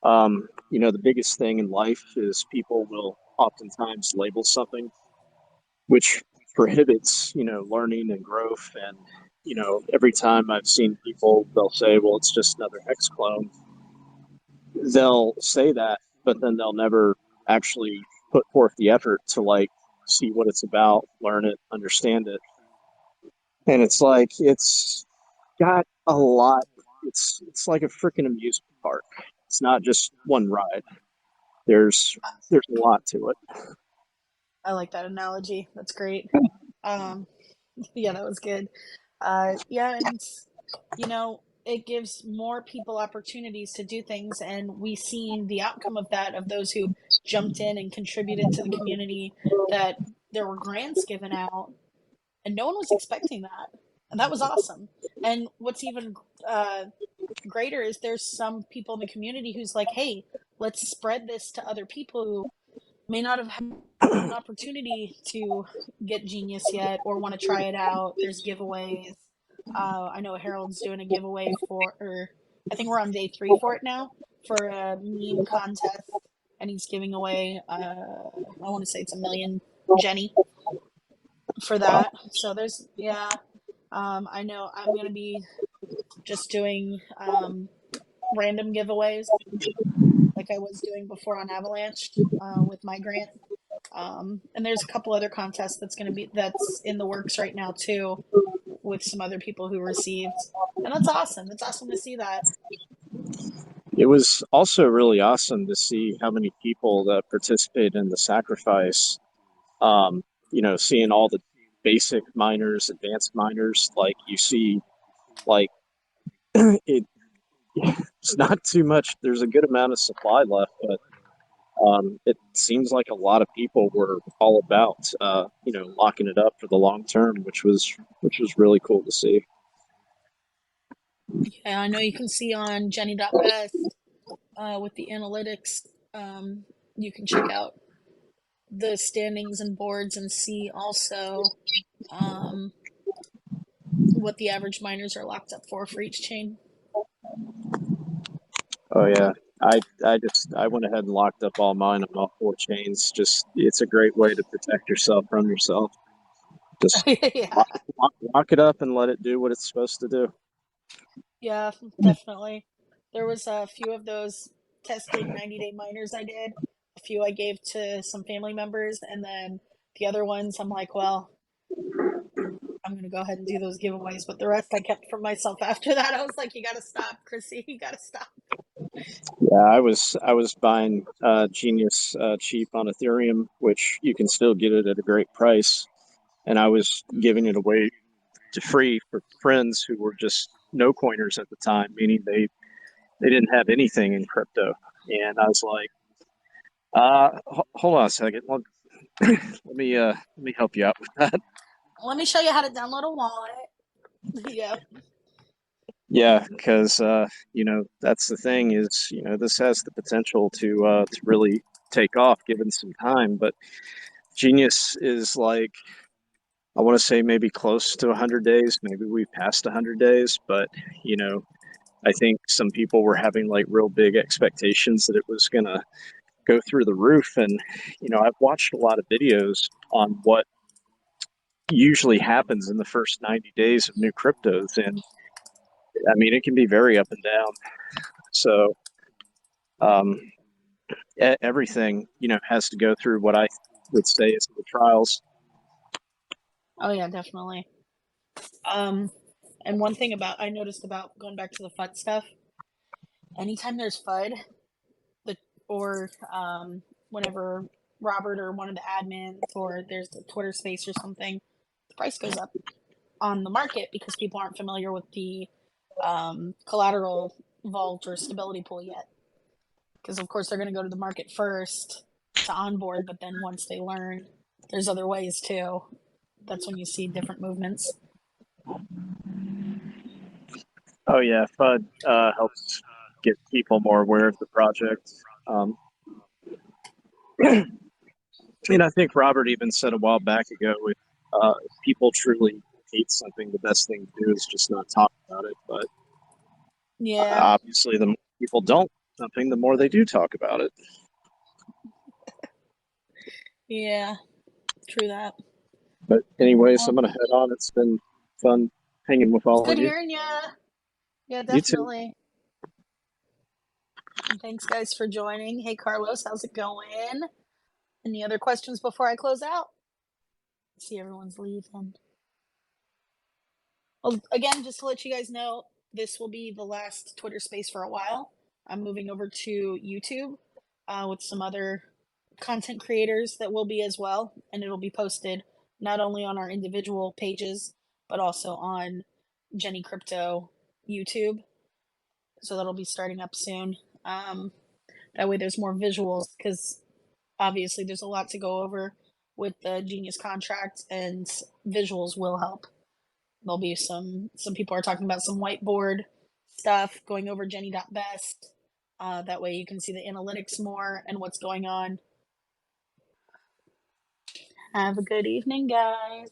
the biggest thing in life is people will oftentimes label something, which prohibits learning and growth. And every time I've seen people, they'll say, "Well, it's just another hex clone." They'll say that, but then they'll never actually put forth the effort to see what it's about, learn it, understand it. And it's got a lot it's like a freaking amusement park. It's not just one ride. There's a lot to it. I like that analogy. That's great. Yeah, that was good. Yeah, and it gives more people opportunities to do things, and we've seen the outcome of that, of those who jumped in and contributed to the community, that there were grants given out, and no one was expecting that. And that was awesome. And what's even greater is there's some people in the community who's like, hey, let's spread this to other people who may not have had an opportunity to get Genius yet or want to try it out. There's giveaways. I know Harold's doing a giveaway or I think we're on day 3 for it now, for a meme contest, and he's giving away, I want to say it's 1 million Geni for that. So there's, yeah. I know I'm going to be just doing random giveaways like I was doing before on Avalanche with my grant. And there's a couple other contests that's in the works right now too, with some other people who received, and that's awesome. It's awesome to see that. It was also really awesome to see how many people that participated in the sacrifice. Seeing all the basic miners, advanced miners, like you see, like it's not too much. There's a good amount of supply left, but it seems like a lot of people were all about, locking it up for the long term, which was really cool to see. Yeah, I know you can see on Geni.best with the analytics, you can check out the standings and boards and see also what the average miners are locked up for each chain. Oh yeah, I went ahead and locked up all mine on all 4 chains. Just it's a great way to protect yourself from yourself. Just Yeah. lock it up and let it do what it's supposed to do. Yeah, definitely. There was a few of those tested 90-day miners I did. A few I gave to some family members, and then the other ones I'm like, well, I'm gonna go ahead and do those giveaways, but the rest I kept for myself after that. I was like, you gotta stop, Chrissy, you gotta stop. Yeah, I was buying Genius cheap on Ethereum, which you can still get it at a great price, and I was giving it away to free for friends who were just no coiners at the time, meaning they didn't have anything in crypto. And I was like, hold on a second, let me help you out with that. Let me show you how to download a wallet. Yeah. Yeah, because that's the thing is this has the potential to really take off given some time, but Genius is like, I want to say maybe close to 100 days. Maybe we've passed 100 days, but I think some people were having like real big expectations that it was gonna go through the roof, and I've watched a lot of videos on what usually happens in the first 90 days of new cryptos, and I mean it can be very up and down. So everything has to go through what I would say is the trials. Oh yeah, definitely. And one thing I noticed about going back to the FUD stuff, anytime there's FUD, or whenever Robert or one of the admins or there's a Twitter space or something, the price goes up on the market because people aren't familiar with the collateral vault or stability pool yet. Because of course they're going to go to the market first to onboard, but then once they learn there's other ways too, that's when you see different movements. Oh yeah, FUD helps get people more aware of the project. And I think Robert even said a while back ago, if people truly hate something, the best thing to do is just not talk about it. But Yeah. obviously, the more people don't something, the more they do talk about it. Yeah, true that. But anyways, I'm gonna head on. It's been fun hanging with all Good of you. hearing ya. Yeah, You too. definitely. And thanks guys for joining. Hey Carlos, how's it going? Any other questions before I close out? See, everyone's leaving. Well, again, just to let you guys know, this will be the last Twitter space for a while. I'm moving over to YouTube with some other content creators that will be as well, and it'll be posted not only on our individual pages but also on Geni Crypto YouTube. So that'll be starting up soon. That way, there's more visuals because obviously there's a lot to go over with the Genius contract, and visuals will help. There'll be some people are talking about some whiteboard stuff going over Geni.best. That way you can see the analytics more and what's going on. Have a good evening, guys.